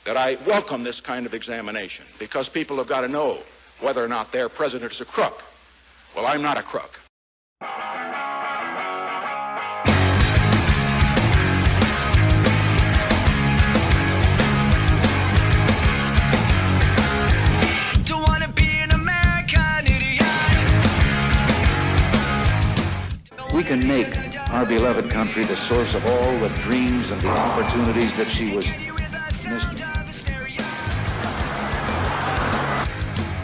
that I welcome this kind of examination, because people have got to know whether or not their president is a crook. Well, I'm not a crook. We can make our beloved country the source of all the dreams and the opportunities that she was missing.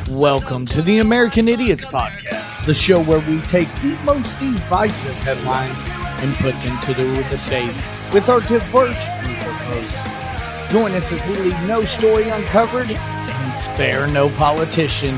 Welcome to the American Idiots Podcast, the show where we take the most divisive headlines and put them to the debate with our diverse group of hosts. Join us as we leave no story uncovered and spare no politician.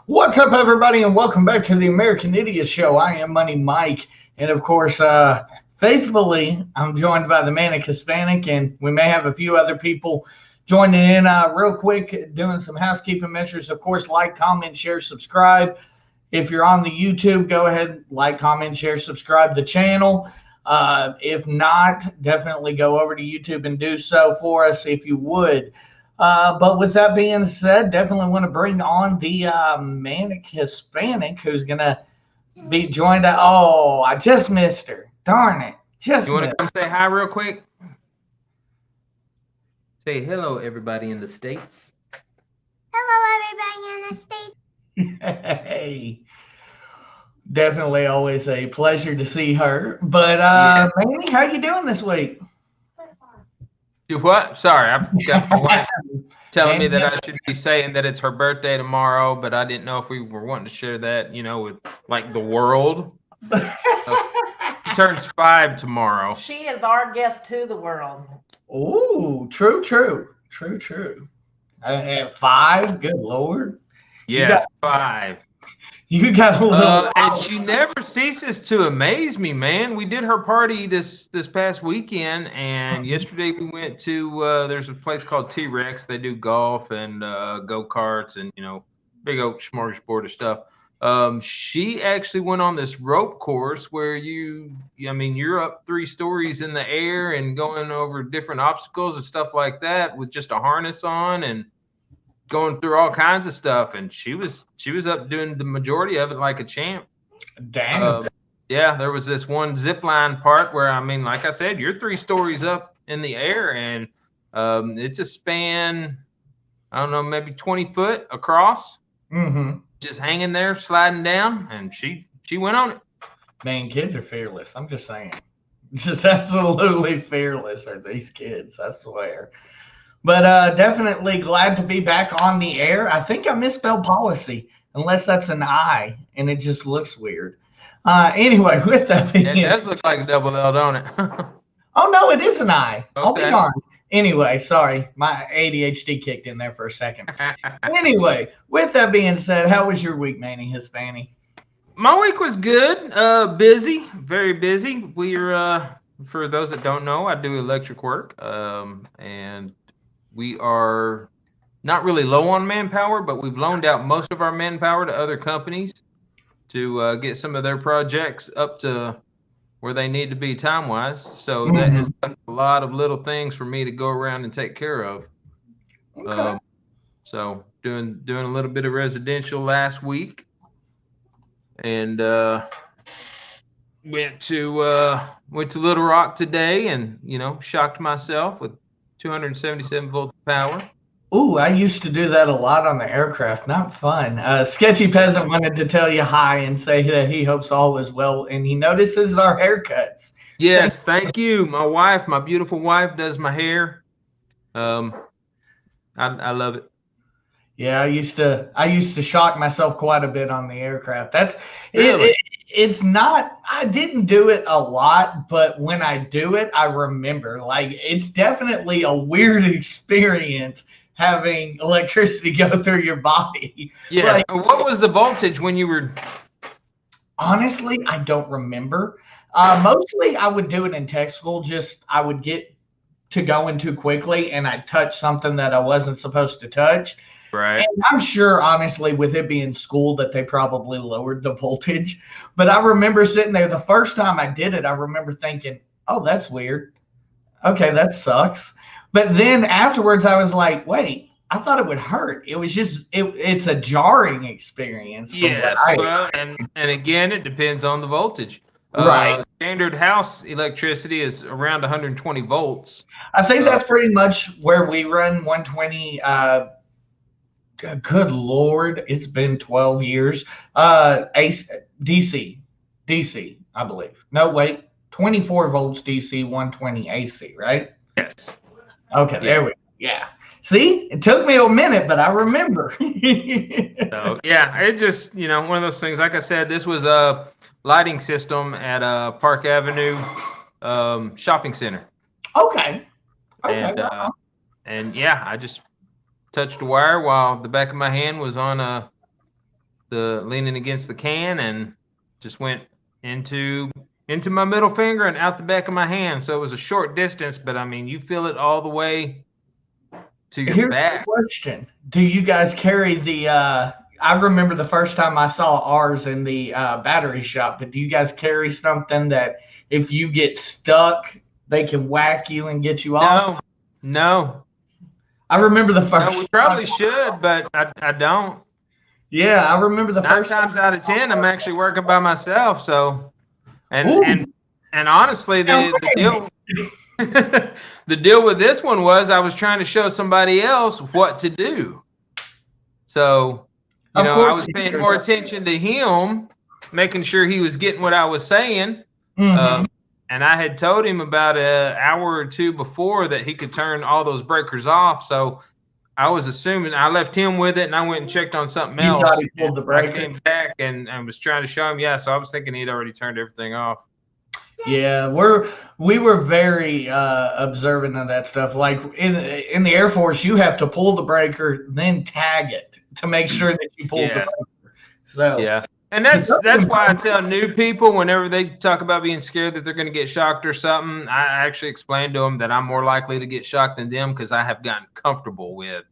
What's up, everybody, and welcome back to the American Idiot Show. I am Money Mike, and of course, faithfully, I'm joined by the Manic Hispanic, and we may have a few other people joining in real quick, doing some housekeeping measures. Of course, like, comment, share, subscribe. If you're on the YouTube, go ahead, like, comment, share, subscribe the channel. If not, definitely go over to YouTube and do so for us if you would. But with that being said, definitely want to bring on the Manic Hispanic, who's going to be joined. I just missed her. Darn it. You want to come say hi real quick? Say hello, everybody in the States. Hello, everybody in the States. Hey. Definitely always a pleasure to see her. But, Manny, how you doing this week? Do what? Sorry, I've got my wife telling me that I should be saying that it's her birthday tomorrow, but I didn't know if we were wanting to share that, with like the world. She turns 5 tomorrow. She is our gift to the world. Oh, true. At 5, good Lord. Yeah, 5. You got a little. And she never ceases to amaze me, man. We did her party this past weekend, and yesterday we went to there's a place called T-Rex. They do golf and go-karts and big old smorgasbord of stuff. She actually went on this rope course where you're up 3 stories in the air and going over different obstacles and stuff like that with just a harness on and going through all kinds of stuff, and she was up doing the majority of it like a champ. Damn. Yeah, there was this one zip line part where, like I said, you're 3 stories up in the air, and it's a span, I don't know, maybe 20 foot across. Mm-hmm. Just hanging there, sliding down, and she went on it. Man, kids are fearless. I'm just saying. Just absolutely fearless are these kids, I swear. But definitely glad to be back on the air. I think I misspelled policy, unless that's an I, and it just looks weird. Anyway, with that being... It does look like a double L, don't it? Oh, no, it is an I. Okay. I'll be darned. Anyway, sorry. My ADHD kicked in there for a second. Anyway, with that being said, how was your week, Manny Hispanic? My week was good. Busy, very busy. We're, for those that don't know, I do electric work, and we are not really low on manpower, but we've loaned out most of our manpower to other companies to get some of their projects up to where they need to be time-wise. So that has done a lot of little things for me to go around and take care of. Okay. So doing a little bit of residential last week, and went to Little Rock today, and shocked myself with 277 volts of power. Ooh, I used to do that a lot on the aircraft. Not fun. Sketchy Peasant wanted to tell you hi and say that he hopes all is well, and he notices our haircuts. Yes, thank you. My beautiful wife, does my hair. I love it. Yeah, I used to shock myself quite a bit on the aircraft. That's Really? It's not, I didn't do it a lot, but when I do it, I remember. Like, it's definitely a weird experience having electricity go through your body. Yeah. Like, What was the voltage when you were? honestly, I don't remember. Mostly I would do it in tech school. Just I would get to going too quickly and I'd touch something that I wasn't supposed to touch. Right. And I'm sure, honestly, with it being school, that they probably lowered the voltage. But I remember sitting there the first time I did it, I remember thinking, oh, that's weird. Okay, that sucks. But then afterwards, I was like, wait, I thought it would hurt. It was just, it's a jarring experience. Yes. Well, and again, it depends on the voltage. Right. Standard house electricity is around 120 volts. I think that's pretty much where we run 120. Good Lord, it's been 12 years. DC, I believe. No, wait, 24 volts DC, 120 AC, right? Yes. Okay, there we go. Yeah. See, it took me a minute, but I remember. So, yeah, it just, one of those things. Like I said, this was a lighting system at Park Avenue shopping center. Okay. And yeah, I just touched the wire while the back of my hand was on the leaning against the can, and just went into my middle finger and out the back of my hand. So it was a short distance, but I mean, you feel it all the way to your back. Here's the question. Do you guys carry the I remember the first time I saw ours in the battery shop, but do you guys carry something that if you get stuck, they can whack you and get you off? No. I remember the first. No, we probably should, but I don't. Yeah, I remember the 9 first times out of 10, I'm actually working by myself. So, and honestly, the deal. The deal with this one was I was trying to show somebody else what to do. So, I was paying more attention to him, making sure he was getting what I was saying. Mm-hmm. And I had told him about an hour or two before that he could turn all those breakers off. So I was assuming, I left him with it, and I went and checked on something else. You thought he pulled the breaker? I came back and I was trying to show him. Yeah, so I was thinking he'd already turned everything off. Yeah, we were very observant of that stuff. Like in the Air Force, you have to pull the breaker, then tag it to make sure that you pulled the breaker. So yeah, and that's why I tell new people whenever they talk about being scared that they're going to get shocked or something, I actually explain to them that I'm more likely to get shocked than them because I have gotten comfortable with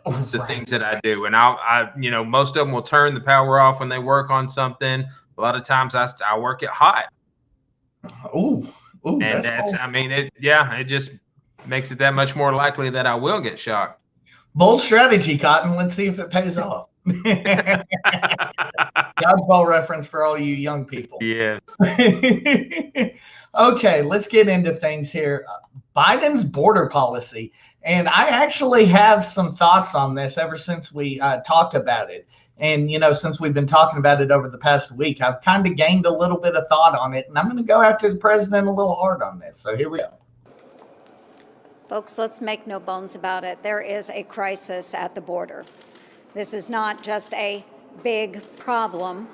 the things that I do, and I most of them will turn the power off when they work on something. A lot of times I work it hot. Ooh, and that's cool. I mean, it just makes it that much more likely that I will get shocked. Bold strategy, Cotton. Let's see if it pays off. Dodgeball reference for all you young people. Yes. Okay, let's get into things here. Biden's border policy. And I actually have some thoughts on this ever since we talked about it. And, since we've been talking about it over the past week, I've kind of gained a little bit of thought on it. And I'm going to go after the president a little hard on this. So here we go. Folks, let's make no bones about it. There is a crisis at the border. This is not just a big problem.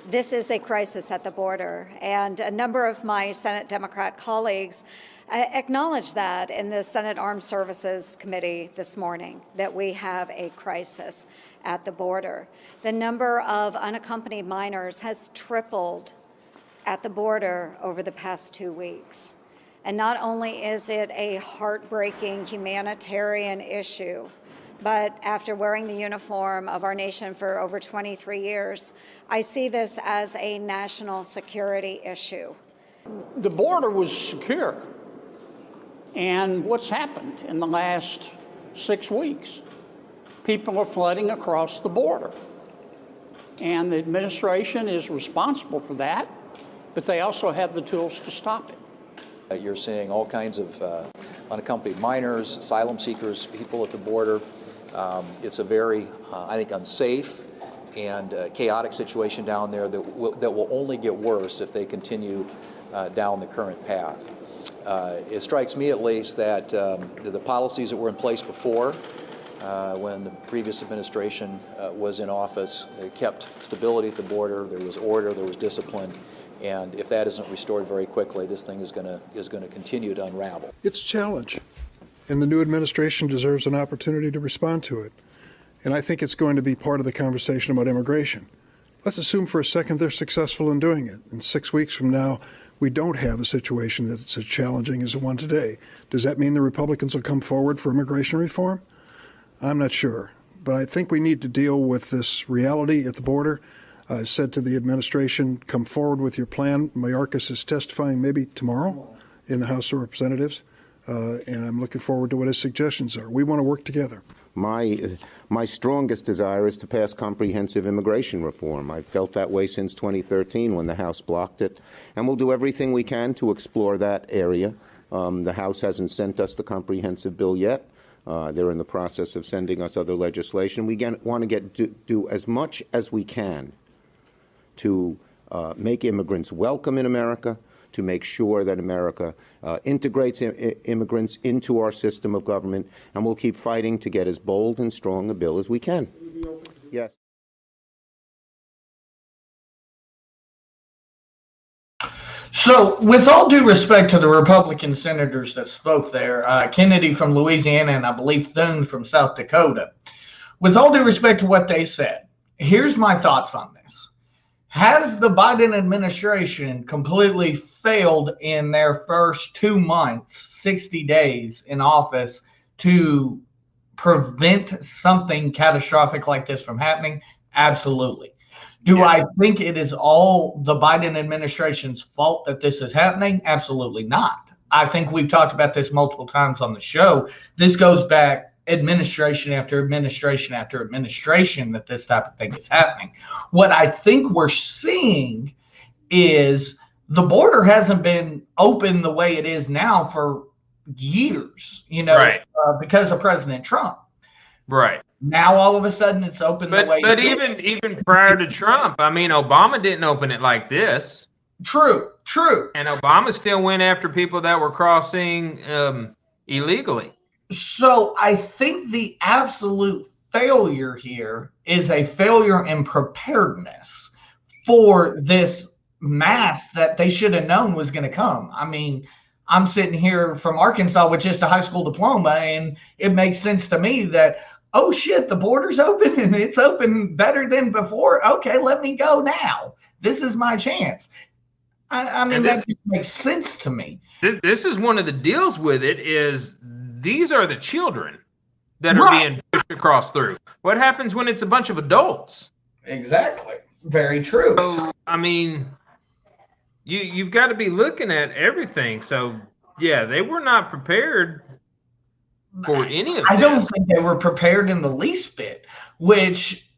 This is a crisis at the border. And a number of my Senate Democrat colleagues acknowledged that in the Senate Armed Services Committee this morning, that we have a crisis at the border. The number of unaccompanied minors has tripled at the border over the past 2 weeks. And not only is it a heartbreaking humanitarian issue, but after wearing the uniform of our nation for over 23 years, I see this as a national security issue. The border was secure. And what's happened in the last 6 weeks? People are flooding across the border. And the administration is responsible for that, but they also have the tools to stop it. You're seeing all kinds of unaccompanied minors, asylum seekers, people at the border. It's a very, I think, unsafe and chaotic situation down there that will only get worse if they continue down the current path. It strikes me, at least, that the policies that were in place before, when the previous administration was in office, they kept stability at the border. There was order, there was discipline. And if that isn't restored very quickly, this thing is going to continue to unravel. It's a challenge. and the new administration deserves an opportunity to respond to it. And I think it's going to be part of the conversation about immigration. Let's assume for a second they're successful in doing it. And 6 weeks from now, we don't have a situation that's as challenging as the one today. Does that mean the Republicans will come forward for immigration reform? I'm not sure. But I think we need to deal with this reality at the border. I've said to the administration, come forward with your plan. Mayorkas is testifying maybe tomorrow in the House of Representatives, and I'm looking forward to what his suggestions are. We want to work together. My strongest desire is to pass comprehensive immigration reform. I've felt that way since 2013 when the House blocked it, and we'll do everything we can to explore that area. The House hasn't sent us the comprehensive bill yet. They're in the process of sending us other legislation. We want to do as much as we can to make immigrants welcome in America, to make sure that America integrates immigrants into our system of government, and we'll keep fighting to get as bold and strong a bill as we can. Yes. So, with all due respect to the Republican senators that spoke there, Kennedy from Louisiana and I believe Thune from South Dakota, with all due respect to what they said, here's my thoughts on this. Has the Biden administration completely failed in their first 2 months, 60 days in office to prevent something catastrophic like this from happening? Absolutely. Do I think it is all the Biden administration's fault that this is happening? Absolutely not. I think we've talked about this multiple times on the show. This goes back administration after administration after administration that this type of thing is happening. What I think we're seeing is the border hasn't been open the way it is now for years, right. Because of President Trump. Right. Now all of a sudden it's open the way. But even prior to Trump, I mean, Obama didn't open it like this. True. And Obama still went after people that were crossing illegally. So I think the absolute failure here is a failure in preparedness for this mass that they should have known was going to come. I mean, I'm sitting here from Arkansas with just a high school diploma, and it makes sense to me that, oh shit, the border's open and it's open better than before. Okay, let me go now. This is my chance. I mean, that just makes sense to me. This is one of the deals with it is these are the children that are being pushed across through. What happens when it's a bunch of adults? Exactly. Very true. So, I mean, you've got to be looking at everything. So, yeah, they were not prepared for any of this. I don't think they were prepared in the least bit, which,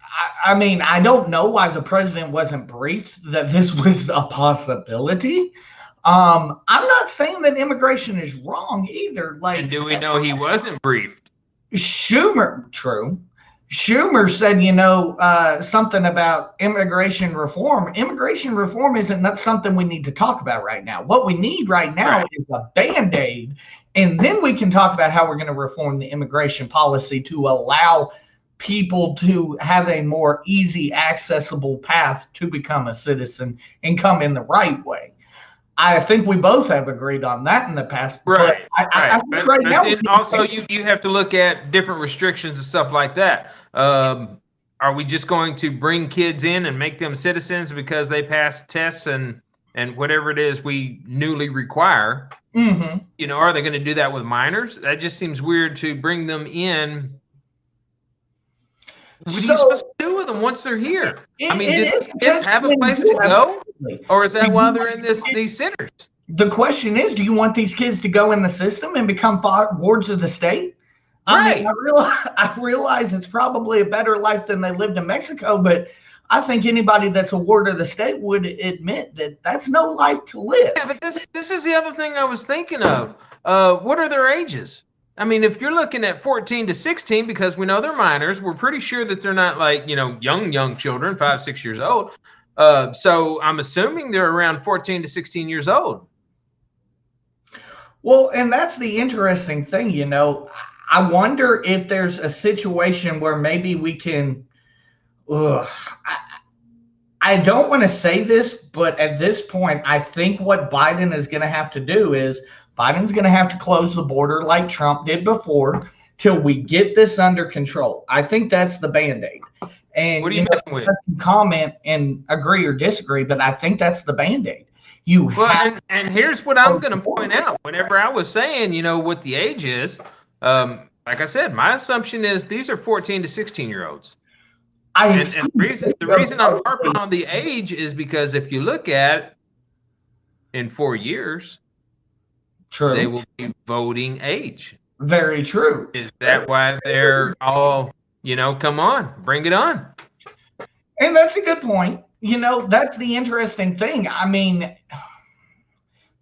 I mean, I don't know why the president wasn't briefed that this was a possibility. I'm not saying that immigration is wrong either. Like, and do we know he wasn't briefed? Schumer said, something about immigration reform. Immigration reform isn't not something we need to talk about right now. What we need right now is a Band-Aid, and then we can talk about how we're going to reform the immigration policy to allow people to have a more easy, accessible path to become a citizen and come in the right way. I think we both have agreed on that in the past. Right. I think right now, also, you have to look at different restrictions and stuff like that. Are we just going to bring kids in and make them citizens because they pass tests and whatever it is we newly require? Mm-hmm. Are they going to do that with minors? That just seems weird to bring them in. What are you supposed to do with them once they're here? I mean, do these kids have a place to go? Or is that why they're in these centers? The question is, do you want these kids to go in the system and become wards of the state? Right. I mean, I realize it's probably a better life than they lived in Mexico, but I think anybody that's a ward of the state would admit that that's no life to live. Yeah, but this is the other thing I was thinking of. What are their ages? I mean, if you're looking at 14 to 16, because we know they're minors, we're pretty sure that they're not like, young children, 5, 6 years old. So I'm assuming they're around 14 to 16 years old. Well, and that's the interesting thing, I wonder if there's a situation where maybe we can, I don't want to say this, but at this point, I think what Biden is going to have to do is Biden's going to have to close the border like Trump did before till we get this under control. I think that's the Band-Aid. And what do you know, with? Comment and agree or disagree, but I think that's the Band-Aid. And here's what I'm going to point out. Whenever I was saying, what the age is, like I said, my assumption is these are 14 to 16-year-olds. And the reason I'm harping on the age is because if you look at in 4 years, true, they will be voting age. Very true. Is that why they're all, come on, bring it on? And that's a good point. That's the interesting thing. I mean,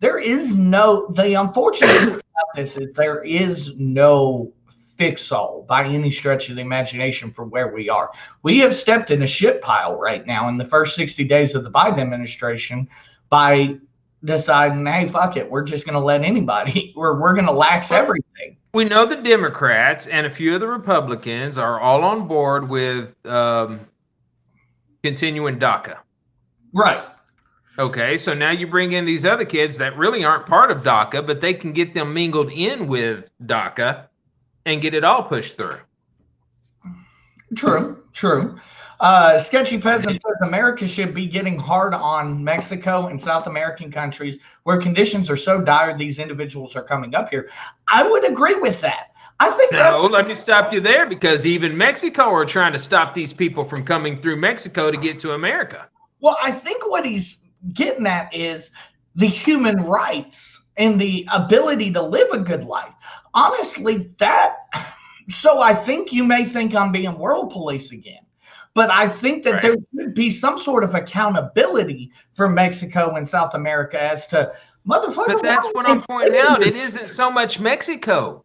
the unfortunate thing about this is there is no fix-all by any stretch of the imagination for where we are. We have stepped in a shit pile right now in the first 60 days of the Biden administration by deciding, hey, fuck it, we're just going to let anybody, we're going to lax everything. We know the Democrats and a few of the Republicans are all on board with continuing DACA. Right. Okay, so now you bring in these other kids that really aren't part of DACA, but they can get them mingled in with DACA and get it all pushed through. True. Sketchy Peasant says America should be getting hard on Mexico and South American countries where conditions are so dire these individuals are coming up here. I would agree with that. I think let me stop you there, because even Mexico are trying to stop these people from coming through Mexico to get to America. Well, I think what he's getting at is the human rights and the ability to live a good life. Honestly, so I think you may think I'm being world police again, but I think that there should be some sort of accountability for Mexico and South America as to motherfucker. But that's what I'm pointing out. It isn't so much Mexico.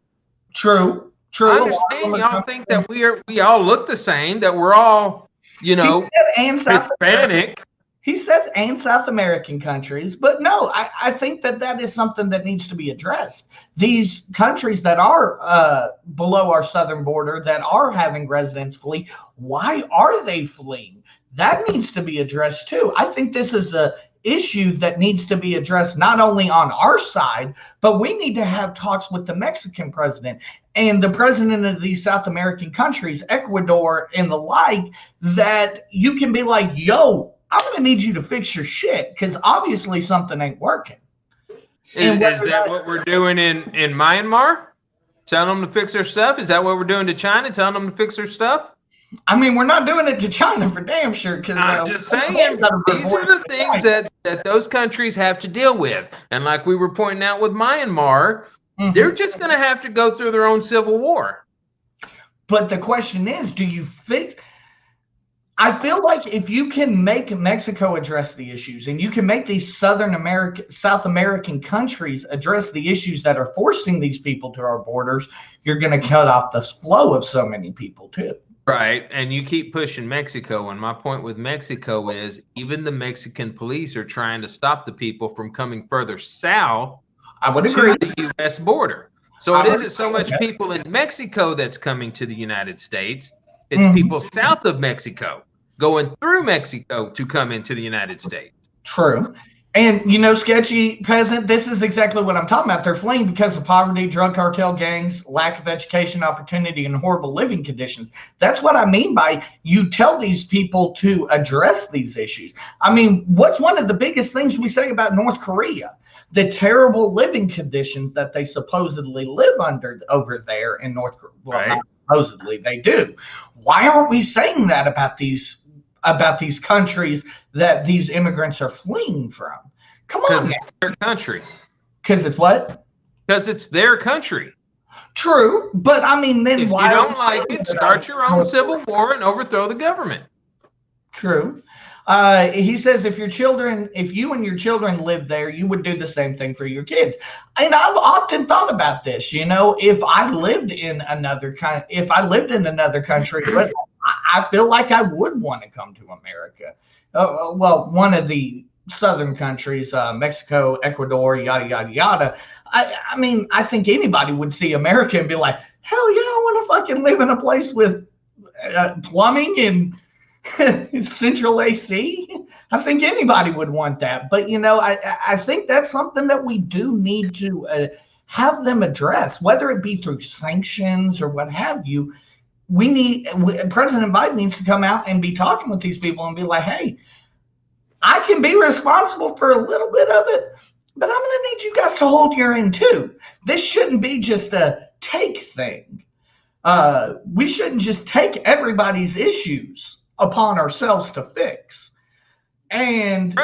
True. I understand y'all think that we all look the same, that we're all, Hispanic. He says and South American countries, but no, I think that is something that needs to be addressed. These countries that are below our southern border that are having residents flee, why are they fleeing? That needs to be addressed too. I think this is a issue that needs to be addressed not only on our side, but we need to have talks with the Mexican president and the president of these South American countries, Ecuador and the like, that you can be like, yo, I'm going to need you to fix your shit because obviously something ain't working. Is that what we're doing in Myanmar? Telling them to fix their stuff? Is that what we're doing to China? Telling them to fix their stuff? I mean, we're not doing it to China for damn sure. I'm just saying, these are the things that those countries have to deal with. And like we were pointing out with Myanmar, they're just going to have to go through their own civil war. But the question is, do you fix... I feel like if you can make Mexico address the issues and you can make these South American countries address the issues that are forcing these people to our borders, you're going to cut off the flow of so many people too. Right. And you keep pushing Mexico. And my point with Mexico is even the Mexican police are trying to stop the people from coming further south to the U.S. border. So it isn't so much people in Mexico that's coming to the United States. It's people south of Mexico going through Mexico to come into the United States. True. And, Sketchy Peasant, this is exactly what I'm talking about. They're fleeing because of poverty, drug cartel gangs, lack of education opportunity, and horrible living conditions. That's what I mean by you tell these people to address these issues. I mean, what's one of the biggest things we say about North Korea? The terrible living conditions that they supposedly live under over there in North Korea. Well, not supposedly, they do. Why aren't we saying that about these countries that these immigrants are fleeing from? Come on, because it's their country. Because it's what? Because it's their country. True, but I mean, then if why? If you don't like it, start your own civil war and overthrow the government. True. He says if you and your children lived there, you would do the same thing for your kids. And I've often thought about this. If I lived in another country, I feel like I would want to come to America. One of the southern countries, Mexico, Ecuador, yada, yada, yada. I mean, I think anybody would see America and be like, hell yeah, I want to fucking live in a place with plumbing and central AC. I think anybody would want that. But, I think that's something that we do need to have them address, whether it be through sanctions or what have you. President Biden needs to come out and be talking with these people and be like, hey, I can be responsible for a little bit of it, but I'm going to need you guys to hold your end too. This shouldn't be just a take thing. We shouldn't just take everybody's issues upon ourselves to fix. And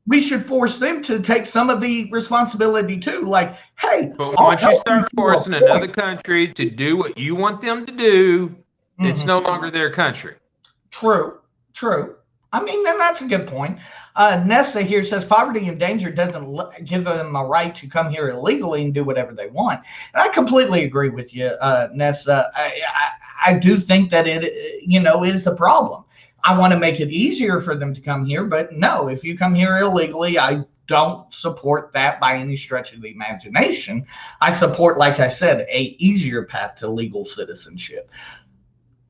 we should force them to take some of the responsibility too. Like, hey, but once you start forcing another country to do what you want them to do, it's no longer their country. True. I mean, then that's a good point. Nesta here says poverty and danger doesn't give them a right to come here illegally and do whatever they want. And I completely agree with you, Nesta. I do think that it, is a problem. I want to make it easier for them to come here, but no, if you come here illegally, I don't support that by any stretch of the imagination. I support, like I said, a easier path to legal citizenship.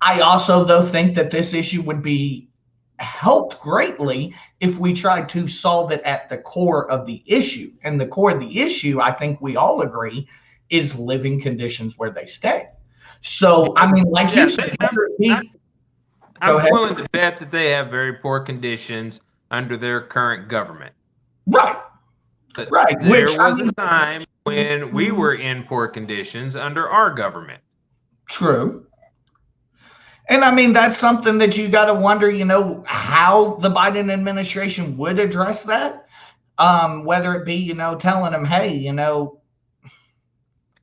I also, though, think that this issue would be helped greatly if we tried to solve it at the core of the issue. And the core of the issue, I think we all agree, is living conditions where they stay. So, I mean, like you said, I'm willing to bet that they have very poor conditions under their current government. Right. But there was a time when we were in poor conditions under our government. True. And I mean, that's something that you got to wonder, how the Biden administration would address that. Whether it be, telling them, hey,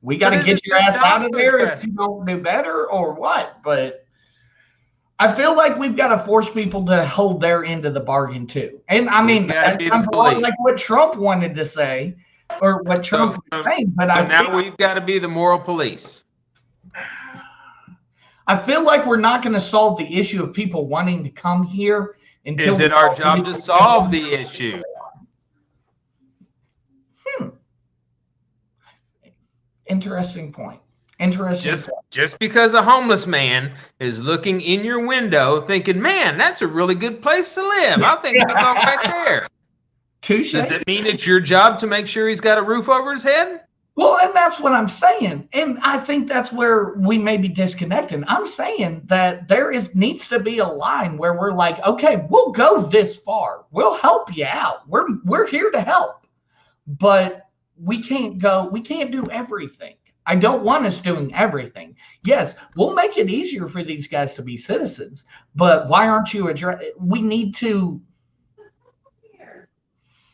we got to get your ass out of there if you don't do better or what. But I feel like we've got to force people to hold their end of the bargain too. And I mean, that sounds a lot like what Trump wanted to say or what Trump was saying. But now we've got to be the moral police. I feel like we're not going to solve the issue of people wanting to come here until. Is it our job to solve the issue? Interesting point. Just because a homeless man is looking in your window thinking, man, that's a really good place to live. I think I'll go right there. Touche. Does it mean it's your job to make sure he's got a roof over his head? Well, and that's what I'm saying. And I think that's where we may be disconnecting. I'm saying that needs to be a line where we're like, okay, we'll go this far. We'll help you out. We're here to help. But we can't do everything. I don't want us doing everything. Yes, we'll make it easier for these guys to be citizens, but why aren't you we need to.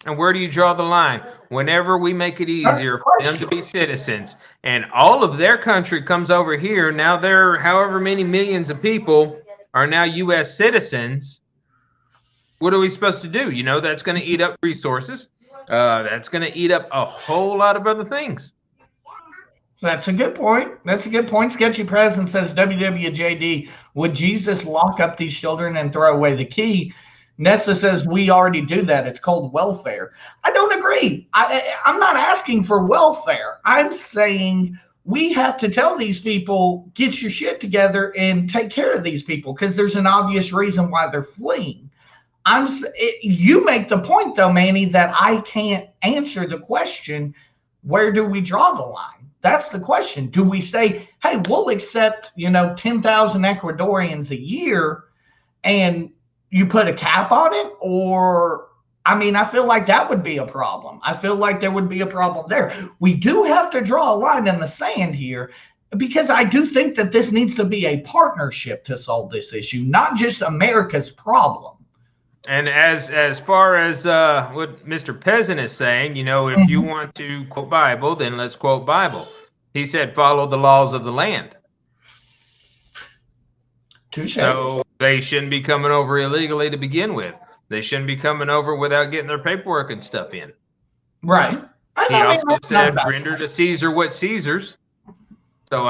And where do you draw the line? Whenever we make it easier for them to be citizens and all of their country comes over here, now they're however many millions of people are now U.S. citizens, what are we supposed to do? That's going to eat up resources. That's going to eat up a whole lot of other things. That's a good point. Sketchy President says, WWJD, would Jesus lock up these children and throw away the key? Nessa says, we already do that. It's called welfare. I don't agree. I'm not asking for welfare. I'm saying we have to tell these people, get your shit together and take care of these people because there's an obvious reason why they're fleeing. You make the point, though, Manny, that I can't answer the question, where do we draw the line? That's the question. Do we say, hey, we'll accept, 10,000 Ecuadorians a year and you put a cap on it? Or, I feel like that would be a problem. I feel like there would be a problem there. We do have to draw a line in the sand here because I do think that this needs to be a partnership to solve this issue, not just America's problem. And as far as what Mr. Peasant is saying, if you want to quote Bible, then let's quote Bible. He said, follow the laws of the land. Touche. So they shouldn't be coming over illegally to begin with. They shouldn't be coming over without getting their paperwork and stuff in. Right. He also said, render to Caesar what Caesar's. So,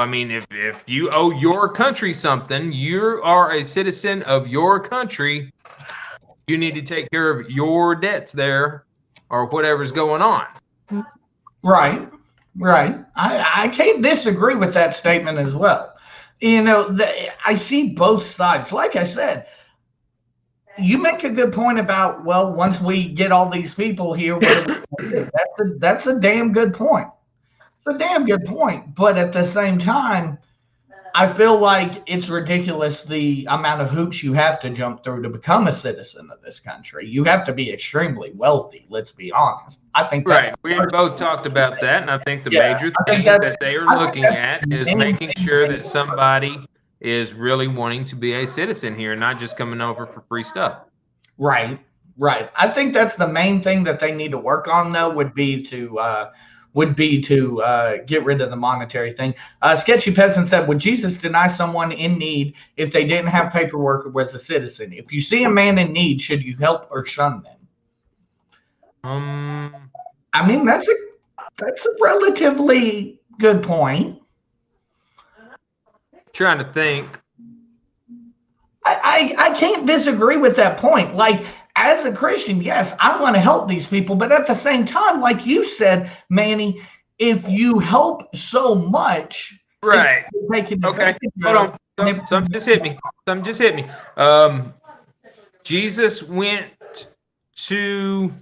if you owe your country something, you are a citizen of your country. You need to take care of your debts there or whatever's going on. Right. I can't disagree with that statement as well. I see both sides. Like I said, you make a good point about, well, once we get all these people here, what do we do? That's a damn good point. It's a damn good point. But at the same time, I feel like it's ridiculous the amount of hoops you have to jump through to become a citizen of this country. You have to be extremely wealthy, let's be honest. I think that's right. We both talked about that, and I think the major thing that they are looking at is making sure that somebody is really wanting to be a citizen here, not just coming over for free stuff. Right. I think that's the main thing that they need to work on, though, would be to get rid of the monetary thing. Sketchy Peasant said, would Jesus deny someone in need if they didn't have paperwork or was a citizen? If you see a man in need, should you help or shun them? I mean, that's a relatively good point. Trying to think. I can't disagree with that point. Like, as a Christian, yes, I want to help these people, but at the same time, like you said, Manny, if you help so much, right? Okay, hold on. Something just hit me. Jesus went to,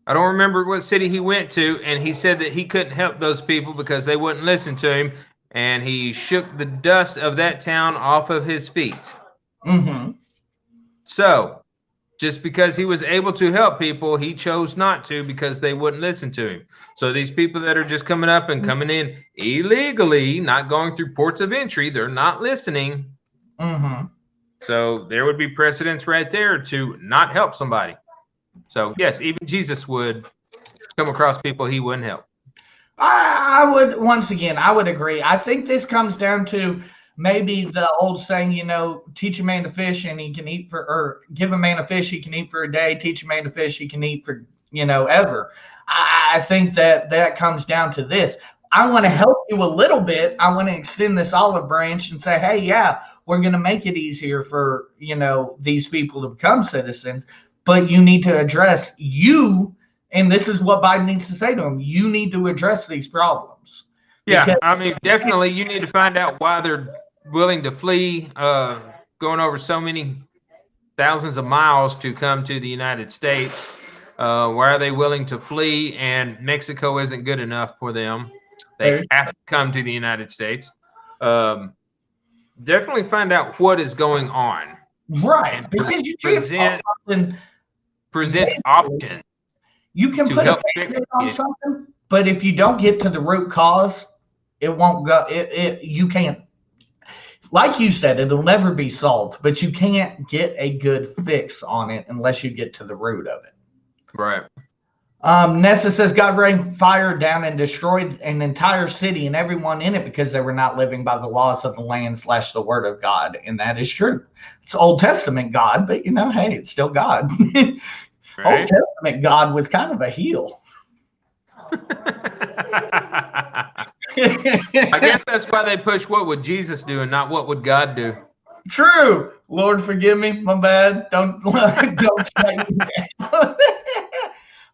I don't remember what city he went to, and he said that he couldn't help those people because they wouldn't listen to him, and he shook the dust of that town off of his feet. Mm-hmm. So, just because he was able to help people, he chose not to because they wouldn't listen to him. So these people that are just coming up and coming in illegally, not going through ports of entry, they're not listening. Mm-hmm. So there would be precedence right there to not help somebody. So, yes, even Jesus would come across people he wouldn't help. I would, once again, I would agree. I think this comes down to maybe the old saying, teach a man to fish and he can eat or give a man a fish he can eat for a day, teach a man to fish he can eat for, ever. I think that comes down to this. I want to help you a little bit. I want to extend this olive branch and say, hey, yeah, we're going to make it easier for, these people to become citizens, but you need to address and this is what Biden needs to say to them. You need to address these problems. Yeah, I mean, definitely you need to find out why they're willing to flee, going over so many thousands of miles to come to the United States. Why are they willing to flee? And Mexico isn't good enough for them. They have to come to the United States. Definitely find out what is going on. Right. Because you can't present options. You can put a band-aid on something, but if you don't get to the root cause, it won't go. You can't. Like you said, it'll never be solved, but you can't get a good fix on it unless you get to the root of it. Right. Nessa says God rained fire down and destroyed an entire city and everyone in it because they were not living by the laws of the land / the word of God. And that is true. It's Old Testament God, but hey, it's still God. Right. Old Testament God was kind of a heel. I guess that's why they push what would Jesus do and not what would God do. True. Lord, forgive me. My bad. Don't shut me down.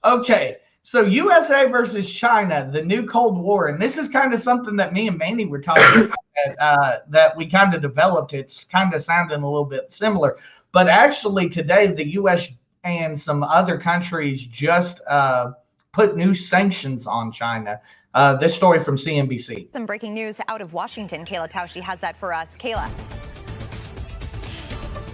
Okay. So USA versus China, the new Cold War. And this is kind of something that me and Manny were talking about that we kind of developed. It's kind of sounding a little bit similar. But actually today, the U.S. and some other countries just put new sanctions on China. This story from CNBC. Some breaking news out of Washington. Kayla Tausche has that for us. Kayla.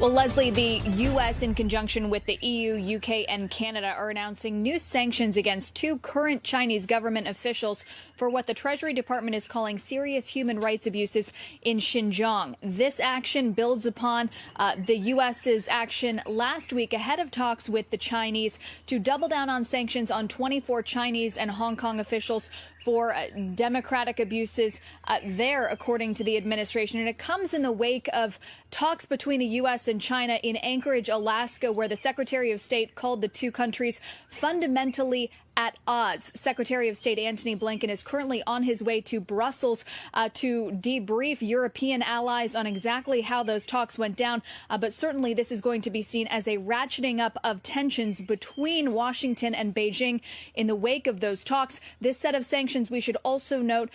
Well, Leslie, the U.S. in conjunction with the EU, UK, and Canada are announcing new sanctions against 2 current Chinese government officials for what the Treasury Department is calling serious human rights abuses in Xinjiang. This action builds upon the U.S.'s action last week ahead of talks with the Chinese to double down on sanctions on 24 Chinese and Hong Kong officials for democratic abuses there, according to the administration. And it comes in the wake of talks between the U.S. and China in Anchorage, Alaska, where the Secretary of State called the 2 countries fundamentally at odds. Secretary of State Antony Blinken is currently on his way to Brussels to debrief European allies on exactly how those talks went down. But certainly this is going to be seen as a ratcheting up of tensions between Washington and Beijing in the wake of those talks. This set of sanctions, we should also note,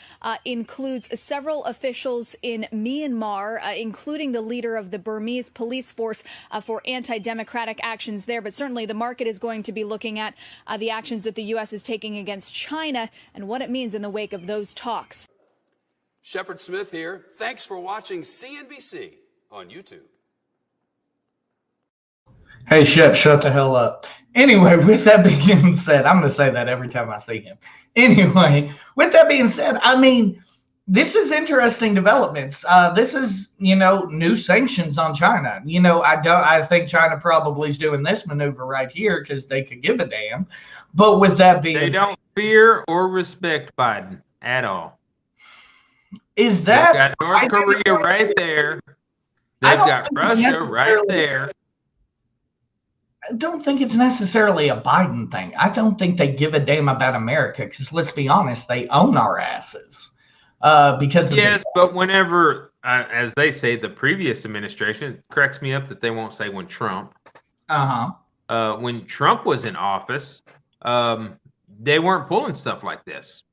includes several officials in Myanmar, including the leader of the Burmese police force for anti-democratic actions there. But certainly the market is going to be looking at the actions that the U.S. is taking against China and what it means in the wake of those talks. Shepard Smith here. Thanks for watching CNBC on YouTube. Hey, Shep, shut the hell up. Anyway, with that being said, I'm going to say that every time I see him. Anyway, with that being said, I mean, this is interesting developments. This is, new sanctions on China. I think China probably is doing this maneuver right here because they could give a damn. But with that being, they don't fear or respect Biden at all. Is that they've got North Korea right there? They've got Russia right there. I don't think it's necessarily a Biden thing. I don't think they give a damn about America because let's be honest, they own our asses. Because of but whenever, as they say, the previous administration, it cracks me up that they won't say when Trump. When Trump was in office, they weren't pulling stuff like this.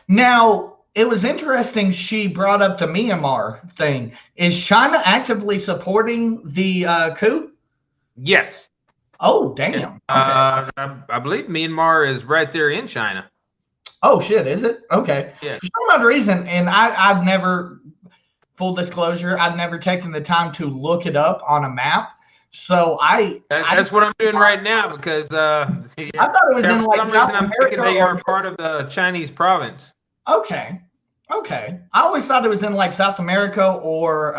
Now, it was interesting she brought up the Myanmar thing. Is China actively supporting the coup? Yes. Oh, damn. Yes. Okay. I believe Myanmar is right there in China. Oh, shit, is it? Okay. Yeah. For some odd reason, and I've never, full disclosure, I've never taken the time to look it up on a map. So that's what I'm doing right now because I thought it was in like some South reason I'm thinking they are part of the Chinese province. Okay. I always thought it was in like South America or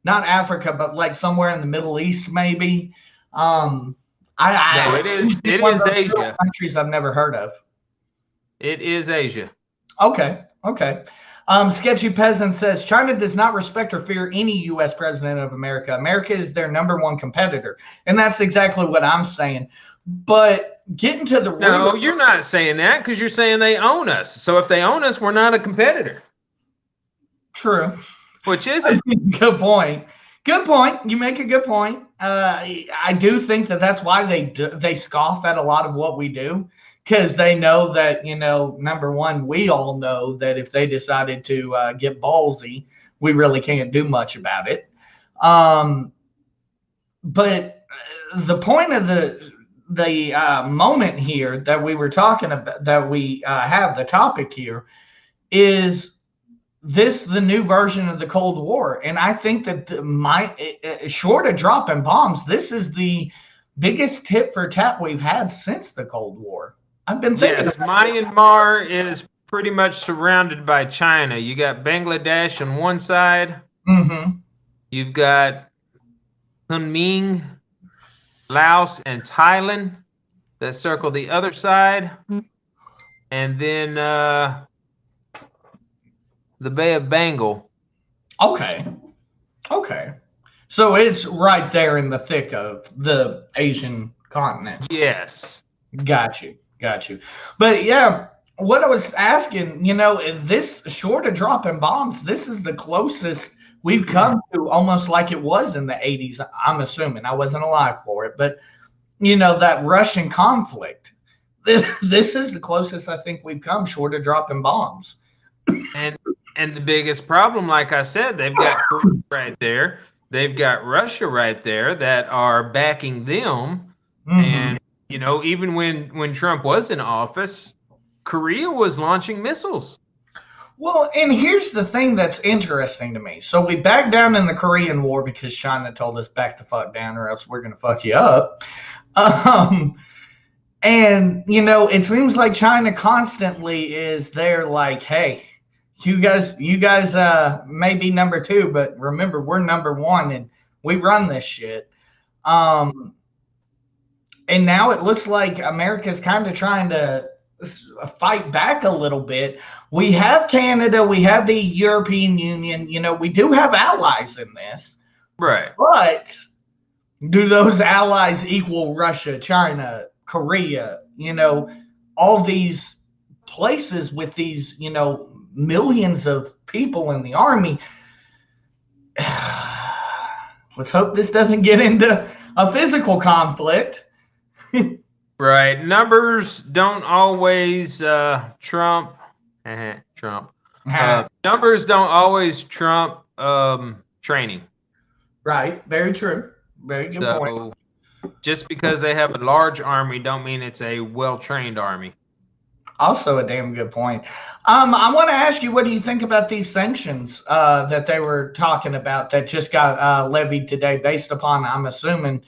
not Africa, but like somewhere in the Middle East, maybe. No, it is Asia. Countries I've never heard of. It is Asia. Okay. Sketchy Peasant says China does not respect or fear any U.S. president of America. America is their number one competitor. And that's exactly what I'm saying. But getting to the No, you're not saying that because you're saying they own us. So if they own us, we're not a competitor. True. Which is it? Good point. You make a good point. I do think that's why they scoff at a lot of what we do. Because they know that, number one, we all know that if they decided to get ballsy, we really can't do much about it. But the point of the moment here that we were talking about, that we have the topic here, is this the new version of the Cold War? And I think that short of dropping bombs, this is the biggest tit for tat we've had since the Cold War. I've been thinking. Yes, Myanmar is pretty much surrounded by China. You got Bangladesh on one side. Mm-hmm. You've got Kunming, Laos, and Thailand that circle the other side. And then the Bay of Bengal. Okay. So it's right there in the thick of the Asian continent. Yes. Got you. But yeah, what I was asking, this short of dropping bombs, this is the closest we've come to almost like it was in the 80s. I'm assuming I wasn't alive for it, but that Russian conflict, this is the closest I think we've come short of dropping bombs. And the biggest problem, like I said, they've got Korea right there. They've got Russia right there that are backing them. Mm-hmm. And even when Trump was in office, Korea was launching missiles. Well, and here's the thing that's interesting to me. So we backed down in the Korean War because China told us back the fuck down or else we're going to fuck you up. And, it seems like China constantly is there like, hey, you guys may be number two, but remember, we're number one and we run this shit. And now it looks like America's kind of trying to fight back a little bit. We have Canada, we have the European Union, we do have allies in this. Right. But do those allies equal Russia, China, Korea? all these places with these, millions of people in the army. Let's hope this doesn't get into a physical conflict. Right. Numbers don't always trump. Trump. Numbers don't always trump training. Right. Very true. Very good point. Just because they have a large army don't mean it's a well-trained army. Also a damn good point. I want to ask you, what do you think about these sanctions that they were talking about that just got levied today based upon, I'm assuming,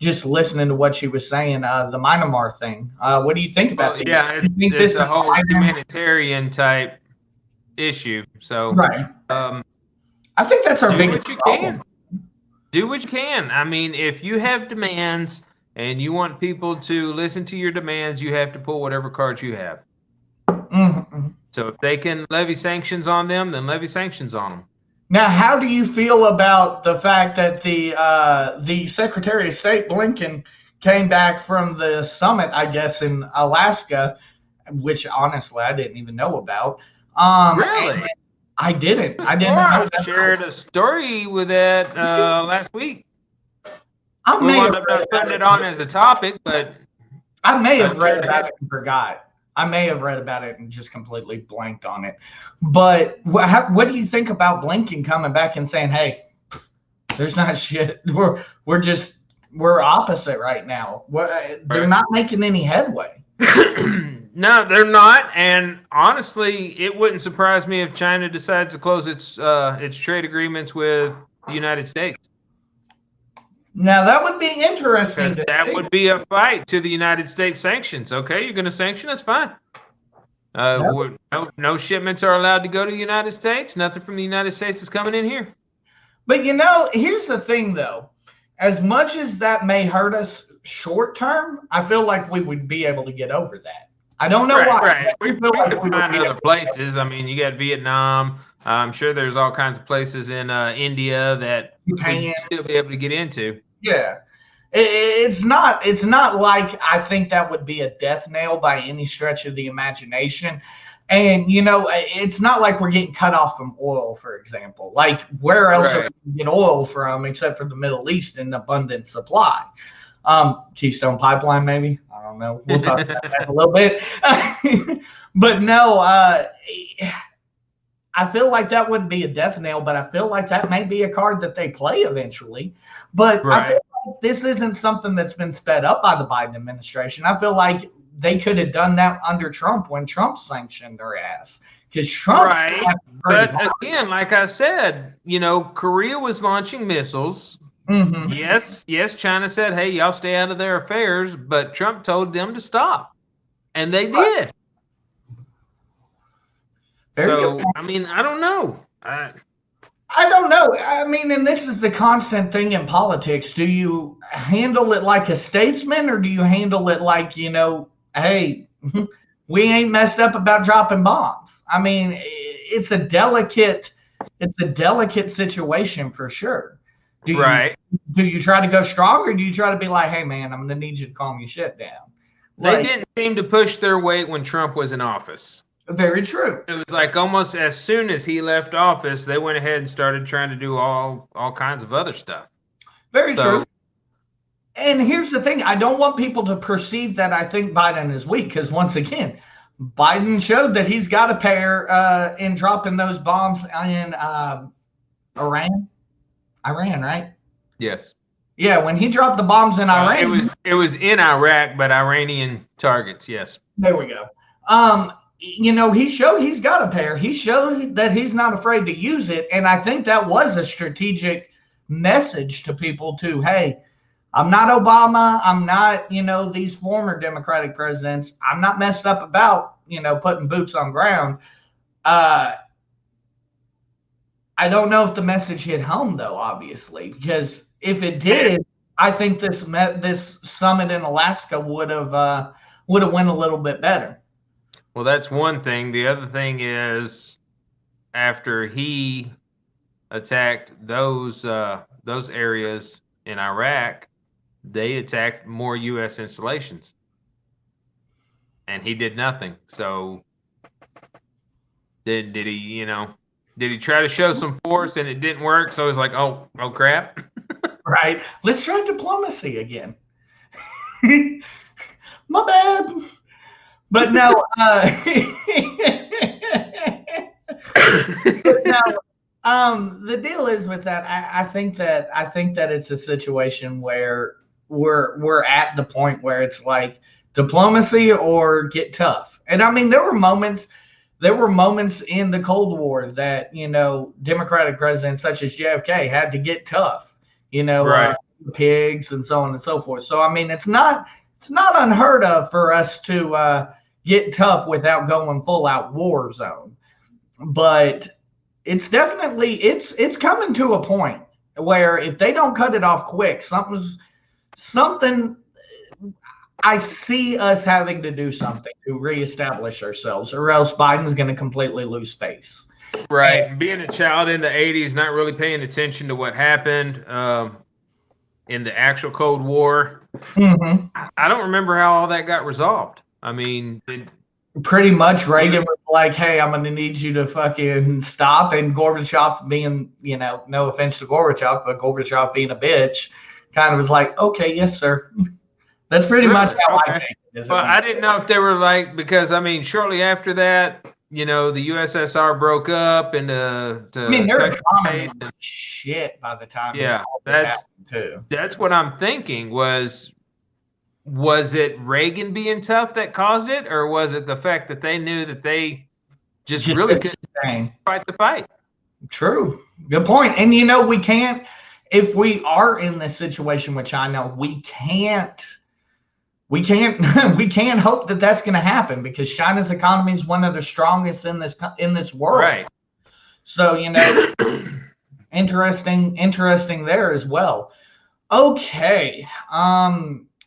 just listening to what she was saying, the Myanmar thing. What do you think about these? Yeah, it's a whole humanitarian type issue. So, right. I think that's our biggest problem. Do what you can. I mean, if you have demands and you want people to listen to your demands, you have to pull whatever cards you have. Mm-hmm. So if they can levy sanctions on them, then levy sanctions on them. Now, how do you feel about the fact that the Secretary of State Blinken came back from the summit, I guess, in Alaska, which honestly I didn't even know about? Really? I didn't. I shared a story with that last week. I may have not putting it on as a topic, but I may have read about it and forgot. I may have read about it and just completely blanked on it. But what do you think about Blinken coming back and saying, "Hey, there's not shit. We're opposite right now. They're not making any headway." No, they're not. And honestly, it wouldn't surprise me if China decides to close its trade agreements with the United States. Now, that would be interesting. That would be a fight to the United States sanctions. Okay, you're going to sanction us? Fine. No shipments are allowed to go to the United States. Nothing from the United States is coming in here. But, here's the thing, though. As much as that may hurt us short term, I feel like we would be able to get over that. I don't know why. Right. We can find other places. I mean, you got Vietnam. I'm sure there's all kinds of places in India that we'd still be able to get into. Yeah. It's not like I think that would be a death nail by any stretch of the imagination. And, it's not like we're getting cut off from oil, for example. Like, where else are we get oil from except for the Middle East in abundant supply? Keystone Pipeline, maybe. I don't know. We'll talk about that in a little bit. But no, I feel like that wouldn't be a death nail, but I feel like that may be a card that they play eventually. But I feel like this isn't something that's been sped up by the Biden administration. I feel like they could have done that under Trump when Trump sanctioned their ass. Because Trump. Right. But again, like I said, Korea was launching missiles. Mm-hmm. Yes, China said, "Hey, y'all stay out of their affairs," but Trump told them to stop, and they did. So, I mean, I don't know. I don't know. I mean, and this is the constant thing in politics. Do you handle it like a statesman, or do you handle it like, hey, we ain't messed up about dropping bombs? I mean, it's a delicate situation for sure. Do you try to go strong, or do you try to be like, "Hey, man, I'm going to need you to calm your shit down"? They didn't seem to push their weight when Trump was in office. Very true. It was like almost as soon as he left office, they went ahead and started trying to do all kinds of other stuff. Very true. And here's the thing. I don't want people to perceive that I think Biden is weak, because once again, Biden showed that he's got a pair in dropping those bombs in Iran, right? Yes. Yeah, when he dropped the bombs in Iran. It was in Iraq, but Iranian targets, yes. There we go. He showed he's got a pair. He showed that he's not afraid to use it. And I think that was a strategic message to people too. Hey, I'm not Obama. I'm not, these former Democratic presidents. I'm not messed up about, putting boots on ground. I don't know if the message hit home, though, obviously, because if it did, I think this summit in Alaska would have went a little bit better. Well, that's one thing. The other thing is, after he attacked those areas in Iraq, they attacked more U.S. installations. and he did nothing. So did he, did he try to show some force and it didn't work? So he's like, oh crap. Right. Let's try diplomacy again. My bad. But no, the deal is with that. I think that it's a situation where we're at the point where it's like diplomacy or get tough. And I mean, there were moments in the Cold War that, Democratic presidents such as JFK had to get tough, Right. Pigs and so on and so forth. So I mean, it's not unheard of for us to get tough without going full out war zone. But it's definitely it's coming to a point where if they don't cut it off quick, something I see us having to do something to reestablish ourselves, or else Biden's going to completely lose face. Right. And being a child in the 80s, not really paying attention to what happened in the actual Cold War. Mm-hmm. I don't remember how all that got resolved. I mean, pretty much Reagan was like, hey, I'm going to need you to fucking stop. And Gorbachev being, no offense to Gorbachev, but Gorbachev being a bitch, kind of was like, okay, yes, sir. That's pretty much how I take it. Well, I didn't know if they were like, because, I mean, shortly after that, the USSR broke up and I mean, they were common shit by the time. Yeah, that's what I'm thinking was it Reagan being tough that caused it, or was it the fact that they knew that they just really couldn't fight the fight? True. Good point. And, we can't, if we are in this situation with China, we can't hope that that's going to happen, because China's economy is one of the strongest in this world. Right. So, interesting there as well. Okay.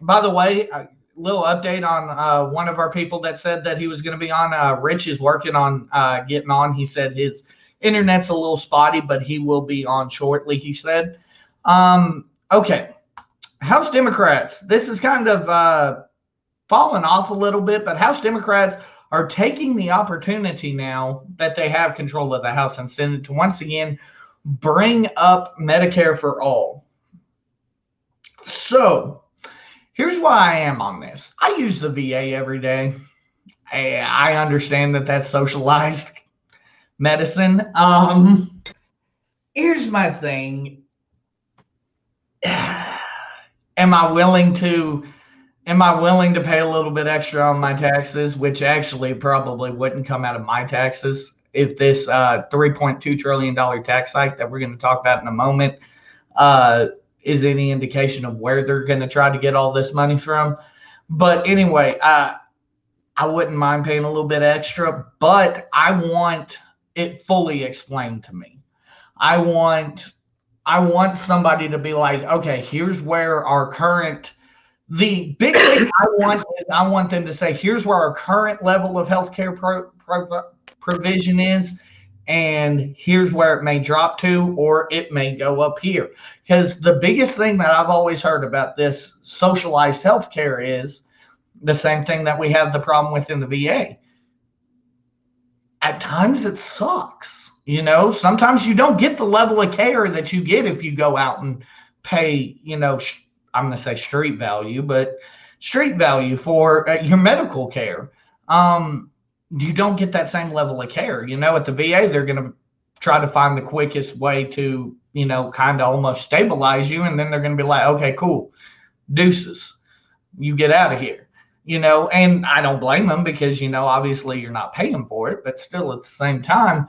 By the way, a little update on one of our people that said that he was going to be on. Rich is working on getting on. He said his internet's a little spotty, but he will be on shortly, he said. Okay. House Democrats, this is kind of fallen off a little bit, but House Democrats are taking the opportunity now that they have control of the House and Senate to once again bring up Medicare for All. So here's why I am on this. I use the VA every day. I understand that that's socialized medicine. Here's my thing. Am I willing to pay a little bit extra on my taxes, which actually probably wouldn't come out of my taxes if this $3.2 trillion tax hike that we're going to talk about in a moment is any indication of where they're going to try to get all this money from. But anyway, I wouldn't mind paying a little bit extra, but I want it fully explained to me. I want somebody to be like, okay, here's where our current, the big thing I want them to say, here's where our current level of healthcare provision is, and here's where it may drop to, or it may go up here. Because the biggest thing that I've always heard about this socialized healthcare is the same thing that we have the problem with in the VA. At times it sucks. Sometimes you don't get the level of care that you get if you go out and pay, I'm going to say street value, but street value for your medical care. You don't get that same level of care. At the VA, they're going to try to find the quickest way to, kind of almost stabilize you. And then they're going to be like, okay, cool, deuces, you get out of here. And I don't blame them because, obviously you're not paying for it, but still at the same time,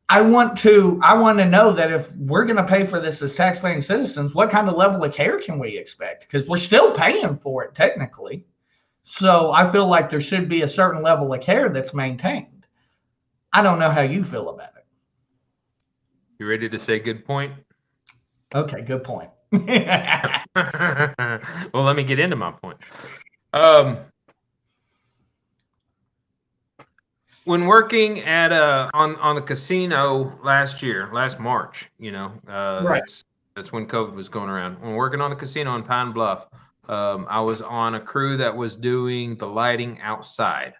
I want to know that if we're going to pay for this as taxpaying citizens, what kind of level of care can we expect? Because we're still paying for it technically. So I feel like there should be a certain level of care that's maintained. I don't know how you feel about it. You ready to say good point? Okay, good point. Well, let me get into my point. When working at on the casino last March, right. That's when COVID was going around. When working on a casino in Pine Bluff, I was on a crew that was doing the lighting outside.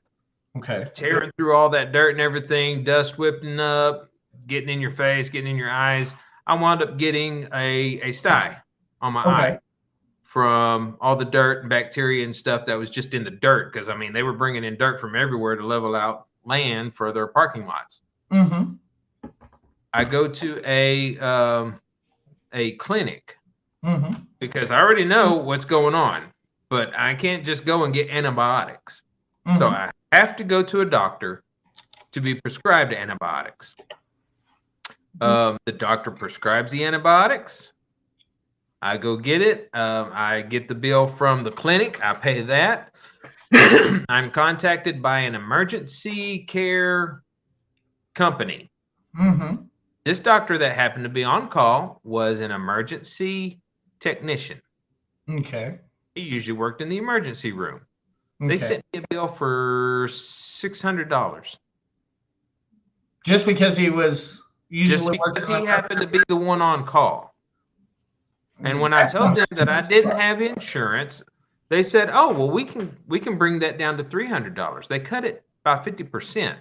Okay. Tearing through all that dirt and everything, dust whipping up, getting in your face, getting in your eyes. I wound up getting a sty on my eye from all the dirt and bacteria and stuff that was just in the dirt. Because, I mean, they were bringing in dirt from everywhere to level out land for their parking lots. Mm-hmm. I go to a clinic Mm-hmm. because I already know what's going on, but I can't just go and get antibiotics. Mm-hmm. So I have to go to a doctor to be prescribed antibiotics. The doctor prescribes the antibiotics. I go get it. I get the bill from the clinic. I pay that. I'm contacted by an emergency care company. Mm-hmm. This doctor that happened to be on call was an emergency technician. Okay. He usually worked in the emergency room. Okay. They sent me a bill for $600. Just because he was usually just because working he happened to be the one on call. And when I told them that I didn't have insurance, they said, "Oh, well, we can bring that down to $300." They cut it by 50%.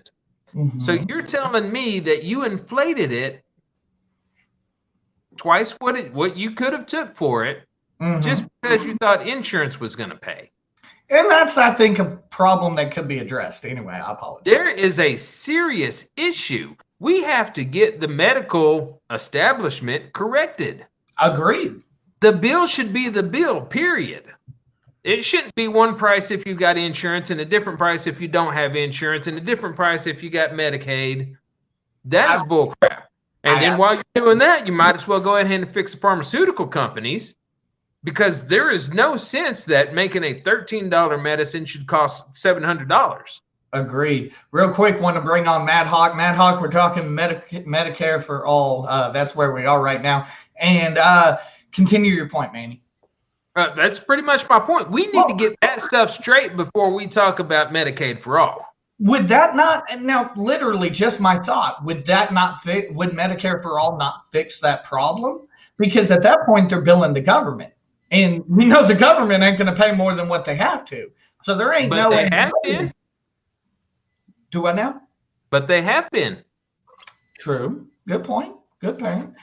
Mm-hmm. So you're telling me that you inflated it twice what you could have took for it, just because you thought insurance was going to pay. And that's, I think, a problem that could be addressed. Anyway, I apologize. There is a serious issue. We have to get the medical establishment corrected. Agreed. The bill should be the bill, period. It shouldn't be one price if you got insurance and a different price if you don't have insurance and a different price if you got Medicaid. That is bullcrap. And then while you're doing that, you might as well go ahead and fix the pharmaceutical companies, because there is no sense that making a $13 medicine should cost $700. Agreed. Real quick, want to bring on Mad Hawk. Mad Hawk, we're talking Medicare for All. That's where we are right now. And continue your point, Manny. That's pretty much my point. We need to get that stuff straight before we talk about Medicaid for All. Would that not, and now literally just my thought, would that not fit, would Medicare for All not fix that problem? Because at that point, they're billing the government. And we know the government ain't going to pay more than what they have to. So there ain't no way. But they have been. Do I now? But they have been. True. Good point. Good point.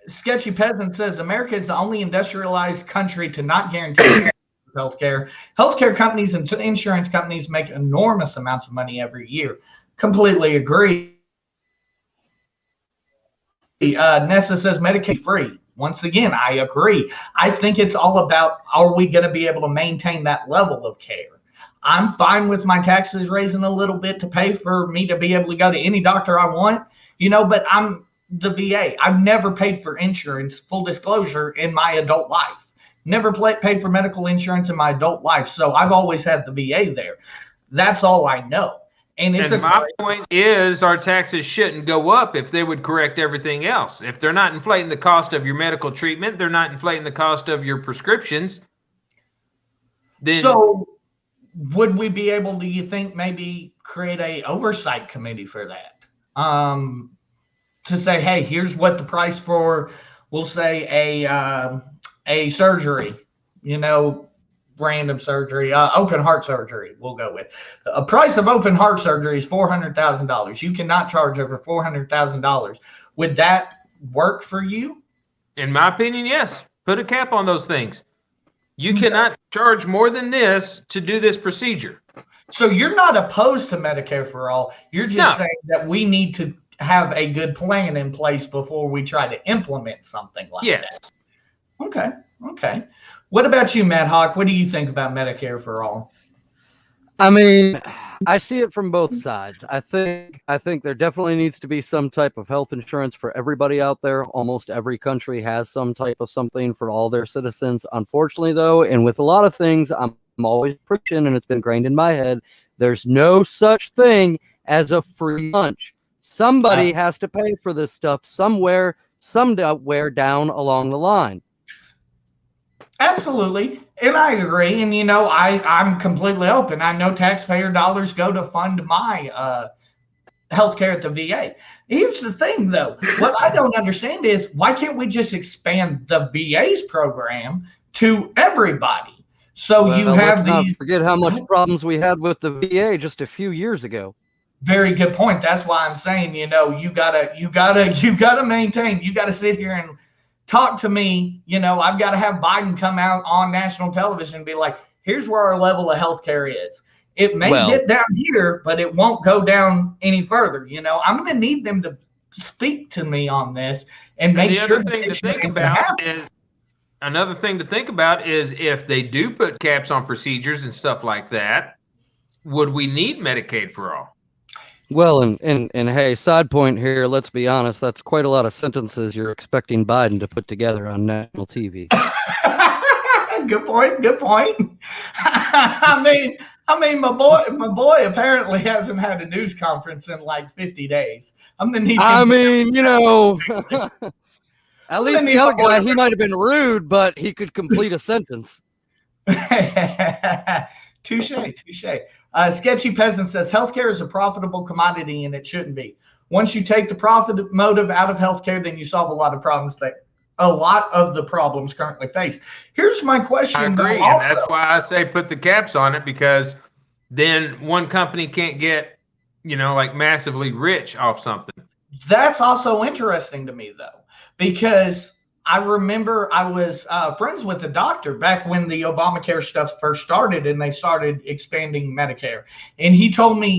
Sketchy Peasant says America is the only industrialized country to not guarantee healthcare. Healthcare companies and insurance companies make enormous amounts of money every year. Completely agree. Nessa says Medicaid free. Once again, I agree. I think it's all about, are we going to be able to maintain that level of care? I'm fine with my taxes raising a little bit to pay for me to be able to go to any doctor I want, but I'm the VA. I've never paid for insurance, full disclosure, in my adult life. Never paid for medical insurance in my adult life. So I've always had the VA there. That's all I know. And my point is, our taxes shouldn't go up if they would correct everything else. If they're not inflating the cost of your medical treatment, they're not inflating the cost of your prescriptions. Then, so would we be able, do you think, maybe create a oversight committee for that? To say, hey, here's what the price for, we'll say a surgery, random surgery, open heart surgery, we'll go with. A price of open heart surgery is $400,000. You cannot charge over $400,000. Would that work for you? In my opinion, yes. Put a cap on those things. You cannot charge more than this to do this procedure. So you're not opposed to Medicare for All. You're just saying that we need to have a good plan in place before we try to implement something like that. Okay. What about you, Matt Hawk? What do you think about Medicare for All? I mean, I see it from both sides. I think there definitely needs to be some type of health insurance for everybody out there. Almost every country has some type of something for all their citizens. Unfortunately, though, and with a lot of things, I'm always preaching, and it's been ingrained in my head, there's no such thing as a free lunch. Somebody has to pay for this stuff somewhere down along the line. Absolutely. And I agree. And, I'm completely open. I know taxpayer dollars go to fund my healthcare at the VA. Here's the thing, though. What I don't understand is, why can't we just expand the VA's program to everybody. So well, you have let's not these. forget how much problems we had with the VA just a few years ago. Very good point. That's why I'm saying, you gotta maintain. You gotta sit here and talk to me. I've got to have Biden come out on national television and be like, here's where our level of healthcare is. It may get down here, but it won't go down any further. I'm going to need them to speak to me on this and make sure. Another thing to think about is if they do put caps on procedures and stuff like that, would we need Medicaid for all? Well, and hey, side point here, let's be honest, that's quite a lot of sentences you're expecting Biden to put together on national TV. Good point. I mean, my boy apparently hasn't had a news conference in like 50 days. I'm gonna need. At least the other guy, he might have been rude, but he could complete a sentence. Touche. Sketchy Peasant says healthcare is a profitable commodity and it shouldn't be. Once you take the profit motive out of healthcare, then you solve a lot of problems the problems currently faced. Here's my question. I agree, and that's why I say put the caps on it, because then one company can't get, like massively rich off something. That's also interesting to me, though, because I remember I was friends with a doctor back when the Obamacare stuff first started and they started expanding Medicare. And he told me,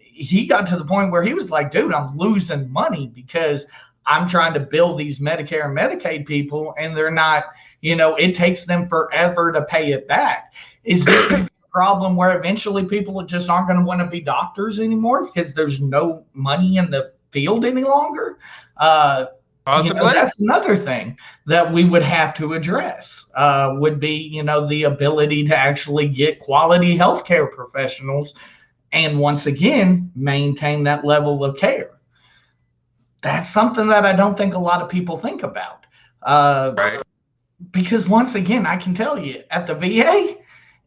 he got to the point where he was like, dude, I'm losing money because I'm trying to build these Medicare and Medicaid people and they're not, it takes them forever to pay it back. Is this going to be a problem where eventually people just aren't going to want to be doctors anymore because there's no money in the field any longer? That's another thing that we would have to address, would be, the ability to actually get quality healthcare professionals and once again, maintain that level of care. That's something that I don't think a lot of people think about. Right. Because once again, I can tell you at the VA,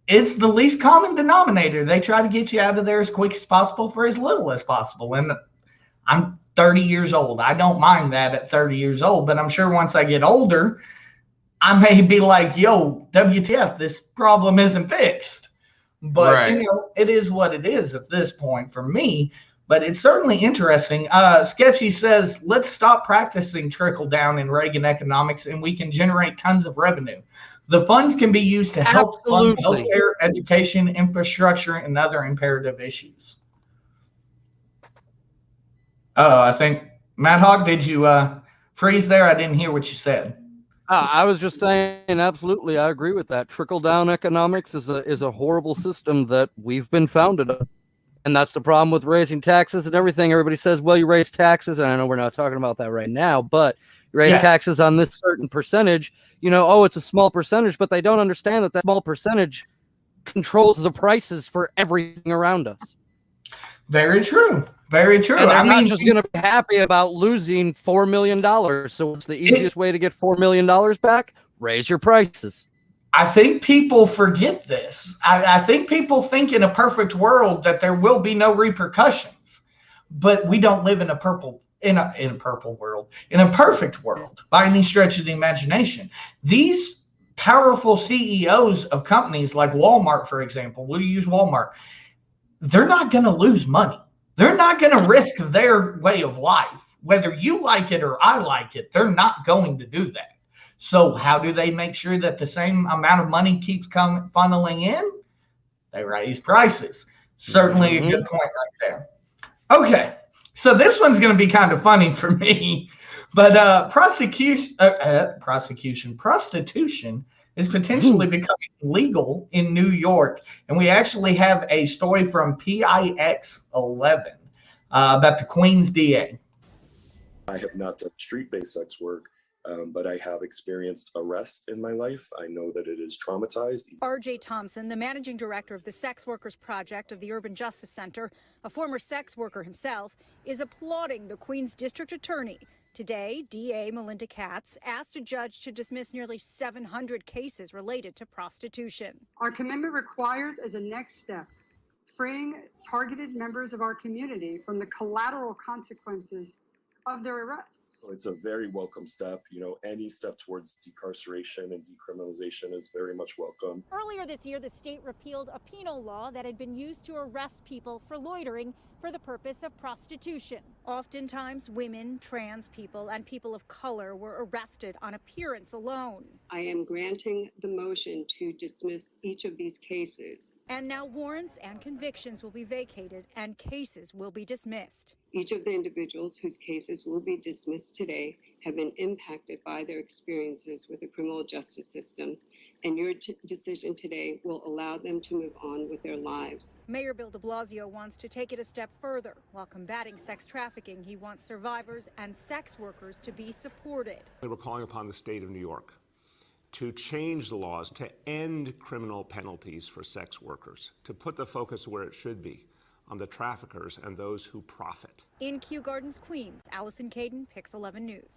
it's the least common denominator. They try to get you out of there as quick as possible for as little as possible. And I'm 30 years old. I don't mind that at 30 years old, but I'm sure once I get older, I may be like, yo, WTF, this problem isn't fixed. But, right. It is what it is at this point for me. But it's certainly interesting. Sketchy says, let's stop practicing trickle down in Reagan economics and we can generate tons of revenue. The funds can be used to help fund healthcare, education, infrastructure, and other imperative issues. I think, Matt Hogg, did you freeze there? I didn't hear what you said. I was just saying, absolutely, I agree with that. Trickle-down economics is a horrible system that we've been founded on. And that's the problem with raising taxes and everything. Everybody says, well, you raise taxes, and I know we're not talking about that right now, but you raise taxes on this certain percentage, it's a small percentage, but they don't understand that small percentage controls the prices for everything around us. Very true. Very true. And they're not just going to be happy about losing $4 million. So what's the easiest way to get $4 million back? Raise your prices. I think people forget this. I think people think in a perfect world that there will be no repercussions, but we don't live in a perfect world by any stretch of the imagination. These powerful CEOs of companies like Walmart, for example, we'll use Walmart. They're not going to lose money. They're not going to risk their way of life. Whether you like it or I like it, they're not going to do that. So how do they make sure that the same amount of money keeps funneling in? They raise prices. Certainly a good point right there. Okay, so this one's going to be kind of funny for me, but prostitution is potentially becoming legal in New York. And we actually have a story from PIX 11 about the Queens DA. I have not done street-based sex work, but I have experienced arrest in my life. I know that it is traumatized. R.J. Thompson, the managing director of the Sex Workers Project of the Urban Justice Center, a former sex worker himself, is applauding the Queens District Attorney. Today, DA Melinda Katz asked a judge to dismiss nearly 700 cases related to prostitution. Our commitment requires, as a next step, freeing targeted members of our community from the collateral consequences of their arrests. It's a very welcome step. You know, any step towards decarceration and decriminalization is very much welcome. Earlier this year, the state repealed a penal law that had been used to arrest people for loitering for the purpose of prostitution. Oftentimes, women, trans people, and people of color were arrested on appearance alone. I am granting the motion to dismiss each of these cases. And now warrants and convictions will be vacated and cases will be dismissed. Each of the individuals whose cases will be dismissed today have been impacted by their experiences with the criminal justice system, and your decision today will allow them to move on with their lives. Mayor Bill de Blasio wants to take it a step further. While combating sex trafficking, he wants survivors and sex workers to be supported. We're calling upon the state of New York to change the laws to end criminal penalties for sex workers, to put the focus where it should be, on the traffickers and those who profit. In Kew Gardens, Queens, Allison Caden, Pix 11 News.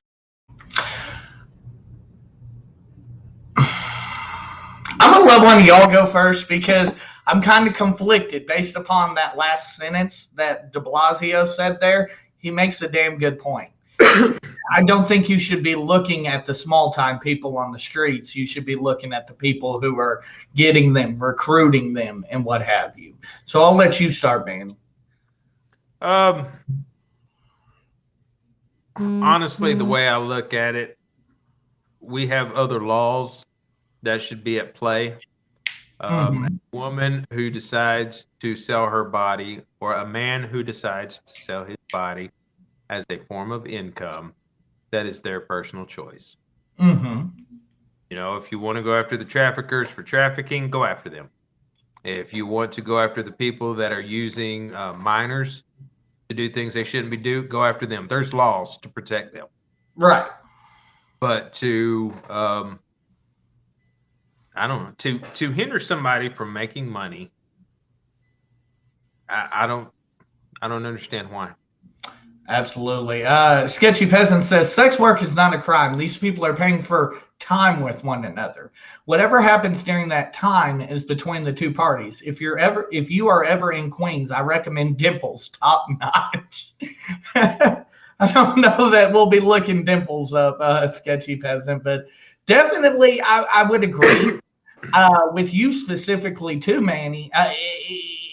I'm going to let one of y'all go first because I'm kind of conflicted based upon that last sentence that de Blasio said there. He makes a damn good point. I don't think you should be looking at the small-time people on the streets. You should be looking at the people who are getting them, recruiting them, and what have you. So I'll let you start, Manny. Honestly, the way I look at it, we have other laws that should be at play. A woman who decides to sell her body, or a man who decides to sell his body as a form of income, that is their personal choice. You know, if you want to go after the traffickers for trafficking, go after them. If you want to go after the people that are using minors to do things they shouldn't be doing, go after them. There's laws to protect them. Right. But to I don't know, to hinder somebody from making money, I don't understand why. Absolutely. Sketchy Peasant says sex work is not a crime. These people are paying for time with one another. Whatever happens during that time is between the two parties. If you are ever in Queens, I recommend Dimples, top notch. I don't know that we'll be looking Dimples up, Sketchy Peasant, but definitely I would agree with you specifically too, Manny.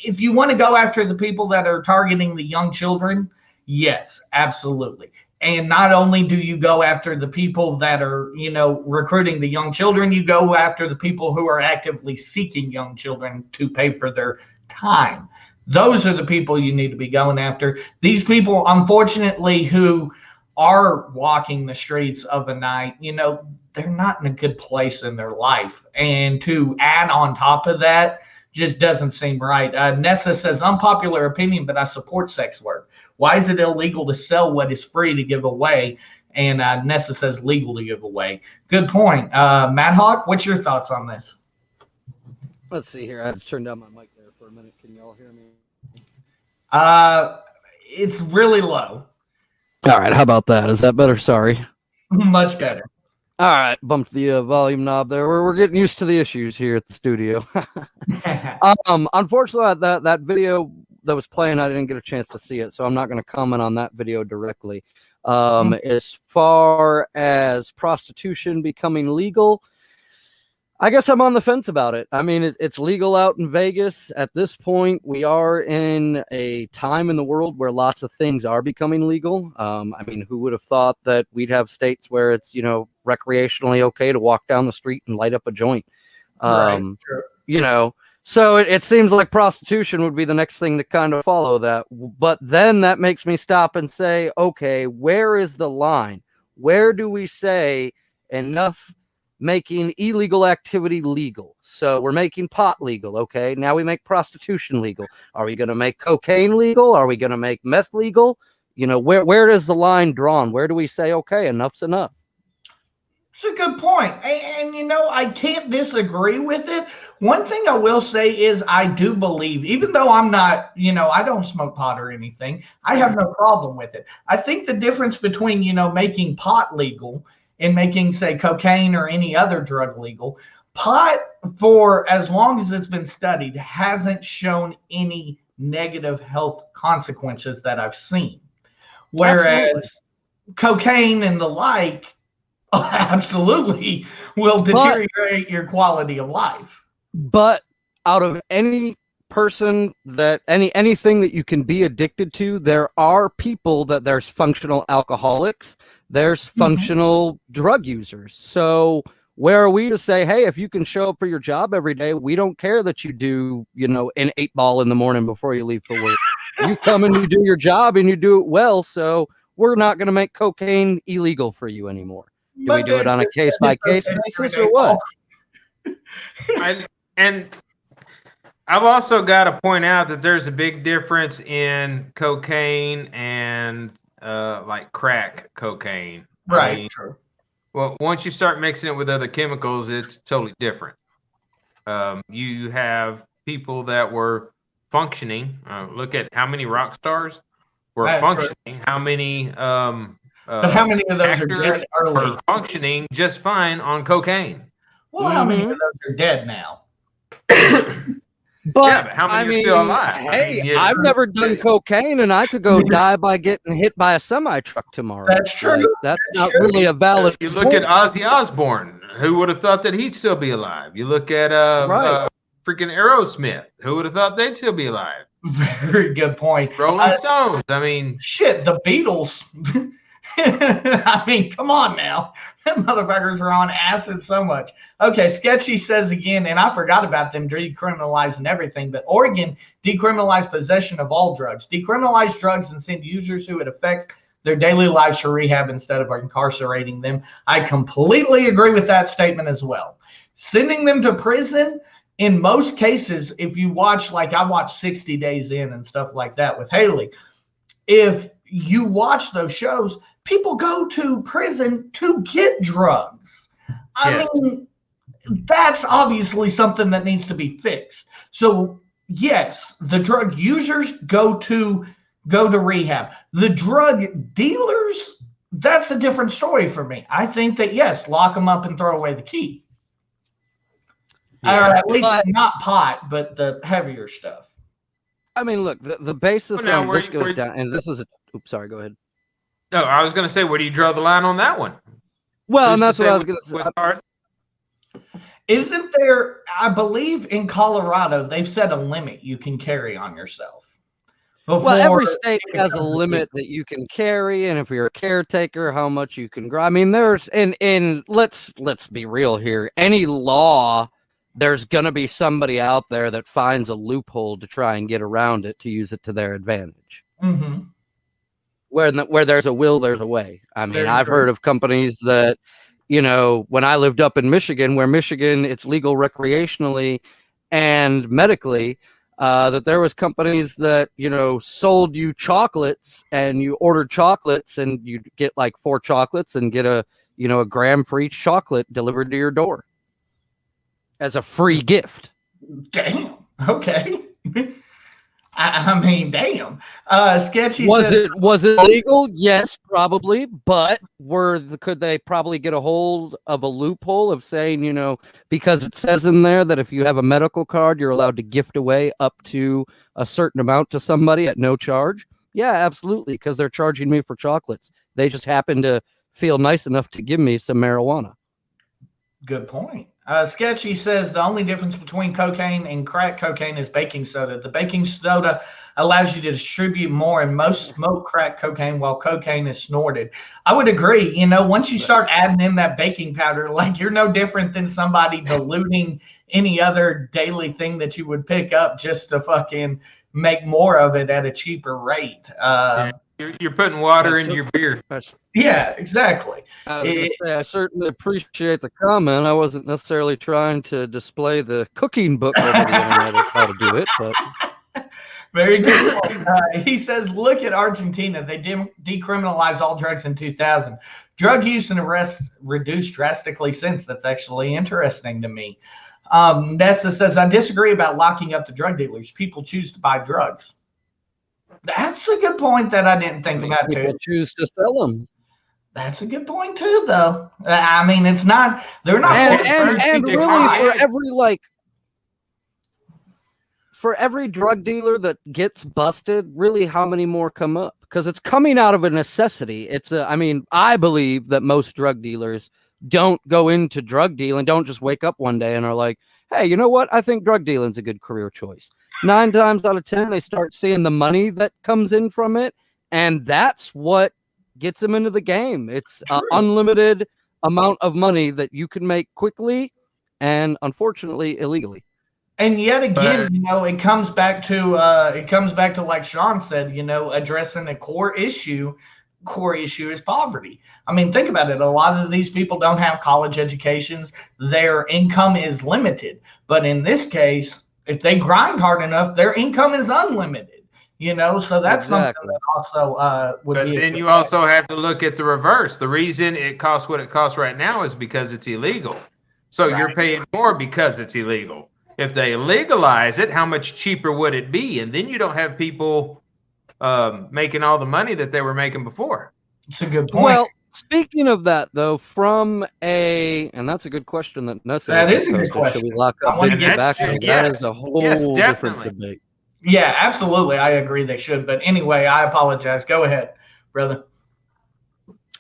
If you want to go after the people that are targeting the young children, yes, absolutely. And not only do you go after the people that are, you know, recruiting the young children, you go after the people who are actively seeking young children to pay for their time. Those are the people you need to be going after. These people, unfortunately, who are walking the streets of the night, you know, they're not in a good place in their life. And to add on top of that just doesn't seem right. Nessa says, unpopular opinion, but I support sex work. Why is it illegal to sell what is free to give away? And Nessa says legal to give away. Good point. Matt Hawk, what's your thoughts on this? Let's see here. I had to turn down my mic there for a minute. Can y'all hear me? It's really low. All right. How about that? Is that better? Sorry. Much better. All right. Bumped the volume knob there. We're getting used to the issues here at the studio. Unfortunately, that video that was playing, I didn't get a chance to see it, so I'm not going to comment on that video directly. As far as prostitution becoming legal, I guess I'm on the fence about it. I mean, it's legal out in Vegas. At this point, we are in a time in the world where lots of things are becoming legal. I mean, who would have thought that we'd have states where it's, you know, recreationally okay to walk down the street and light up a joint? Right, sure. You know, so it seems like prostitution would be the next thing to kind of follow that. But then that makes me stop and say, okay, where is the line? Where do we say enough making illegal activity legal? So we're making pot legal. Okay. Now we make prostitution legal. Are we going to make cocaine legal? Are we going to make meth legal? You know, where is the line drawn? Where do we say, okay, enough's enough? It's a good point. And, you know, I can't disagree with it. One thing I will say is I do believe, even though I'm not, you know, I don't smoke pot or anything, I have no problem with it. I think the difference between, you know, making pot legal and making, say, cocaine or any other drug legal, pot, for as long as it's been studied, hasn't shown any negative health consequences that I've seen. Whereas cocaine and the like absolutely will deteriorate your quality of life. But out of any person that anything that you can be addicted to, there are people that there's functional alcoholics, there's functional drug users. So where are we to say, hey, if you can show up for your job every day, we don't care that you do, an 8-ball in the morning before you leave for work. You come and you do your job and you do it well. So we're not going to make cocaine illegal for you anymore. Do we do it on a case-by-case basis or what? And I've also got to point out that there's a big difference in cocaine and like crack cocaine. Right. I mean, true. Well, once you start mixing it with other chemicals, it's totally different. You have people that were functioning. Look at how many rock stars were functioning. True. How many? But how many of those are dead early? Are functioning just fine on cocaine. Well, how many of those are dead now? But how many are still alive? Hey, I've never done cocaine, and I could go die by getting hit by a semi-truck tomorrow. That's true. Like, that's not really a valid. You look at Ozzy Osbourne. Who would have thought that he'd still be alive? You look at freaking Aerosmith. Who would have thought they'd still be alive? Very good point. Rolling Stones. I mean, shit. The Beatles. I mean, come on now. Them motherfuckers are on acid so much. Okay, Sketchy says again, and I forgot about them decriminalizing everything, but Oregon decriminalized possession of all drugs. Decriminalize drugs and send users who it affects their daily lives to rehab instead of incarcerating them. I completely agree with that statement as well. Sending them to prison, in most cases, if you watch, like I watched 60 Days In and stuff like that with Haley, if you watch those shows, people go to prison to get drugs. I mean, that's obviously something that needs to be fixed. So yes, the drug users go to rehab. The drug dealers, that's a different story for me. I think that yes, lock them up and throw away the key. Or at least not pot, but the heavier stuff. I mean, look, the basis on this goes down, and this is a. Oops, sorry. Go ahead. No, I was going to say, where do you draw the line on that one? Well, and that's what I was going to say. Isn't there? I believe in Colorado they've set a limit you can carry on yourself. Well, every state has a limit that you can carry, and if you're a caretaker, how much you can grow. I mean, there's and let's be real here. Any law, there's going to be somebody out there that finds a loophole to try and get around it to use it to their advantage. Mm-hmm. Where there's a will, there's a way. I mean, I've heard of companies that, when I lived up in Michigan, where Michigan, it's legal recreationally and medically, that there was companies that, sold you chocolates, and you ordered chocolates and you get like 4 chocolates and get a gram for each chocolate delivered to your door as a free gift. Damn. Okay. I mean, damn. Sketchy. Was it legal? Yes, probably. But could they probably get a hold of a loophole of saying, because it says in there that if you have a medical card, you're allowed to gift away up to a certain amount to somebody at no charge? Yeah, absolutely. Because they're charging me for chocolates. They just happen to feel nice enough to give me some marijuana. Good point. Sketchy says the only difference between cocaine and crack cocaine is baking soda. The baking soda allows you to distribute more, and most smoke crack cocaine while cocaine is snorted. I would agree. Once you start adding in that baking powder, like you're no different than somebody diluting any other daily thing that you would pick up just to fucking make more of it at a cheaper rate. You're putting water into your beer. Yeah, exactly. I was going to say, I certainly appreciate the comment. I wasn't necessarily trying to display the cooking book over the internet of how to do it, but very good point. He says, look at Argentina. They decriminalized all drugs in 2000. Drug use and arrests reduced drastically since. That's actually interesting to me. Nessa says, I disagree about locking up the drug dealers. People choose to buy drugs. That's a good point that I didn't think about too. People choose to sell them. That's a good point too, though. I mean, it's not. They're not. And really, for every drug dealer that gets busted, really, how many more come up? because it's coming out of a necessity. I mean, I believe that most drug dealers don't go into drug dealing, don't just wake up one day and are like, hey, you know what? I think drug dealing's a good career choice. 9 times out of 10, they start seeing the money that comes in from it, and that's what gets them into the game. It's an unlimited amount of money that you can make quickly and, unfortunately, illegally. And yet again, it comes back to like Sean said, addressing a core issue. Core issue is poverty. I mean, think about it. A lot of these people don't have college educations. Their income is limited. But in this case, if they grind hard enough, their income is unlimited. So that's something that also would be. But then you also have to look at the reverse. The reason it costs what it costs right now is because it's illegal. So you're paying more because it's illegal. If they legalize it, how much cheaper would it be? And then you don't have people making all the money that they were making before. It's a good point. Well, speaking of that, though, and that's a good question that Nessa that is a good question. Should we lock up big tobacco? That is a whole different debate. Yeah, absolutely. I agree they should. But anyway, I apologize. Go ahead, brother.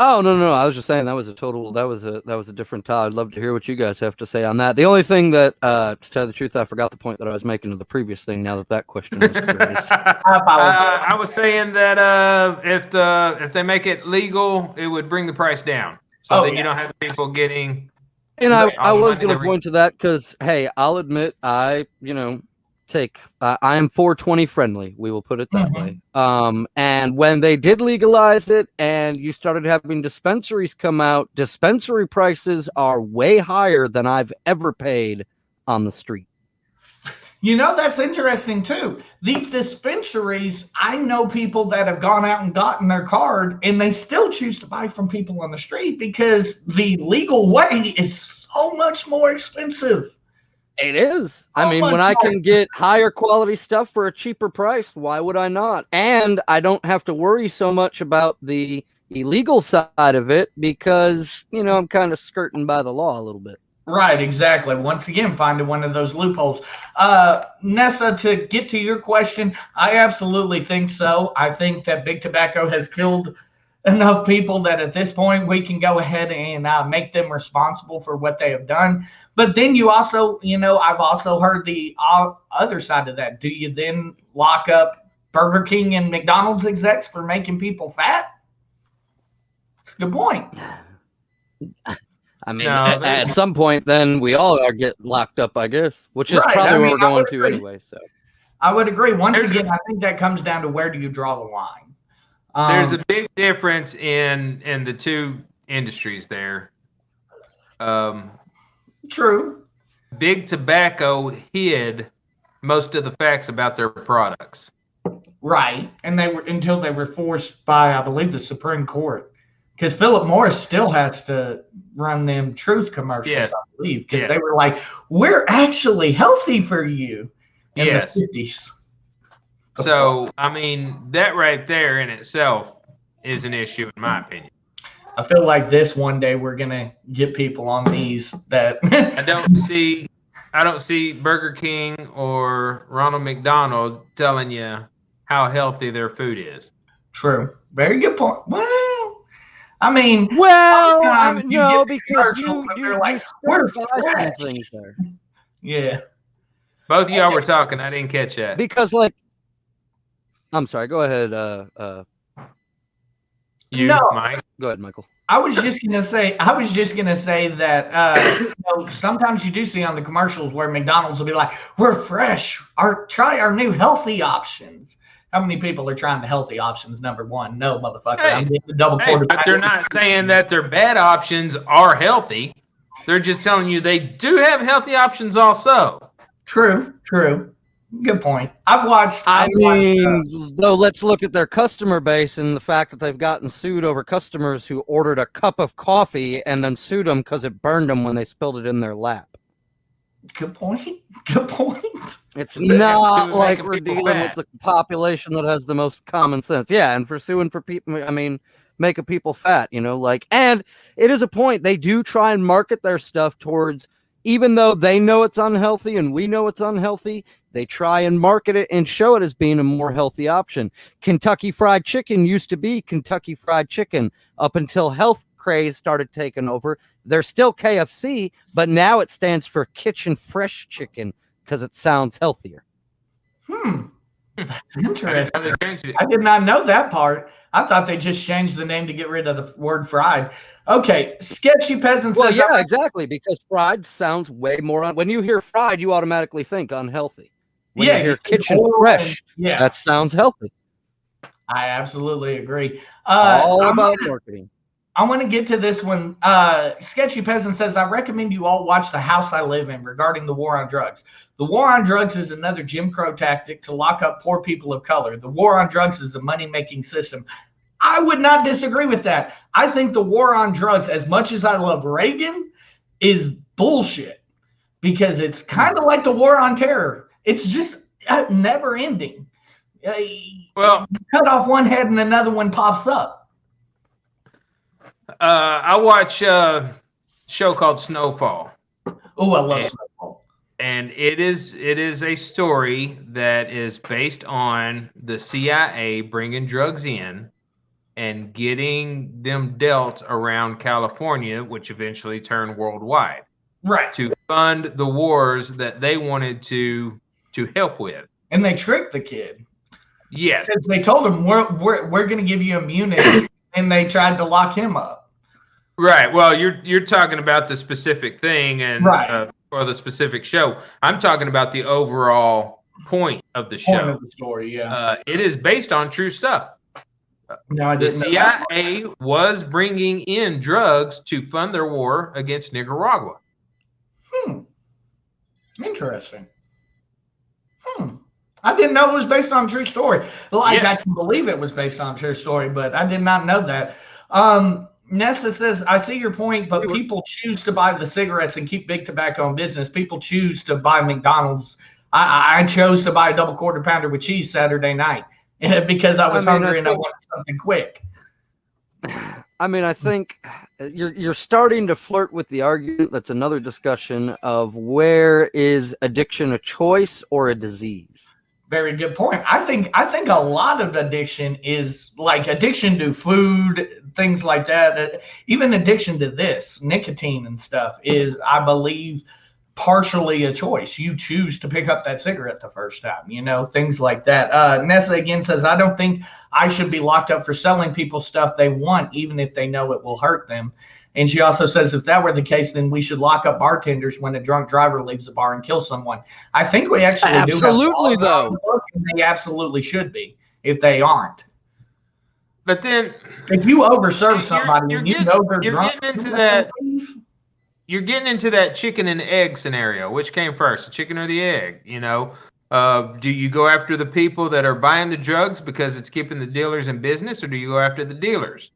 Oh, no. I was just saying that was a different time. I'd love to hear what you guys have to say on that. The only thing that, to tell the truth, I forgot the point that I was making to the previous thing now that question was raised. I was saying that if they make it legal, it would bring the price down. So then you don't have people getting. And I was going to point to that because, hey, I'll admit I am 420 friendly. We will put it that way. And when they did legalize it and you started having dispensaries come out, dispensary prices are way higher than I've ever paid on the street. That's interesting too. These dispensaries, I know people that have gone out and gotten their card and they still choose to buy from people on the street because the legal way is so much more expensive. It is. I mean, when I can get higher quality stuff for a cheaper price, why would I not? And I don't have to worry so much about the illegal side of it because, I'm kind of skirting by the law a little bit. Right, exactly. Once again, finding one of those loopholes. Nessa, to get to your question, I absolutely think so. I think that big tobacco has killed enough people that at this point we can go ahead and make them responsible for what they have done. But then you also, I've also heard the other side of that. Do you then lock up Burger King and McDonald's execs for making people fat? That's a good point. I mean, at some point, then we all get locked up, I guess, which is probably where we're going to anyway. So I would agree. Once again, I think that comes down to where do you draw the line? There's a big difference in the two industries there. True. Big tobacco hid most of the facts about their products. Right. And they were until they were forced by, I believe, the Supreme Court. Because Philip Morris still has to run them truth commercials, I believe. Because they were like, we're actually healthy for you in the 50s. So, I mean, that right there in itself is an issue, in my opinion. I feel like this one day we're gonna get people on these that I don't see Burger King or Ronald McDonald telling you how healthy their food is. True. Very good point. Well, I mean, no, because you're like, we're things there. Yeah. Both of y'all were talking. I didn't catch that. Because, like, I'm sorry. Go ahead. Mike. Go ahead, Michael. I was just gonna say that sometimes you do see on the commercials where McDonald's will be like, "We're fresh. Try our new healthy options." How many people are trying the healthy options? Number one, no, motherfucker. I'm getting the double quarterback. But they're not saying that their bad options are healthy. They're just telling you they do have healthy options also. True. Good point. I mean, though, let's look at their customer base and the fact that they've gotten sued over customers who ordered a cup of coffee and then sued them because it burned them when they spilled it in their lap. Good point. It's not like we're dealing with the population that has the most common sense. Yeah, and for suing for people, I mean, making people fat, and it is a point. They do try and market their stuff towards, even though they know it's unhealthy and we know it's unhealthy, They try and market it and show it as being a more healthy option. Kentucky Fried Chicken used to be Kentucky Fried Chicken up until health craze started taking over. They're still KFC, but now it stands for Kitchen Fresh Chicken because it sounds healthier. That's interesting. I did not know that part. I thought they just changed the name to get rid of the word fried. Okay, Sketchy Peasant says... Well, yeah, exactly, because fried sounds way more... When you hear fried, you automatically think unhealthy. When you hear Kitchen Fresh, that sounds healthy. I absolutely agree. All about marketing. I want to get to this one. Sketchy Peasant says, I recommend you all watch The House I Live In regarding the war on drugs. The war on drugs is another Jim Crow tactic to lock up poor people of color. The war on drugs is a money-making system. I would not disagree with that. I think the war on drugs, as much as I love Reagan, is bullshit because it's kind of like the war on terror. It's just never ending. Well, cut off one head and another one pops up. I watch a show called Snowfall. Oh, I love Snowfall. And it is a story that is based on the CIA bringing drugs in and getting them dealt around California, which eventually turned worldwide. Right. To fund the wars that they wanted to help with. And they tricked the kid. Yes. Because they told him, we're going to give you immunity, and they tried to lock him up. Right. Well, you're talking about the specific thing and right. Or the specific show. I'm talking about the overall point of the show. Point of the story, yeah. It is based on true stuff. No, I didn't know that. The CIA was bringing in drugs to fund their war against Nicaragua. Interesting. I didn't know it was based on a true story. Well, I can believe it was based on a true story, but I did not know that. Nessa says, I see your point, but people choose to buy the cigarettes and keep big tobacco in business. People choose to buy McDonald's. I chose to buy a double quarter pounder with cheese Saturday night because I was hungry and I wanted something quick. I mean, I think you're starting to flirt with the argument. That's another discussion of where is addiction a choice or a disease? Very good point. I think a lot of addiction is like addiction to food, things like that. Even addiction to this, nicotine and stuff is, I believe, partially a choice. You choose to pick up that cigarette the first time, things like that. Nessa again says, I don't think I should be locked up for selling people stuff they want, even if they know it will hurt them. And she also says, if that were the case, then we should lock up bartenders when a drunk driver leaves the bar and kills someone. I think we actually do. Absolutely, though. And they absolutely should be if they aren't. But then, if you overserve somebody and you know they're drunk, you're getting into that chicken and egg scenario. Which came first, the chicken or the egg? Do you go after the people that are buying the drugs because it's keeping the dealers in business, or do you go after the dealers?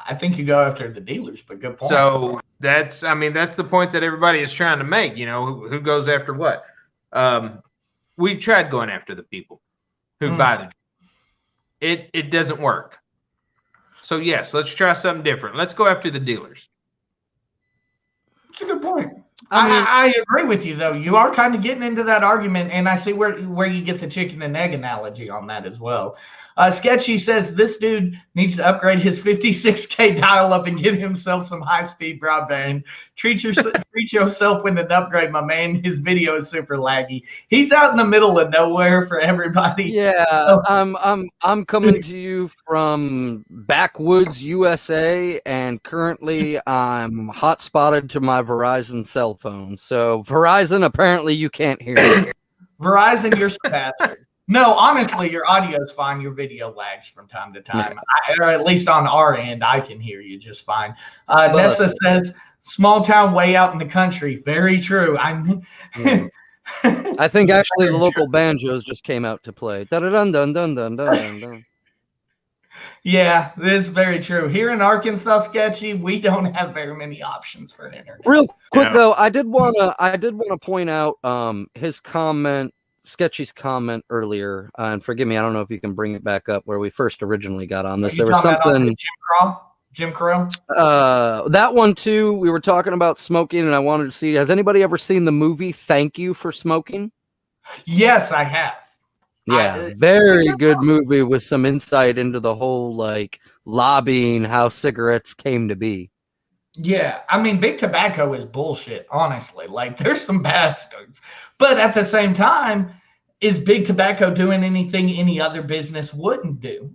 I think you go after the dealers, but good point. So that's the point that everybody is trying to make. Who goes after what? We've tried going after the people who buy the drugs. It doesn't work. So yes, let's try something different. Let's go after the dealers. That's a good point. I agree with you, though. You are kind of getting into that argument, and I see where you get the chicken and egg analogy on that as well. Sketchy says this dude needs to upgrade his 56K dial-up and get himself some high-speed broadband. Treat yourself with an upgrade, my man. His video is super laggy. He's out in the middle of nowhere for everybody. Yeah, so, I'm coming to you from backwoods USA, and currently I'm hotspotted to my Verizon cell phone. So Verizon, apparently you can't hear me. Verizon, you're some bastard. No, honestly, your audio is fine. Your video lags from time to time. Or at least on our end, I can hear you just fine. Nessa says, small town way out in the country. Very true. I think actually the local banjos just came out to play. Dun-dun-dun-dun-dun-dun-dun. Yeah, this is very true. Here in Arkansas, Sketchy, we don't have very many options for internet. Real quick though, I did want to point out his comment, Sketchy's comment earlier, and forgive me, I don't know if you can bring it back up where we first originally got on this. There was something. Jim Crow. That one too. We were talking about smoking, and I wanted to see. Has anybody ever seen the movie Thank You for Smoking? Yes, I have. Yeah, very good movie with some insight into the whole like lobbying, how cigarettes came to be. Yeah, I mean, big tobacco is bullshit, honestly. Like, there's some bastards. But at the same time, is big tobacco doing anything any other business wouldn't do?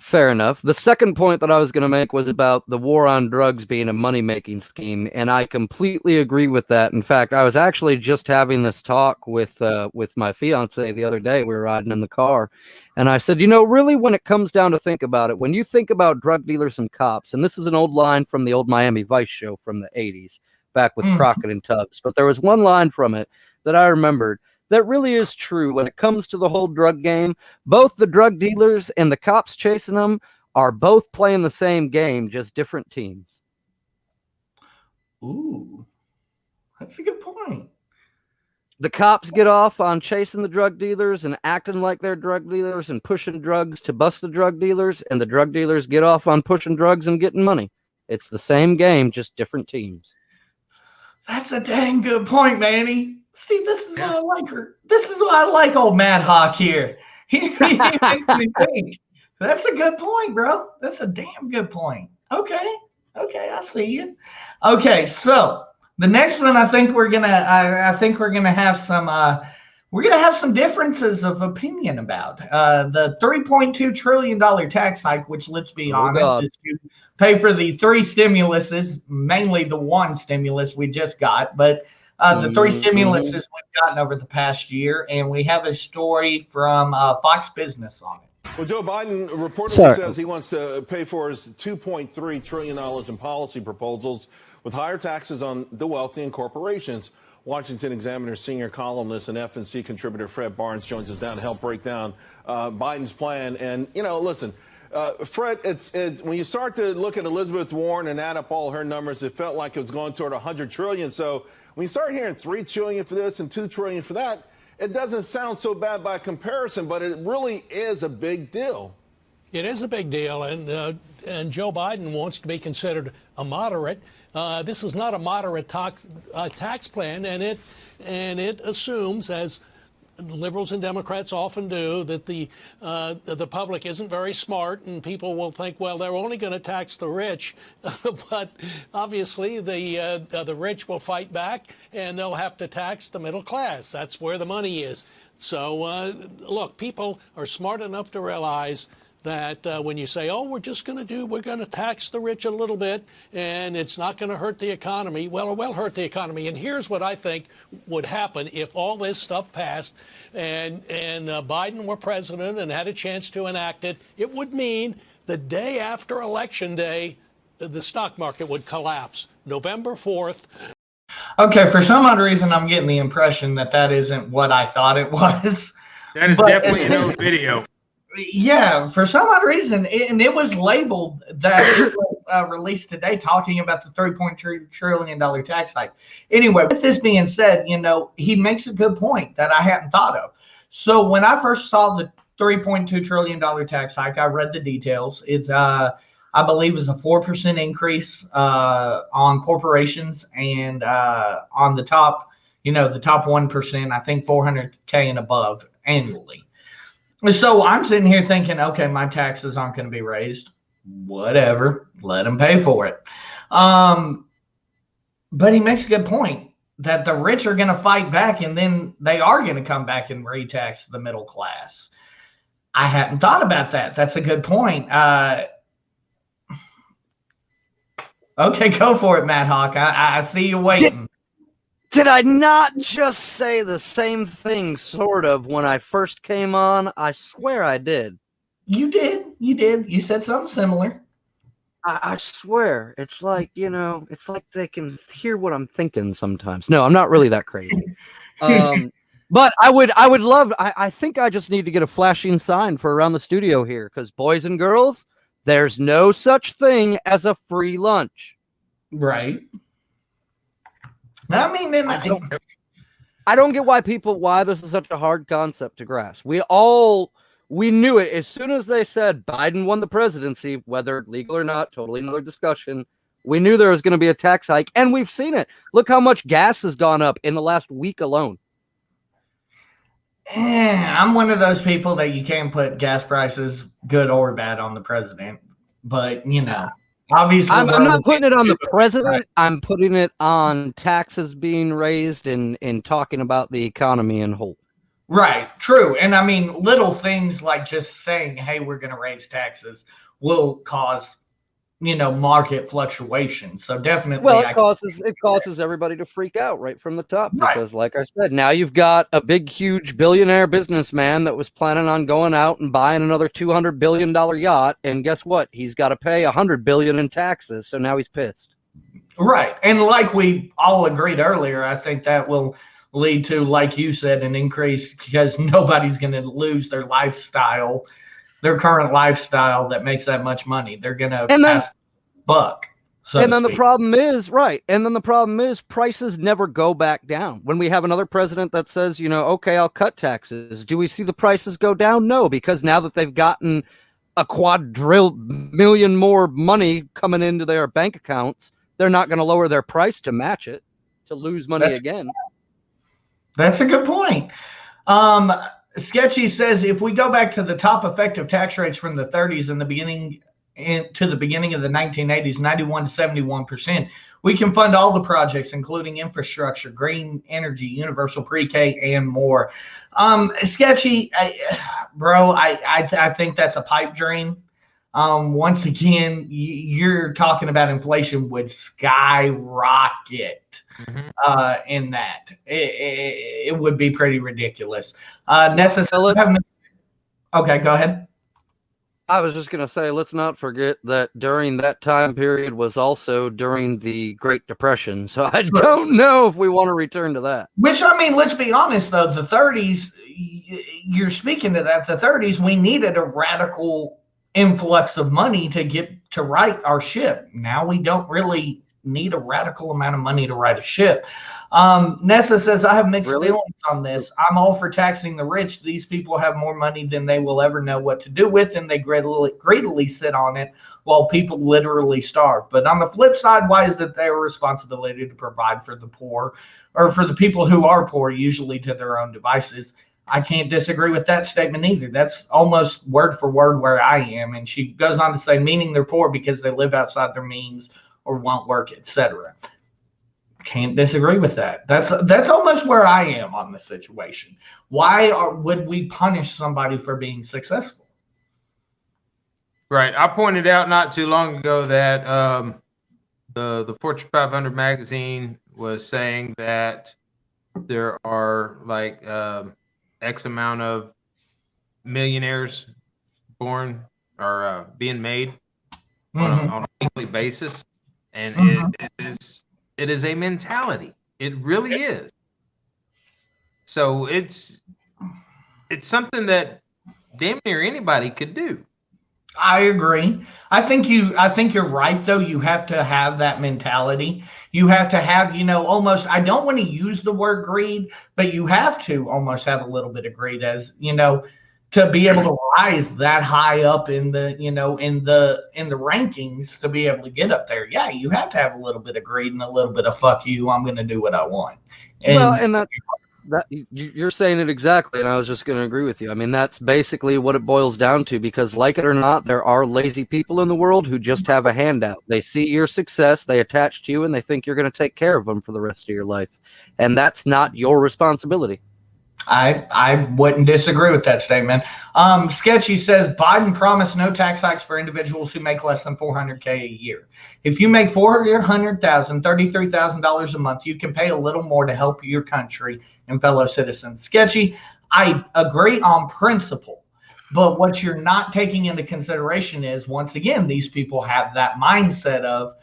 Fair enough. The second point that I was going to make was about the war on drugs being a money-making scheme, and I completely agree with that. In fact, I was actually just having this talk with my fiance the other day. We were riding in the car, and I said, really, when it comes down to think about it, when you think about drug dealers and cops, and this is an old line from the old Miami Vice show from the 80s, back with Crockett and Tubbs, but there was one line from it that I remembered that really is true when it comes to the whole drug game. Both the drug dealers and the cops chasing them are both playing the same game, just different teams. Ooh, that's a good point. The cops get off on chasing the drug dealers and acting like they're drug dealers and pushing drugs to bust the drug dealers, and the drug dealers get off on pushing drugs and getting money. It's the same game, just different teams. That's a dang good point, Manny. Steve, this is why I like her. This is why I like old Mad Hawk here. He makes me think. That's a good point, bro. That's a damn good point. Okay, I see you. Okay, so the next one, I think we're gonna have some differences of opinion about the $3.2 trillion tax hike, which, let's be honest, is to pay for the three stimuluses, mainly the one stimulus we just got, but the three stimuluses we've gotten over the past year, and we have a story from Fox Business on it. Well, Joe Biden reportedly says he wants to pay for his $2.3 trillion in policy proposals with higher taxes on the wealthy and corporations. Washington Examiner senior columnist and FNC contributor Fred Barnes joins us now to help break down Biden's plan. And, listen, Fred, it's when you start to look at Elizabeth Warren and add up all her numbers, it felt like it was going toward $100 trillion. So when you start hearing $3 trillion for this and $2 trillion for that, it doesn't sound so bad by comparison, but it really is a big deal. It is a big deal, and Joe Biden wants to be considered a moderate. This is not a moderate tax plan, and it assumes, as liberals and Democrats often do, that the public isn't very smart, and people will think, well, they're only going to tax the rich, but obviously the rich will fight back, and they'll have to tax the middle class. That's where the money is. So look, people are smart enough to realize that when you say, oh, we're going to tax the rich a little bit and it's not going to hurt the economy, well, it will hurt the economy. And here's what I think would happen if all this stuff passed and Biden were president and had a chance to enact it. It would mean the day after Election Day, the stock market would collapse, November 4th. Okay, for some odd reason, I'm getting the impression that isn't what I thought it was. That is definitely an old video. Yeah, for some odd reason, and it was labeled that it was released today talking about the $3.2 trillion tax hike. Anyway, with this being said, he makes a good point that I hadn't thought of. So when I first saw the $3.2 trillion tax hike, I read the details. It's, I believe, is a 4% increase on corporations and on the top, the top 1%, I think 400K and above annually. So I'm sitting here thinking, okay, my taxes aren't going to be raised. Whatever, let them pay for it. But he makes a good point that the rich are going to fight back, and then they are going to come back and re-tax the middle class. I hadn't thought about that. That's a good point. Okay, go for it, Matt Hawk. I see you waiting. Did I not just say the same thing, sort of, when I first came on? I swear I did. You did. You said something similar. I swear. It's like, it's like they can hear what I'm thinking sometimes. No, I'm not really that crazy. But I would love, I think I just need to get a flashing sign for around the studio here, because boys and girls, there's no such thing as a free lunch. Right. I mean, I don't get why this is such a hard concept to grasp. We knew it as soon as they said Biden won the presidency, whether legal or not, totally another discussion. We knew there was going to be a tax hike, and we've seen it. Look how much gas has gone up in the last week alone. I'm one of those people that you can't put gas prices, good or bad, on the president. But, obviously, I'm not putting it on the president. Right. I'm putting it on taxes being raised and talking about the economy in whole. Right, true. And I mean, little things like just saying, hey, we're going to raise taxes will cause, market fluctuation. So definitely. Well, it causes everybody to freak out right from the top because, like I said, now you've got a big, huge billionaire businessman that was planning on going out and buying another $200 billion yacht, and guess what? He's got to pay $100 billion in taxes, so now he's pissed. Right, and like we all agreed earlier, I think that will lead to, like you said, an increase because nobody's going to lose their lifestyle, their current lifestyle that makes that much money. They're going to pass buck. And then the problem is prices never go back down. When we have another president that says, okay, I'll cut taxes, do we see the prices go down? No, because now that they've gotten a $250 more money coming into their bank accounts, they're not going to lower their price to match it, to lose money again. That's a good point. Sketchy says, if we go back to the top effective tax rates from the 30s and the beginning to the beginning of the 1980s, 91 to 71%, we can fund all the projects, including infrastructure, green energy, universal pre-K, and more. Sketchy, bro, I think that's a pipe dream. Once again, you're talking about inflation would skyrocket in that. It would be pretty ridiculous. Okay, go ahead. I was just going to say, let's not forget that during that time period was also during the Great Depression. So I don't know if we want to return to that. Which, I mean, let's be honest, though, the 30s, you're speaking to that. The 30s, we needed a radical influx of money to get to right our ship. Now we don't really need a radical amount of money to right a ship. Nessa says, I have mixed feelings on this. I'm all for taxing the rich. These people have more money than they will ever know what to do with, and they greedily sit on it while people literally starve. But on the flip side, why is it their responsibility to provide for the poor, or for the people who are poor, usually to their own devices? I can't disagree with that statement either. That's almost word for word where I am. And she goes on to say, meaning they're poor because they live outside their means or won't work, etc. Can't disagree with that. That's almost where I am on the situation. Why would we punish somebody for being successful? Right. I pointed out not too long ago that the Fortune 500 magazine was saying that there are like X amount of millionaires born or being made on a weekly basis. And it is a mentality. It really is. So it's something that damn near anybody could do. I agree. I think you're right, though. You have to have that mentality. You have to have, almost, I don't want to use the word greed, but you have to almost have a little bit of greed, as, to be able to rise that high up in the, in the rankings, to be able to get up there. Yeah, you have to have a little bit of greed and a little bit of fuck you, I'm going to do what I want. And that you're saying it exactly, and I was just going to agree with you. I mean, that's basically what it boils down to, because like it or not, there are lazy people in the world who just have a handout. They see your success, they attach to you, and they think you're going to take care of them for the rest of your life. And that's not your responsibility. I wouldn't disagree with that statement. Sketchy says, Biden promised no tax hikes for individuals who make less than $400K a year. If you make $400,000, $33,000 a month, you can pay a little more to help your country and fellow citizens. Sketchy, I agree on principle, but what you're not taking into consideration is, once again, these people have that mindset of,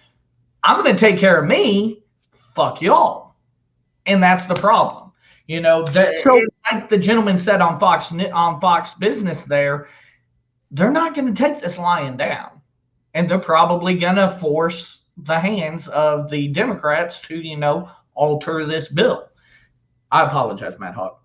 I'm going to take care of me, fuck y'all. And that's the problem. Like the gentleman said on Fox Business there, they're not going to take this lying down. And they're probably going to force the hands of the Democrats to, alter this bill. I apologize, Matt Hawk.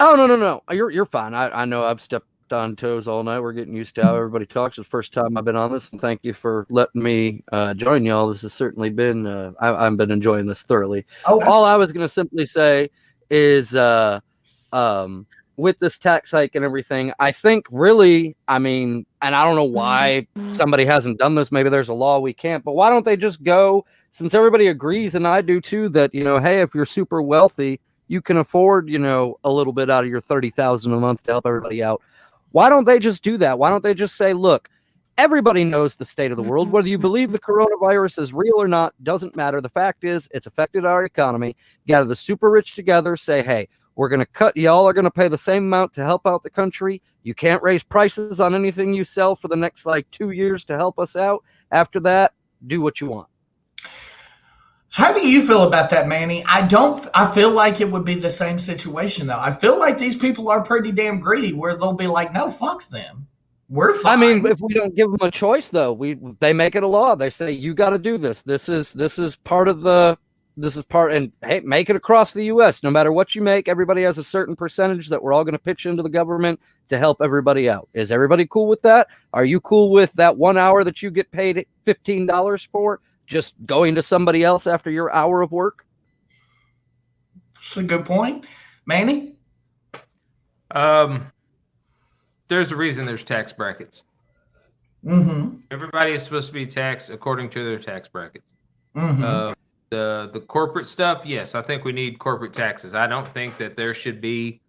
Oh, no. You're fine. I know I've stepped on toes all night. We're getting used to how everybody talks. It's the first time I've been on this, and thank you for letting me join y'all. This has certainly been I've been enjoying this thoroughly. All I was going to simply say is with this tax hike and everything, I think really, I mean, and I don't know why somebody hasn't done this. Maybe there's a law we can't, but why don't they just go, since everybody agrees, and I do too, that, hey, if you're super wealthy, you can afford, a little bit out of your $30,000 a month to help everybody out. Why don't they just do that? Why don't they just say, look, everybody knows the state of the world. Whether you believe the coronavirus is real or not, doesn't matter. The fact is, it's affected our economy. Gather the super rich together, say, hey, we're going to cut. Y'all are going to pay the same amount to help out the country. You can't raise prices on anything you sell for the next 2 years to help us out. After that, do what you want. How do you feel about that, Manny? I feel like it would be the same situation, though. I feel like these people are pretty damn greedy where they'll be like, no, fuck them. We're fine. I mean, if we don't give them a choice, though, they make it a law. They say, you got to do this. This is part, and hey, make it across the U.S. No matter what you make, everybody has a certain percentage that we're all going to pitch into the government to help everybody out. Is everybody cool with that? Are you cool with that 1 hour that you get paid $15 for just going to somebody else after your hour of work? That's a good point. Manny? There's a reason there's tax brackets. Mm-hmm. Everybody is supposed to be taxed according to their tax brackets. Mm-hmm. The corporate stuff, yes, I think we need corporate taxes. I don't think that there should be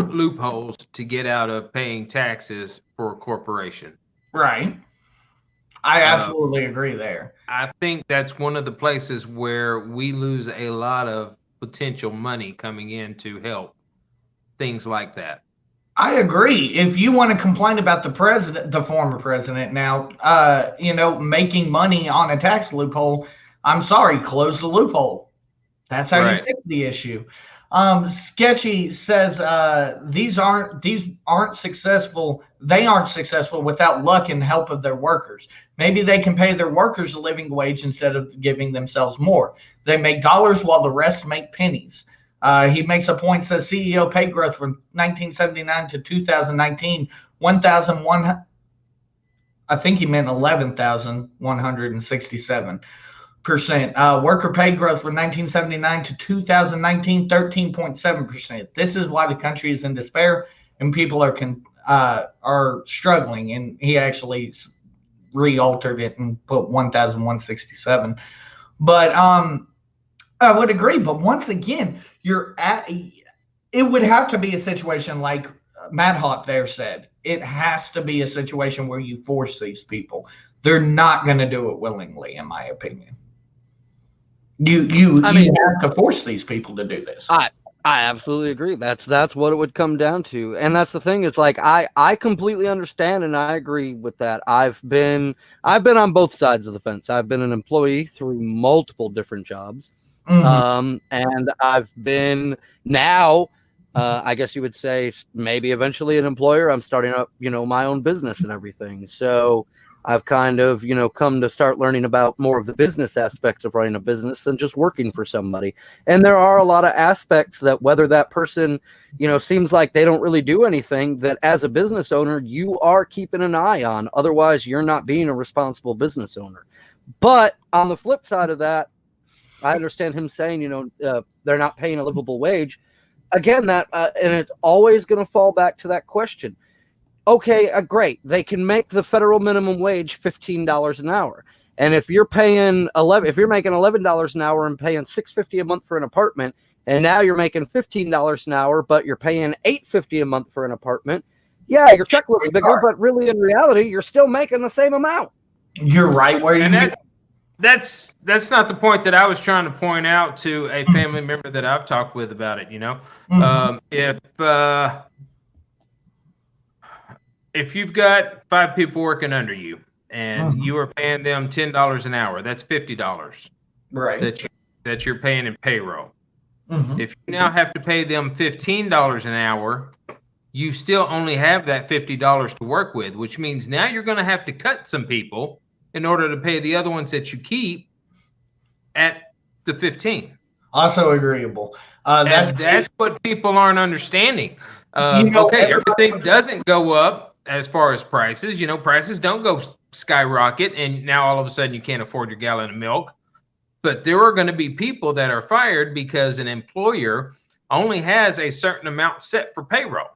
loopholes to get out of paying taxes for a corporation. Right. I absolutely agree there. I think that's one of the places where we lose a lot of potential money coming in to help things like that. I agree. If you want to complain about the former president now, making money on a tax loophole, I'm sorry, close the loophole. That's how you fix the issue. Sketchy says these aren't successful. They aren't successful without luck and help of their workers. Maybe they can pay their workers a living wage instead of giving themselves more. They make dollars while the rest make pennies. He makes a point, says CEO pay growth from 1979 to 2019, 1,100. I think he meant 11,167%. Worker pay growth from 1979 to 2019, 13.7%. This is why the country is in despair and people are struggling. And he actually re-altered it and put 1,167. But I would agree, but once again, it would have to be a situation like Matt Hawk there said. It has to be a situation where you force these people. They're not going to do it willingly, in my opinion. You have to force these people to do this. I absolutely agree. That's what it would come down to. And that's the thing. It's like I completely understand and I agree with that. I've been on both sides of the fence. I've been an employee through multiple different jobs. Mm-hmm. And I've been now, I guess you would say maybe eventually an employer. I'm starting up, my own business and everything. So I've kind of, come to start learning about more of the business aspects of running a business than just working for somebody. And there are a lot of aspects that whether that person, seems like they don't really do anything, that as a business owner, you are keeping an eye on. Otherwise, you're not being a responsible business owner. But on the flip side of that, I understand him saying, they're not paying a livable wage. Again, and it's always going to fall back to that question. Okay, great. They can make the federal minimum wage $15 an hour. And if you're making $11 an hour and paying $650 a month for an apartment, and now you're making $15 an hour, but you're paying $850 a month for an apartment, yeah, your check looks bigger, but really in reality, you're still making the same amount. You're right. That's not the point that I was trying to point out to a family member that I've talked with about it. Mm-hmm. If you've got 5 people working under you and you are paying them $10 an hour, that's $50, right? That you're paying in payroll. Mm-hmm. If you now have to pay them $15 an hour, you still only have that $50 to work with, which means now you're going to have to cut some people in order to pay the other ones that you keep at the 15. Also agreeable. That's what people aren't understanding. Everything doesn't go up as far as prices. Prices don't go skyrocket, and now all of a sudden you can't afford your gallon of milk. but there are going to be people that are fired because an employer only has a certain amount set for payroll.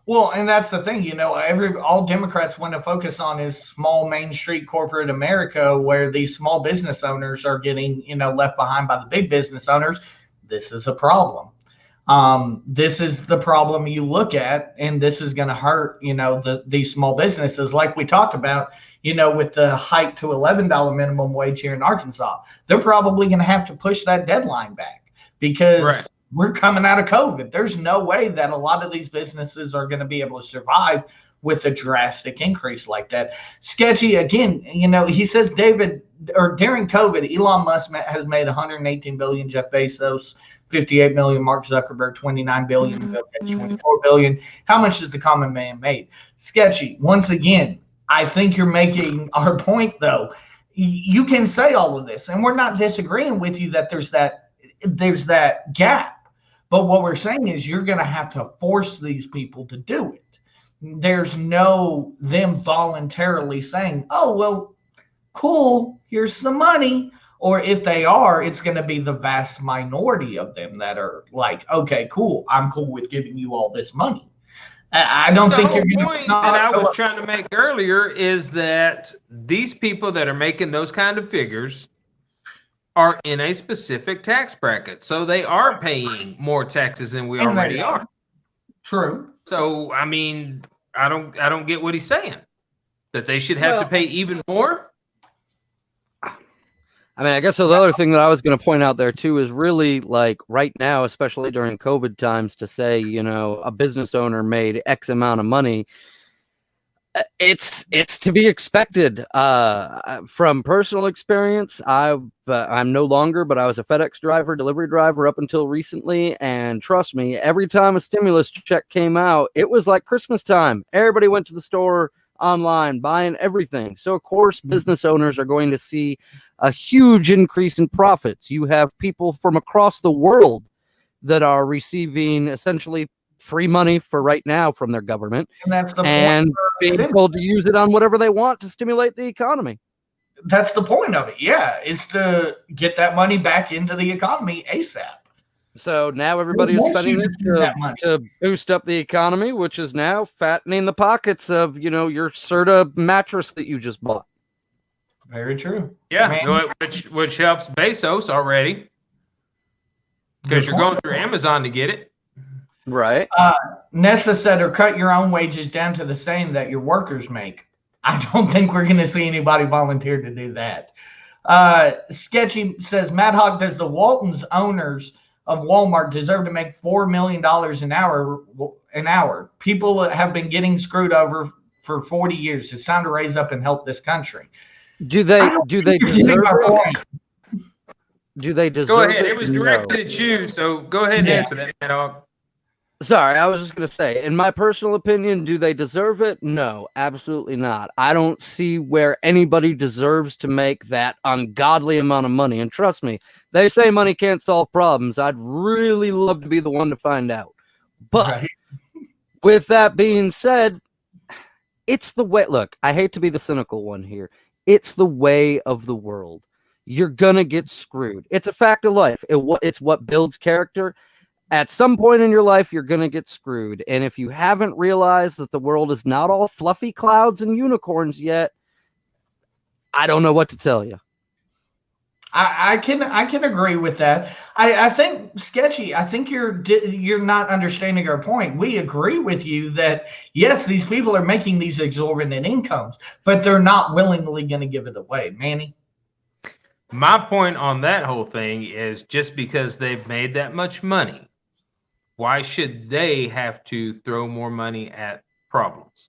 Well, and that's the thing, all Democrats want to focus on is small Main Street corporate America, where these small business owners are getting, left behind by the big business owners. This is a problem. This is the problem you look at, and this is going to hurt, these small businesses, like we talked about, with the hike to $11 minimum wage here in Arkansas. They're probably going to have to push that deadline back because we're coming out of COVID. There's no way that a lot of these businesses are going to be able to survive with a drastic increase like that. Sketchy, again, he says during COVID, Elon Musk has made $118 billion, Jeff Bezos, $58 million, Mark Zuckerberg, $29 billion, Bill Gates, $24 billion. How much has the common man made? Sketchy, once again, I think you're making our point, though. You can say all of this, and we're not disagreeing with you that there's that gap. But what we're saying is you're going to have to force these people to do it. There's no them voluntarily saying, oh, well, cool, here's some money. Or if they are, it's going to be the vast minority of them that are like, okay, cool, I'm cool with giving you all this money. I don't think you're going to. The point that I was trying to make earlier is that these people that are making those kind of figures are in a specific tax bracket. So they are paying more taxes than we already are. True. So, I mean, I don't get what he's saying. That they should have to pay even more? I mean, I guess the other thing that I was going to point out there too is really like right now, especially during COVID times, to say, a business owner made X amount of money. It's to be expected. From personal experience, I'm no longer, but I was a FedEx driver, delivery driver up until recently. And trust me, every time a stimulus check came out, it was like Christmas time. Everybody went to the store online buying everything. So of course, business owners are going to see a huge increase in profits. You have people from across the world that are receiving essentially free money for right now from their government, and that's the and point being told to use it on whatever they want to stimulate the economy. That's the point of it. Yeah, it's to get that money back into the economy ASAP. So now everybody is spending it to boost up the economy, which is now fattening the pockets of, your Serta mattress that you just bought. Very true. Yeah, which helps Bezos already, because you're going through Amazon to get it. Right. Nessa said, or cut your own wages down to the same that your workers make. I don't think we're going to see anybody volunteer to do that. Sketchy says, Matt Hawk, does the Waltons owners of Walmart deserve to make $4 million an hour? People have been getting screwed over for 40 years. It's time to raise up and help this country. Do they deserve it? Do they deserve it? Go ahead. It was directed at you, so go ahead and answer that, Matt Hawk. Sorry, I was just going to say, in my personal opinion, do they deserve it? No, absolutely not. I don't see where anybody deserves to make that ungodly amount of money. And trust me, they say money can't solve problems. I'd really love to be the one to find out. But with that being said, it's the way. Look, I hate to be the cynical one here. It's the way of the world. You're going to get screwed. It's a fact of life. It's what builds character. At some point in your life, you're going to get screwed. And if you haven't realized that the world is not all fluffy clouds and unicorns yet, I don't know what to tell you. I can agree with that. I think, Sketchy, I think you're not understanding our point. We agree with you that, yes, these people are making these exorbitant incomes, but they're not willingly going to give it away. Manny? My point on that whole thing is just because they've made that much money, why should they have to throw more money at problems?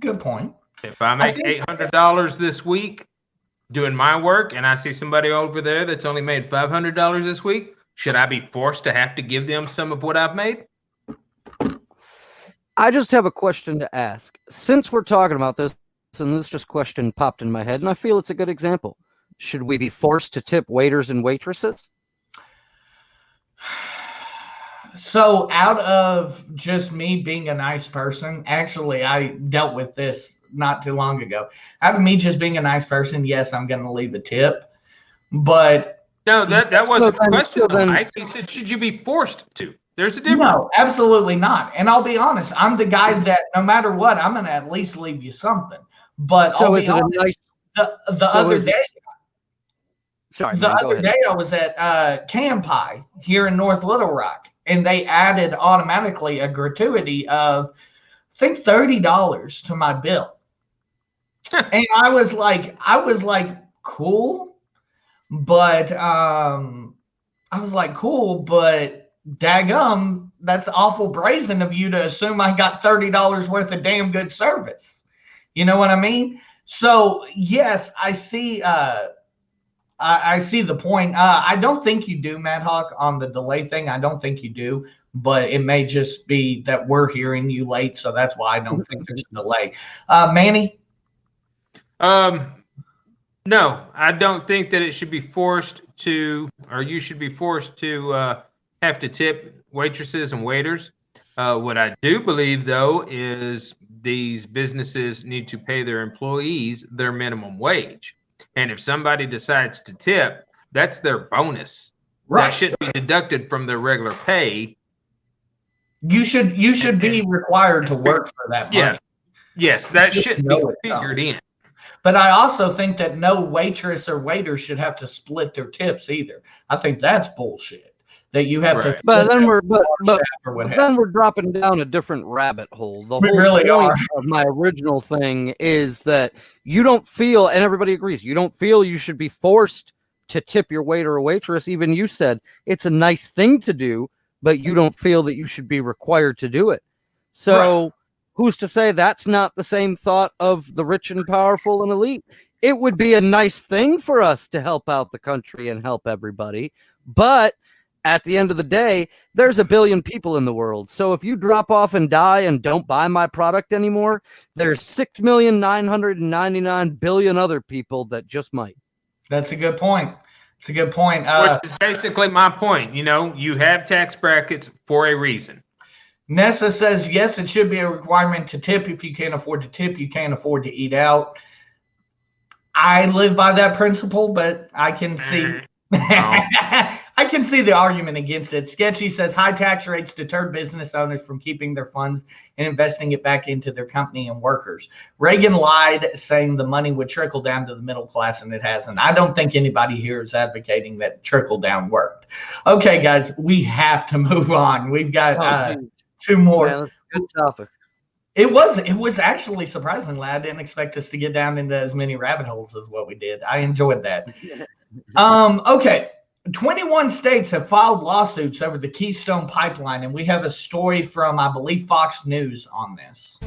Good point. If I make $800 this week doing my work and I see somebody over there that's only made $500 this week, should I be forced to have to give them some of what I've made? I just have a question to ask. Since we're talking about this, and this just question popped in my head, and I feel it's a good example. Should we be forced to tip waiters and waitresses? So out of just me being a nice person, actually, I dealt with this not too long ago. Out of me just being a nice person, yes, I'm going to leave a tip. But No, that wasn't the question, so then- Mike. He said, should you be forced to? There's a difference. No, absolutely not. And I'll be honest, I'm the guy that no matter what, I'm going to at least leave you something. But So I'll is be it a honest, nice? the so other is- day, Sorry, the man, go other ahead. day I was at Campi here in North Little Rock, and they added automatically a gratuity of, I think, $30 to my bill. And I was like, cool, but daggum, that's awful brazen of you to assume I got $30 worth of damn good service. You know what I mean? So yes, I see. I see the point. I don't think you do, Mad Hawk, on the delay thing. I don't think you do, but it may just be that we're hearing you late, so that's why I don't think there's a delay. Manny? No, I don't think that it should be forced to, or you should be forced to have to tip waitresses and waiters. What I do believe, though, is these businesses need to pay their employees their minimum wage. And if somebody decides to tip, that's their bonus. Right. That shouldn't be deducted from their regular pay. You should be required to work for that money. Yeah. Yes, that shouldn't be figured in. But I also think that no waitress or waiter should have to split their tips either. I think that's bullshit. That you have to. But then we're then we're dropping down a different rabbit hole. The We whole really point are. of my original thing is that you don't feel, and everybody agrees, you don't feel you should be forced to tip your waiter or waitress. Even you said it's a nice thing to do, but you don't feel that you should be required to do it. So who's to say that's not the same thought of the rich and powerful and elite? It would be a nice thing for us to help out the country and help everybody, but at the end of the day, there's a billion people in the world. So if you drop off and die and don't buy my product anymore, there's 6,999,000,000,000 other people that just might. That's a good point. It's a good point. Which is basically my point. You know, you have tax brackets for a reason. Nessa says, yes, it should be a requirement to tip. If you can't afford to tip, you can't afford to eat out. I live by that principle, but I can see I can see the argument against it. Sketchy says high tax rates deter business owners from keeping their funds and investing it back into their company and workers. Reagan lied, saying the money would trickle down to the middle class, and it hasn't. I don't think anybody here is advocating that trickle down worked. Okay, guys, we have to move on. We've got two more. Man, that's a good topic. It was actually surprisingly, I didn't expect us to get down into as many rabbit holes as what we did. I enjoyed that. Okay. 21 states have filed lawsuits over the Keystone Pipeline, and we have a story from, I believe, Fox News on this.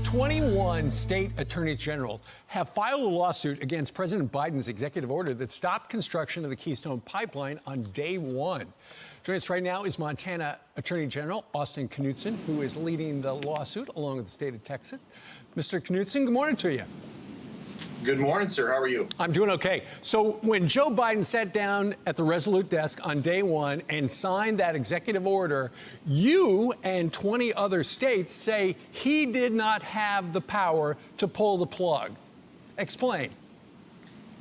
21 state attorneys general have filed a lawsuit against President Biden's executive order that stopped construction of the Keystone Pipeline on day one. Joining us right now is Montana Attorney General Austin Knudsen, who is leading the lawsuit along with the state of Texas. Mr. Knudsen, good morning to you. Good morning, sir. How are you? I'm doing okay. So when Joe Biden sat down at the Resolute desk on day one and signed that executive order, you and 20 other states say he did not have the power to pull the plug. Explain.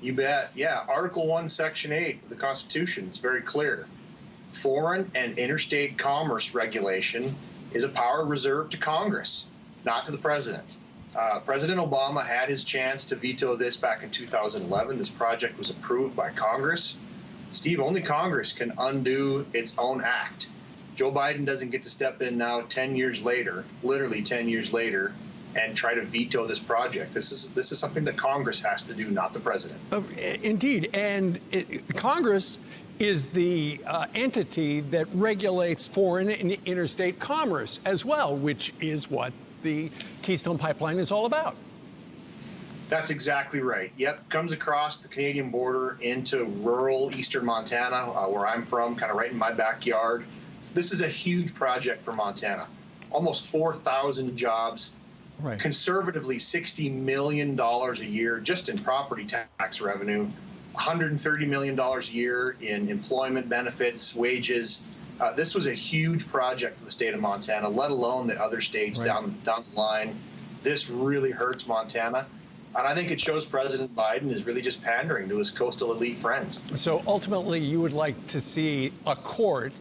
You bet. Yeah. Article 1, Section 8 of the Constitution is very clear. Foreign and interstate commerce regulation is a power reserved to Congress, not to the president. President Obama had his chance to veto this back in 2011. This project was approved by Congress. Steve, only Congress can undo its own act. Joe Biden doesn't get to step in now 10 years later, literally 10 years later, and try to veto this project. This is something that Congress has to do, not the president. Indeed. And Congress is the entity that regulates foreign and interstate commerce as well, which is what the Keystone Pipeline is all about. That's exactly right. Yep, comes across the Canadian border into rural eastern Montana, where I'm from, kind of right in my backyard. This is a huge project for Montana. Almost 4,000 jobs, conservatively $60 million a year just in property tax revenue, $130 million a year in employment benefits, wages. This was a huge project for the state of Montana, let alone the other states down the line. This really hurts Montana. And I think it shows President Biden is really just pandering to his coastal elite friends. So ultimately, you would like to see a court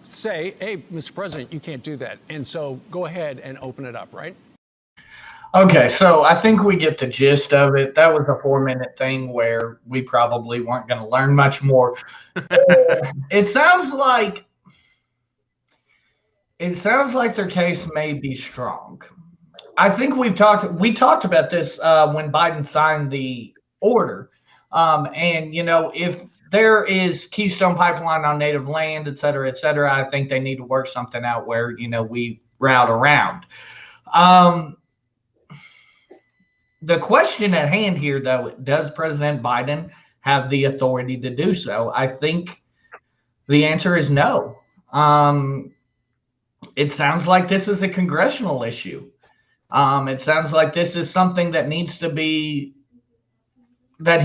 say, hey, Mr. President, you can't do that. And so go ahead and open it up, right? Okay, so I think we get the gist of it. That was a 4-minute thing where we probably weren't going to learn much more. It sounds like their case may be strong. I think we talked about this when Biden signed the order. And, you know, if there is Keystone Pipeline on native land, et cetera, I think they need to work something out where, you know, we route around. The question at hand here, though, does President Biden have the authority to do so? I think the answer is no. It sounds like this is a congressional issue. It sounds like this is something that needs to be, that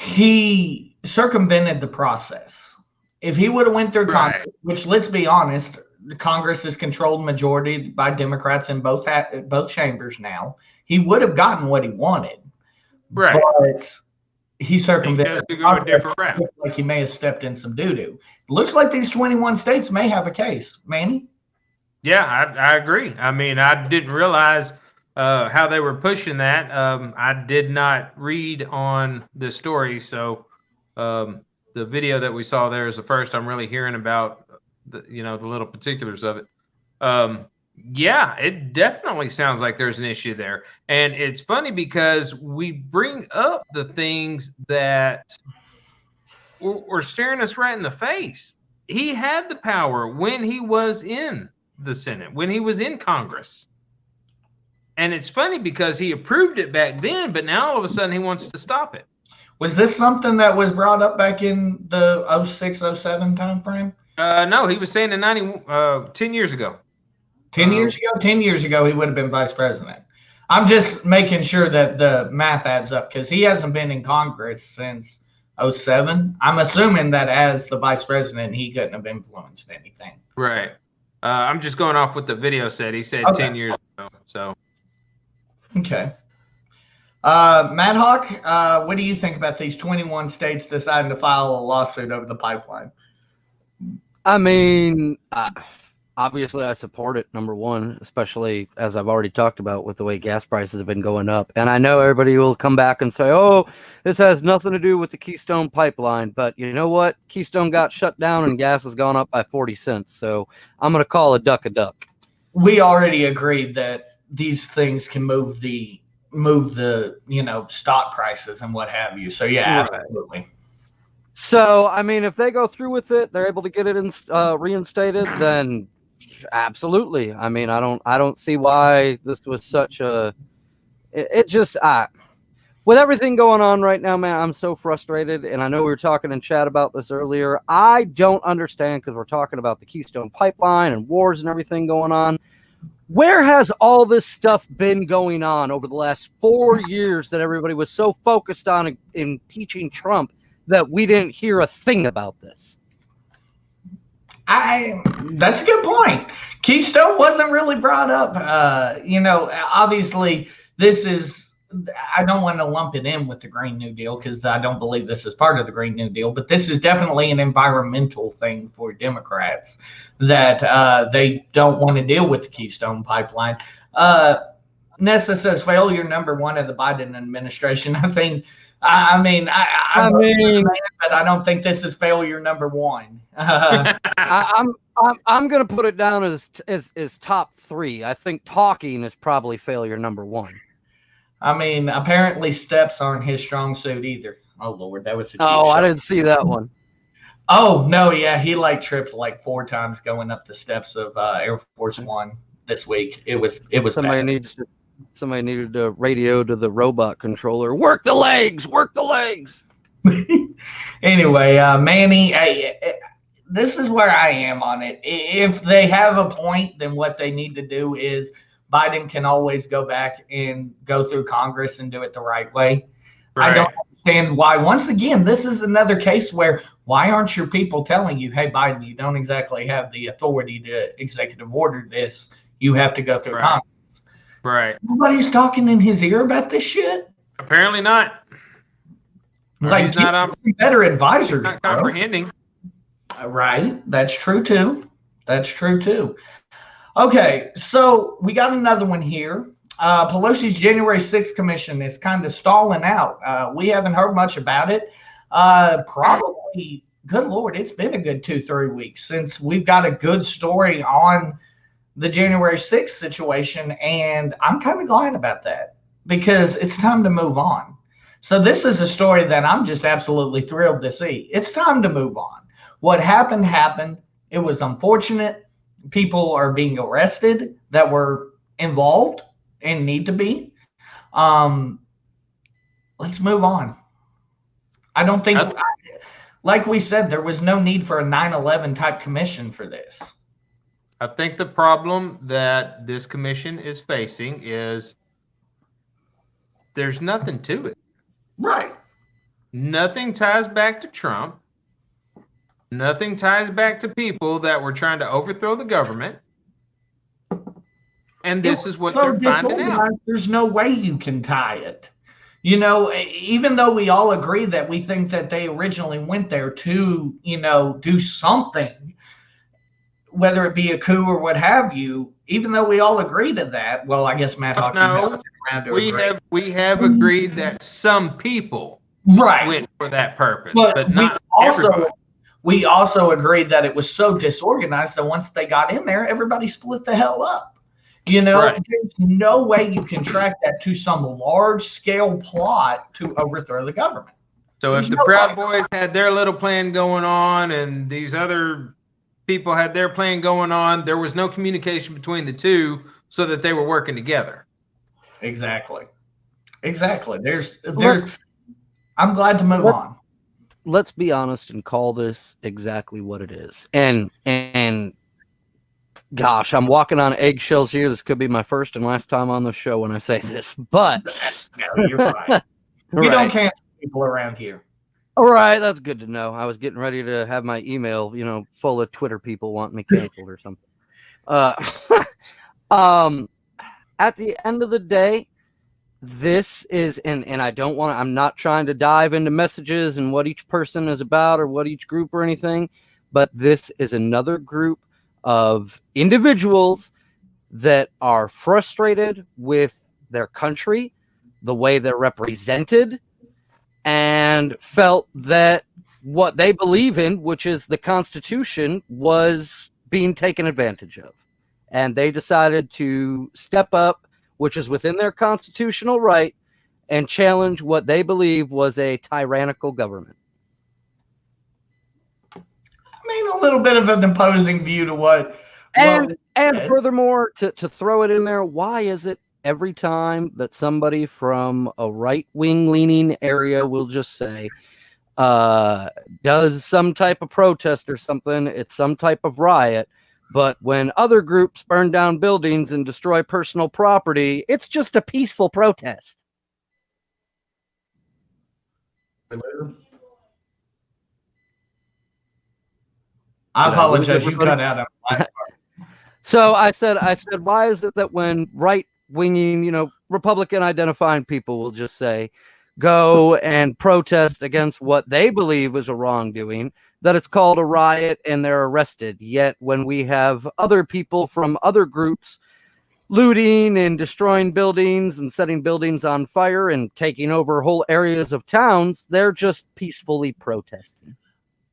he circumvented the process. If he would have went through Congress, which, let's be honest, the Congress is controlled majority by Democrats in both chambers now, he would have gotten what he wanted. Right. But he circumvented He go a different route. Like he may have stepped in some doo-doo. Looks like these 21 states may have a case. Manny? Yeah, I agree. I mean, I didn't realize how they were pushing that. I did not read on the story, so the video that we saw there is the first I'm really hearing about the little particulars of it. Yeah, it definitely sounds like there's an issue there. And it's funny because we bring up the things that were staring us right in the face. He had the power when he was in the Senate, when he was in Congress. And it's funny because he approved it back then, but now all of a sudden he wants to stop it. Was this something that was brought up back in the 06, 07 time frame? No, he was saying in 10 years ago. 10 years ago? 10 years ago, he would have been vice president. I'm just making sure that the math adds up because he hasn't been in Congress since 07. I'm assuming that as the vice president, he couldn't have influenced anything. Right. I'm just going off what the video said. He said 10 years ago. So. Okay. Matt Hawk, what do you think about these 21 states deciding to file a lawsuit over the pipeline? I mean, obviously I support it, number one, especially as I've already talked about with the way gas prices have been going up. And I know everybody will come back and say, oh, this has nothing to do with the Keystone Pipeline. But you know what? Keystone got shut down and gas has gone up by 40 cents. So I'm going to call a duck a duck. We already agreed that these things can move the stock prices and what have you. So yeah, Right. Absolutely. So, I mean, if they go through with it, they're able to get it reinstated, then absolutely. I mean, I don't see why this was such a. It just with everything going on right now, man, I'm so frustrated. And I know we were talking in chat about this earlier. I don't understand because we're talking about the Keystone Pipeline and wars and everything going on. Where has all this stuff been going on over the last 4 years that everybody was so focused on impeaching Trump that we didn't hear a thing about this? That's a good point. Keystone wasn't really brought up. Obviously this is, I don't want to lump it in with the Green New Deal because I don't believe this is part of the Green New Deal, but this is definitely an environmental thing for Democrats that they don't want to deal with the Keystone Pipeline. Nessa says failure number one of the Biden administration. I mean, but I don't think this is failure number one. I'm going to put it down as top three. I think talking is probably failure number one. I mean, apparently steps aren't his strong suit either. Oh Lord, that was a cheap Oh, shot. I didn't see that one. Oh no, yeah, he tripped 4 times going up the steps of Air Force One this week. It was Somebody needed to radio to the robot controller. Work the legs. Anyway, Manny, this is where I am on it. If they have a point, then what they need to do is Biden can always go back and go through Congress and do it the right way. Right. I don't understand why. Once again, this is another case where why aren't your people telling you, hey, Biden, you don't exactly have the authority to executive order this. You have to go through Congress. Right. Nobody's talking in his ear about this shit. Apparently not. Like, he's not better advisors, not bro. comprehending. Right. That's true too. That's true too. Okay, so we got another one here. Pelosi's January 6th commission is kind of stalling out. We haven't heard much about it. Probably, good Lord, it's been a good 2-3 weeks since we've got a good story on the January 6th situation, and I'm kind of glad about that because it's time to move on. So this is a story that I'm just absolutely thrilled to see. It's time to move on. What happened, happened. It was unfortunate. People are being arrested that were involved and need to be. Let's move on. I don't think, like we said, there was no need for a 9/11 type commission for this. I think the problem that this commission is facing is there's nothing to it. Right. Nothing ties back to Trump. Nothing ties back to people that were trying to overthrow the government. And this is what they're finding out. There's no way you can tie it. You know, even though we all agree that we think that they originally went there to, you know, do something, whether it be a coup or what have you, even though we all agree to that, well, I guess Matt Hawkins we have agreed that some people went for that purpose, but not everybody. We also agreed that it was so disorganized that once they got in there, everybody split the hell up. You know, there's no way you can track that to some large-scale plot to overthrow the government. So if the Proud Boys had their little plan going on and these other people had their plan going on, there was no communication between the two so that they were working together. Exactly. I'm glad to move on. Let's be honest and call this exactly what it is. And gosh, I'm walking on eggshells here. This could be my first and last time on the show when I say this, but no, you're fine. We don't cancel people around here. All right, that's good to know. I was getting ready to have my email, full of Twitter people wanting me canceled or something. At the end of the day, this is, and I'm not trying to dive into messages and what each person is about or what each group or anything, but this is another group of individuals that are frustrated with their country, the way they're represented, and felt that what they believe in, which is the Constitution, was being taken advantage of. And they decided to step up, which is within their constitutional right, and challenge what they believe was a tyrannical government. I mean, a little bit of an opposing view to what... And furthermore, to throw it in there, why is it every time that somebody from a right-wing leaning area will just say, does some type of protest or something, it's some type of riot, but when other groups burn down buildings and destroy personal property, it's just a peaceful protest? I apologize, you cut out on my part. So I said, why is it that when right-winging, Republican identifying people will just say, go and protest against what they believe is a wrongdoing, that it's called a riot and they're arrested? Yet when we have other people from other groups looting and destroying buildings and setting buildings on fire and taking over whole areas of towns, they're just peacefully protesting.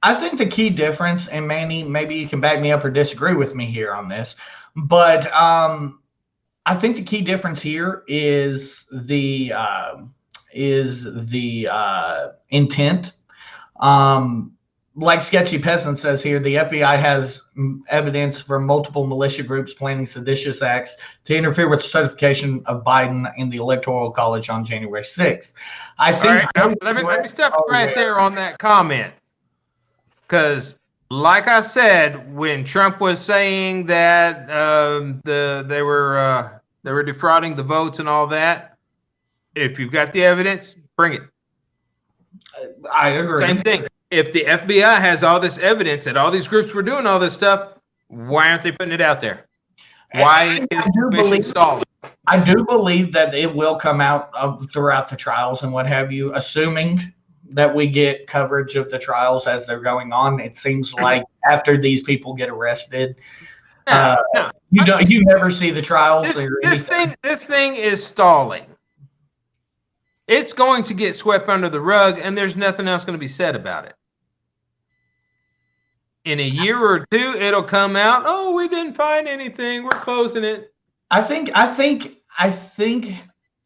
I think the key difference, and Manny, maybe you can back me up or disagree with me here on this, but I think the key difference here is the intent. Like Sketchy Peasant says here, the FBI has evidence for multiple militia groups planning seditious acts to interfere with the certification of Biden in the Electoral College on January 6th. I think. All right, let me stop right there on that comment. Because, like I said, when Trump was saying that they were defrauding the votes and all that, if you've got the evidence, bring it. I agree. Same thing. If the FBI has all this evidence that all these groups were doing all this stuff, why aren't they putting it out there? Why is the commission stalling? I do believe that it will come out throughout the trials and what have you, assuming that we get coverage of the trials as they're going on. It seems like after these people get arrested, you never see the trials or anything. This thing is stalling. It's going to get swept under the rug, and there's nothing else going to be said about it. In a year or two, it'll come out. Oh, we didn't find anything. We're closing it. I think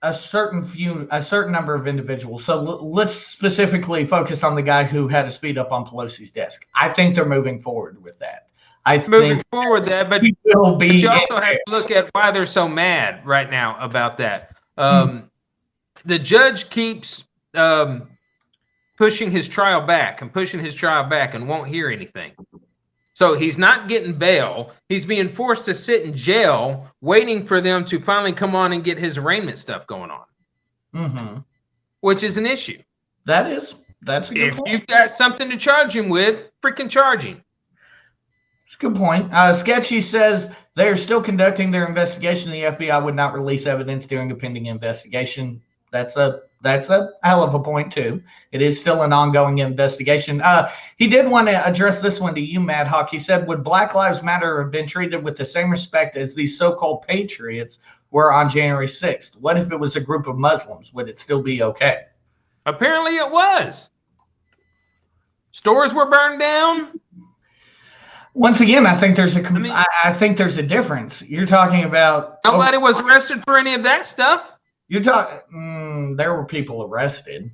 a certain number of individuals. So let's specifically focus on the guy who had a speed up on Pelosi's desk. I think they're moving forward with that. But you also have to look at why they're so mad right now about that. The judge keeps pushing his trial back and won't hear anything. So he's not getting bail. He's being forced to sit in jail waiting for them to finally come on and get his arraignment stuff going on, which is an issue. That's a good point. If you've got something to charge him with, freaking charge him. It's a good point. Sketchy says they're still conducting their investigation. The FBI would not release evidence during a pending investigation. That's a hell of a point too. It is still an ongoing investigation. He did want to address this one to you, Mad Hawk. He said, would Black Lives Matter have been treated with the same respect as these so-called patriots were on January 6th? What if it was a group of Muslims? Would it still be okay? Apparently it was. Stores were burned down. Once again, I think there's a difference. You're talking about nobody was arrested for any of that stuff. You're talking. There were people arrested.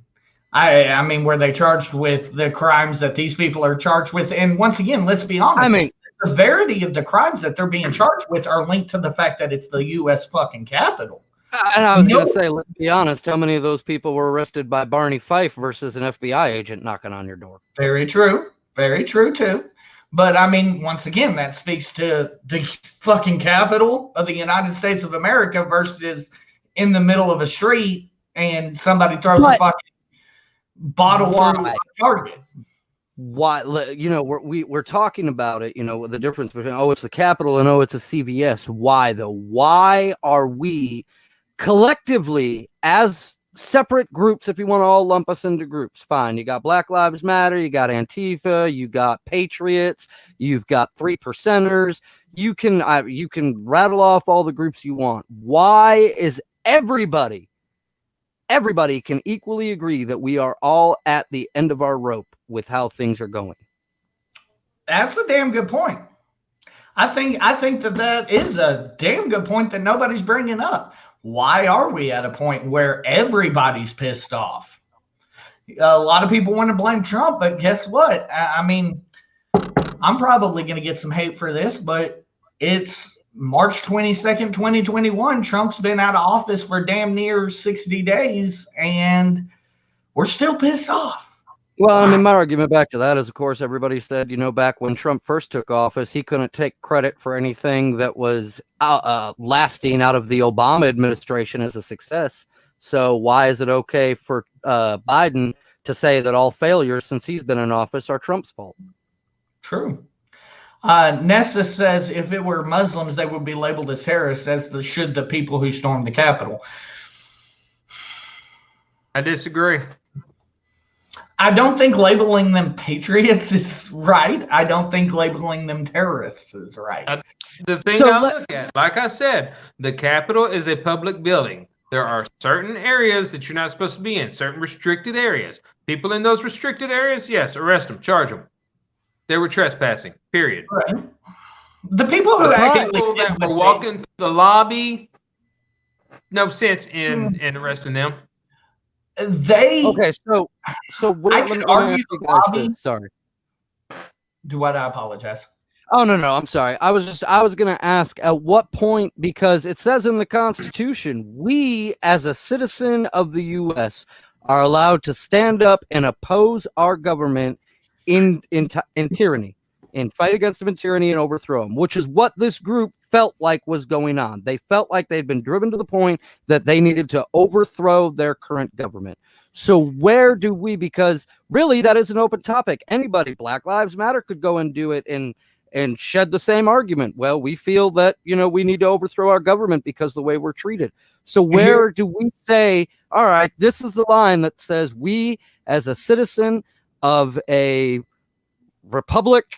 I mean, were they charged with the crimes that these people are charged with? And once again, let's be honest. The severity of the crimes that they're being charged with are linked to the fact that it's the U.S. fucking Capitol. And I was going to say, let's be honest. How many of those people were arrested by Barney Fife versus an FBI agent knocking on your door? Very true. Very true too. But I mean, once again, that speaks to the fucking Capitol of the United States of America versus in the middle of a street and somebody throws a fucking bottle through a target. Why? We're talking about it. The difference between it's the Capitol and it's a CVS. Why though? Why are we collectively as separate groups? If you want to all lump us into groups, fine. You got Black Lives Matter, you got Antifa, you got Patriots, you've got 3%ers. You can rattle off all the groups you want. Why is everybody can equally agree that we are all at the end of our rope with how things are going? That's a damn good point. I think that is a damn good point that nobody's bringing up. Why are we at a point where everybody's pissed off? A lot of people want to blame Trump, but guess what? I mean, I'm probably going to get some hate for this, but it's March 22nd, 2021. Trump's been out of office for damn near 60 days, and we're still pissed off. Well, I mean, my argument back to that is, of course, everybody said, back when Trump first took office, he couldn't take credit for anything that was lasting out of the Obama administration as a success. So why is it okay for Biden to say that all failures since he's been in office are Trump's fault? True. Nessa says if it were Muslims, they would be labeled as terrorists, as should the people who stormed the Capitol. I disagree. I don't think labeling them patriots is right. I don't think labeling them terrorists is right. The thing I look at, like I said, the Capitol is a public building. There are certain areas that you're not supposed to be in, certain restricted areas. People in those restricted areas, yes, arrest them, charge them. They were trespassing, period. Right. The people who that were walking through the lobby, no sense in arresting them. Okay, so I could argue the lobby. Sorry. Do I apologize? Oh no, I'm sorry. I was going to ask at what point, because it says in the Constitution, we as a citizen of the U.S. are allowed to stand up and oppose our government in tyranny, and fight against them in tyranny and overthrow them, which is what this group felt like was going on. They felt like they'd been driven to the point that they needed to overthrow their current government. So where do we, because really that is an open topic. Anybody, Black Lives Matter could go and do it and and shed the same argument. Well, we feel that, we need to overthrow our government because of the way we're treated. So where do we say, all right, this is the line that says we, as a citizen of a republic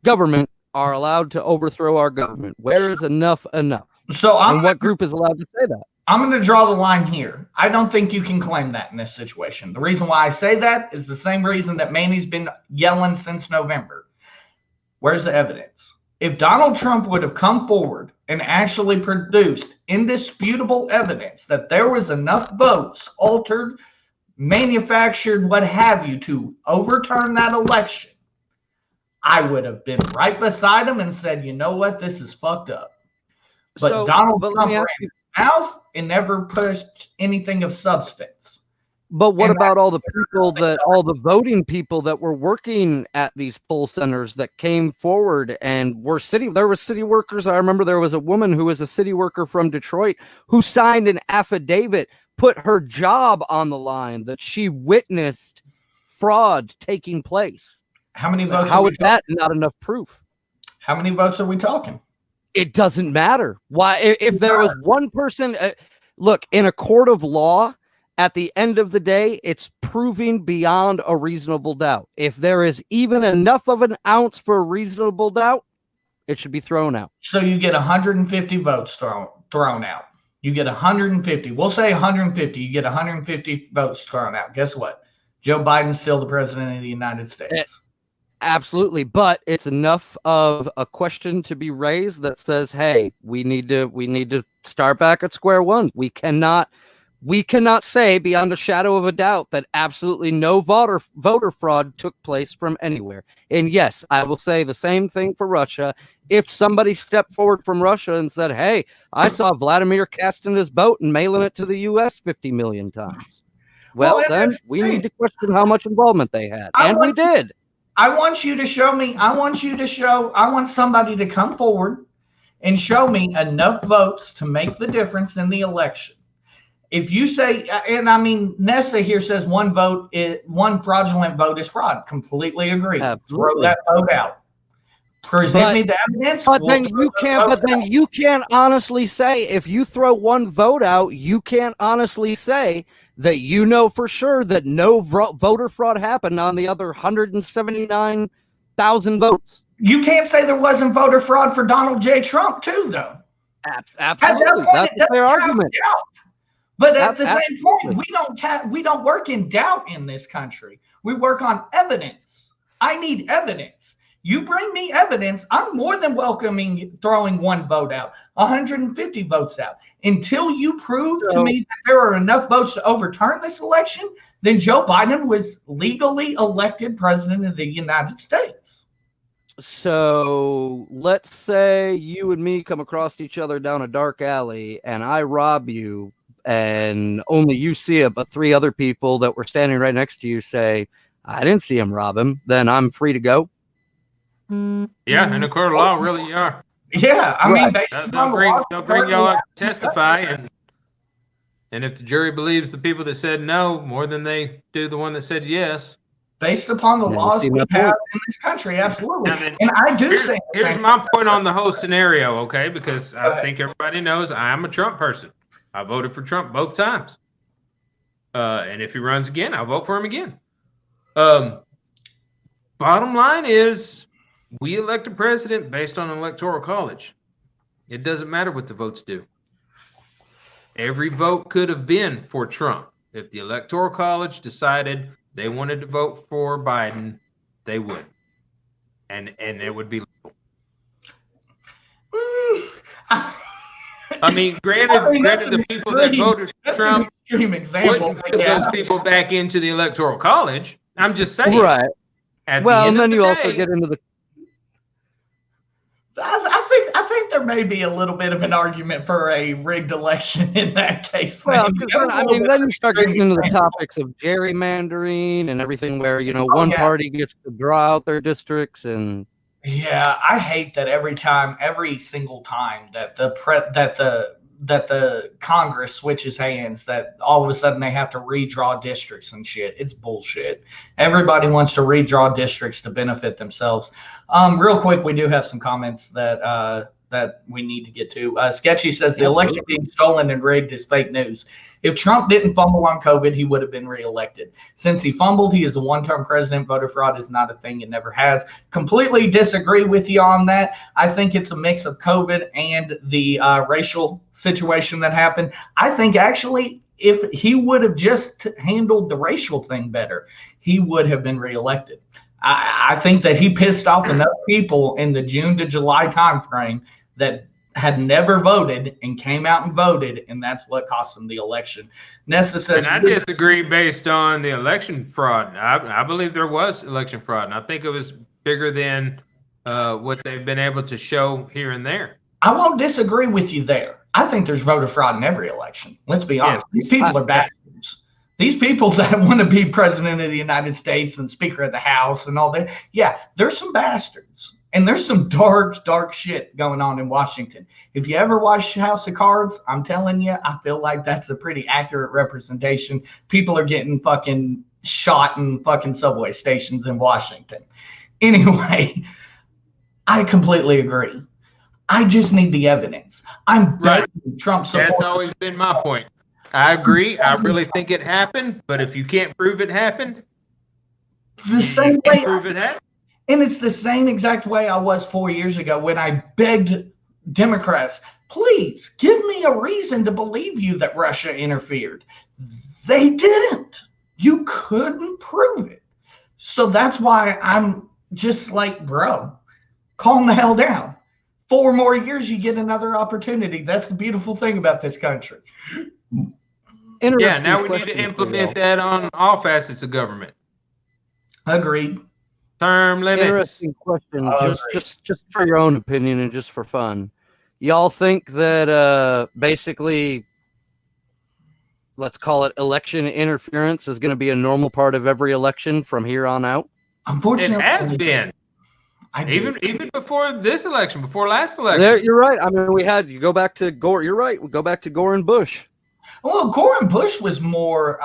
government, are allowed to overthrow our government? Where is enough enough? And what group is allowed to say that? I'm going to draw the line here. I don't think you can claim that in this situation. The reason why I say that is the same reason that Manny's been yelling since November. Where's the evidence? If Donald Trump would have come forward and actually produced indisputable evidence that there was enough votes altered, manufactured, what have you, to overturn that election, I would have been right beside him and said, you know what, this is fucked up. But Donald Trump ran his mouth and never pushed anything of substance. But what about all the voting people that were working at these poll centers that came forward and there were city workers. I remember there was a woman who was a city worker from Detroit who signed an affidavit, put her job on the line, that she witnessed fraud taking place. How many votes? How is that not enough proof? How many votes are we talking? It doesn't matter. Why? If there was one person, look, in a court of law, at the end of the day, it's proving beyond a reasonable doubt. If there is even enough of an ounce for a reasonable doubt, it should be thrown out. So you get 150 votes thrown out. You get 150. We'll say 150. You get 150 votes thrown out. Guess what? Joe Biden's still the president of the United States. Absolutely, but it's enough of a question to be raised that says, "Hey, we need to start back at square one." We cannot say beyond a shadow of a doubt that absolutely no voter fraud took place from anywhere. And yes, I will say the same thing for Russia. If somebody stepped forward from Russia and said, "Hey, I saw Vladimir casting his vote and mailing it to the U.S. 50 million times," well, then we need to question how much involvement they had, and we did. I want you to show me. I want somebody to come forward and show me enough votes to make the difference in the election. If you say, and I mean, Nessa here says one fraudulent vote is fraud. Completely agree. Absolutely. Throw that vote out. Present me the evidence. But then you can't honestly say, if you throw one vote out, you can't honestly say that you know for sure that no voter fraud happened on the other 179,000 votes. You can't say there wasn't voter fraud for Donald J. Trump too, though. Absolutely, that's their argument. But at the same point, we don't work in doubt in this country. We work on evidence. I need evidence. You bring me evidence, I'm more than welcoming throwing one vote out, 150 votes out. Until you prove to me that there are enough votes to overturn this election, then Joe Biden was legally elected president of the United States. So let's say you and me come across each other down a dark alley and I rob you, and only you see it, but three other people that were standing right next to you say, "I didn't see him rob him," then I'm free to go. Yeah, in the court of law, really you are. Yeah, I mean, basically, they'll bring y'all out to testify, and if the jury believes the people that said no more than they do the one that said yes, based upon the laws we have in this country, absolutely. And I do say, here's my point on the whole scenario, okay? Because I think everybody knows I'm a Trump person. I voted for Trump both times, and if he runs again, I'll vote for him again. Bottom line is, we elect a president based on an electoral college. It doesn't matter what the votes do. Every vote could have been for Trump. If the electoral college decided they wanted to vote for Biden, they would. And it would be legal. I mean, granted the people that voted for Trump wouldn't put those people back into the electoral college. I'm just saying. Right. Well, and then you also get into the I think there may be a little bit of an argument for a rigged election in that case. Well, I mean, then you start getting into the topics of gerrymandering and everything, where one party gets to draw out their districts, and yeah, I hate that every single time that the the Congress switches hands, that all of a sudden they have to redraw districts and shit. It's bullshit. Everybody wants to redraw districts to benefit themselves. Real quick, we do have some comments that we need to get to. Sketchy says the election being stolen and rigged is fake news. If Trump didn't fumble on COVID, he would have been reelected. Since he fumbled, he is a one-term president. Voter fraud is not a thing. It never has. Completely disagree with you on that. I think it's a mix of COVID and the racial situation that happened. I think actually if he would have just handled the racial thing better, he would have been reelected. I think that he pissed off enough people in the June to July timeframe that had never voted and came out and voted, and that's what cost him the election. Nesta says, and I disagree based on the election fraud. I believe there was election fraud, and I think it was bigger than what they've been able to show here and there. I won't disagree with you there. I think there's voter fraud in every election. Let's be honest. These people are bastards. These people that want to be president of the United States and Speaker of the House and all that, yeah, there's some bastards. And there's some dark, dark shit going on in Washington. If you ever watch House of Cards, I'm telling you, I feel like that's a pretty accurate representation. People are getting fucking shot in fucking subway stations in Washington. Anyway, I completely agree. I just need the evidence. I'm begging Trump supporters. That's always been my point. I agree. I really think it happened, but if you can't prove it happened, the same way prove it happened. And it's the same exact way I was 4 years ago when I begged Democrats, please give me a reason to believe you that Russia interfered. They didn't. You couldn't prove it. So that's why I'm just like, bro, calm the hell down. 4 more years, you get another opportunity. That's the beautiful thing about this country. Yeah, now we need to implement that on all facets of government. Agreed. Term limits. Interesting question. Just for your own opinion and just for fun, y'all think that basically, let's call it election interference, is going to be a normal part of every election from here on out? Unfortunately, it has been. Even before this election, before last election. You're right. I mean, you go back to Gore. You're right. We go back to Gore and Bush. Well, Gore and Bush was more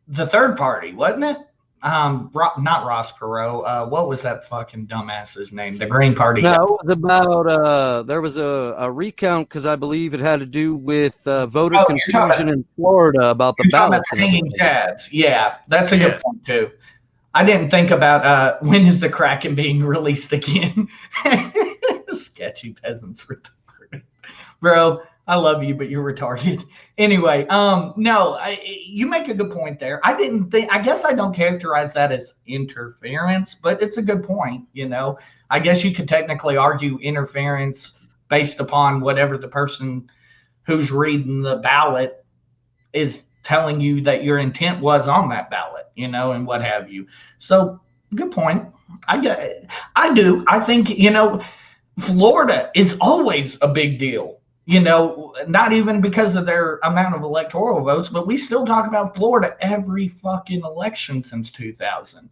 the third party, wasn't it? Not Ross Perot. What was that fucking dumbass's name? The Green Party. No, it was about there was a recount because I believe it had to do with voter confusion in Florida about the ballots. Hanging chads. Yeah, that's a good point too. I didn't think about when is the Kraken being released again? Sketchy peasants retarded, bro. I love you, but you're retarded. Anyway, no, you make a good point there. I guess I don't characterize that as interference, but it's a good point. You know, I guess you could technically argue interference based upon whatever the person who's reading the ballot is telling you that your intent was on that ballot, you know, and what have you. So good point. I do. I think, you know, Florida is always a big deal. You know, not even because of their amount of electoral votes, but we still talk about Florida every fucking election since 2000.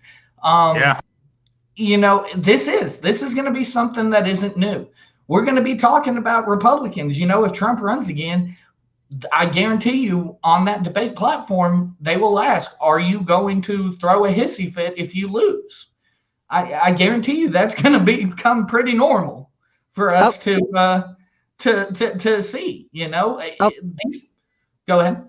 You know, this is going to be something that isn't new. We're going to be talking about Republicans. You know, if Trump runs again, I guarantee you on that debate platform, they will ask, are you going to throw a hissy fit if you lose? I guarantee you that's going to become pretty normal for us to see, you know. Go ahead.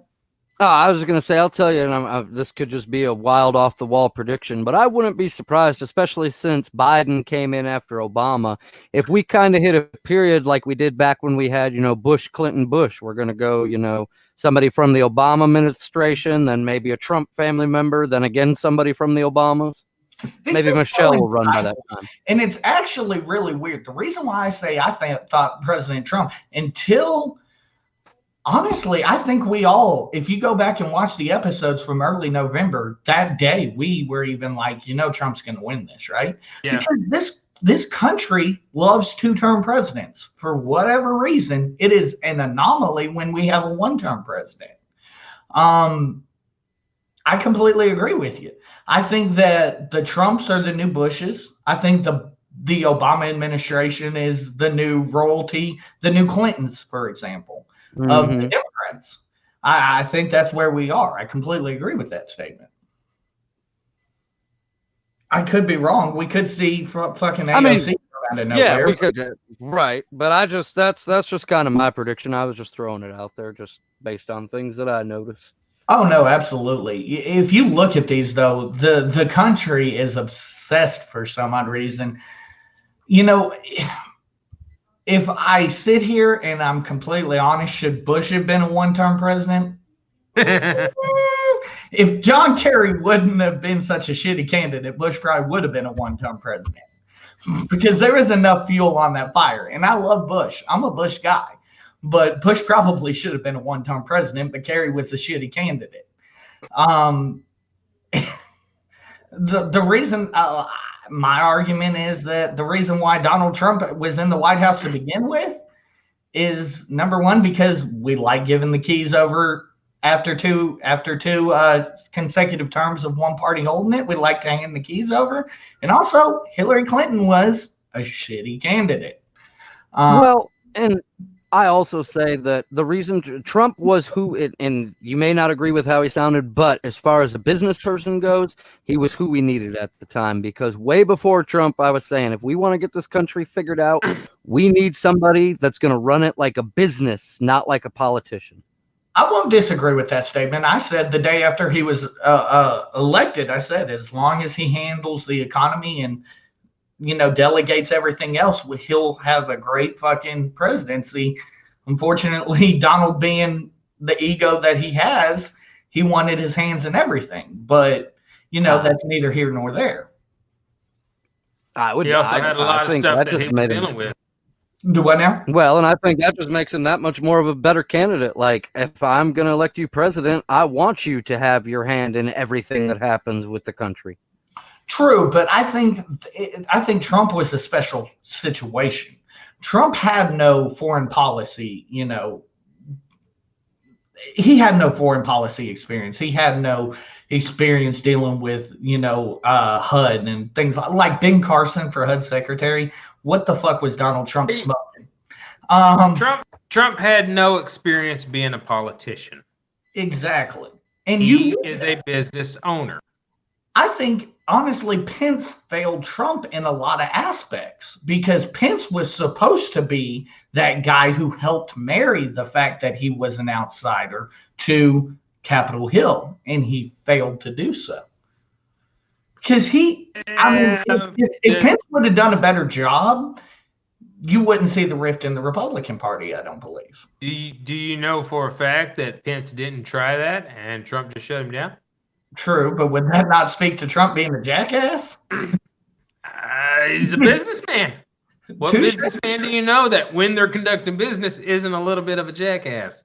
Oh, I was going to say, I'll tell you, and this could just be a wild off the wall prediction, but I wouldn't be surprised, especially since Biden came in after Obama, if we kind of hit a period like we did back when we had, you know, Bush, Clinton, Bush. We're going to go, you know, somebody from the Obama administration, then maybe a Trump family member, then again somebody from the Obamas. Maybe Michelle will run by that time. And it's actually really weird. The reason why I say thought President Trump, until honestly, I think we all, if you go back and watch the episodes from early November, that day we were even like, you know, Trump's going to win this, right? Yeah. Because this country loves two-term presidents. For whatever reason, it is an anomaly when we have a one-term president. I completely agree with you. I think that the Trumps are the new Bushes. I think the Obama administration is the new royalty, the new Clintons, for example. of the Democrats. I think that's where we are. I completely agree with that statement. I could be wrong. We could see fucking AOC out of nowhere. Yeah, we could. Right. But that's just kind of my prediction. I was just throwing it out there just based on things that I noticed. Oh, no, absolutely. If you look at these, though, the country is obsessed for some odd reason. You know, if I sit here and I'm completely honest, should Bush have been a one-term president? If John Kerry wouldn't have been such a shitty candidate, Bush probably would have been a one-term president because there is enough fuel on that fire. And I love Bush. I'm a Bush guy. But Bush probably should have been a one-term president, but Kerry was a shitty candidate. The reason, my argument is that the reason why Donald Trump was in the White House to begin with is, number one, because we like giving the keys over after two consecutive terms of one party holding it. We like hanging the keys over. And also, Hillary Clinton was a shitty candidate. Well, and I also say that the reason Trump was and you may not agree with how he sounded, but as far as a business person goes, he was who we needed at the time, because way before Trump, I was saying, if we want to get this country figured out, we need somebody that's going to run it like a business, not like a politician. I won't disagree with that statement. I said the day after he was elected, I said, as long as he handles the economy and delegates everything else, he'll have a great fucking presidency. Unfortunately, Donald, being the ego that he has, he wanted his hands in everything. But, that's neither here nor there. He also had a lot of stuff that he was dealing with. Do what now? Well, and I think that just makes him that much more of a better candidate. Like, if I'm going to elect you president, I want you to have your hand in everything that happens with the country. True, but I think Trump was a special situation. Trump had no foreign policy, he had no foreign policy experience. He had no experience dealing with, HUD and things like Ben Carson for HUD secretary. What the fuck was Donald Trump smoking? Trump had no experience being a politician. Exactly. And he is a business owner. I think, honestly, Pence failed Trump in a lot of aspects, because Pence was supposed to be that guy who helped marry the fact that he was an outsider to Capitol Hill, and he failed to do so. Because if Pence would have done a better job, you wouldn't see the rift in the Republican Party, I don't believe. Do you know for a fact that Pence didn't try that and Trump just shut him down? True, but would that not speak to Trump being a jackass? He's a businessman. What businessman do you know that when they're conducting business isn't a little bit of a jackass?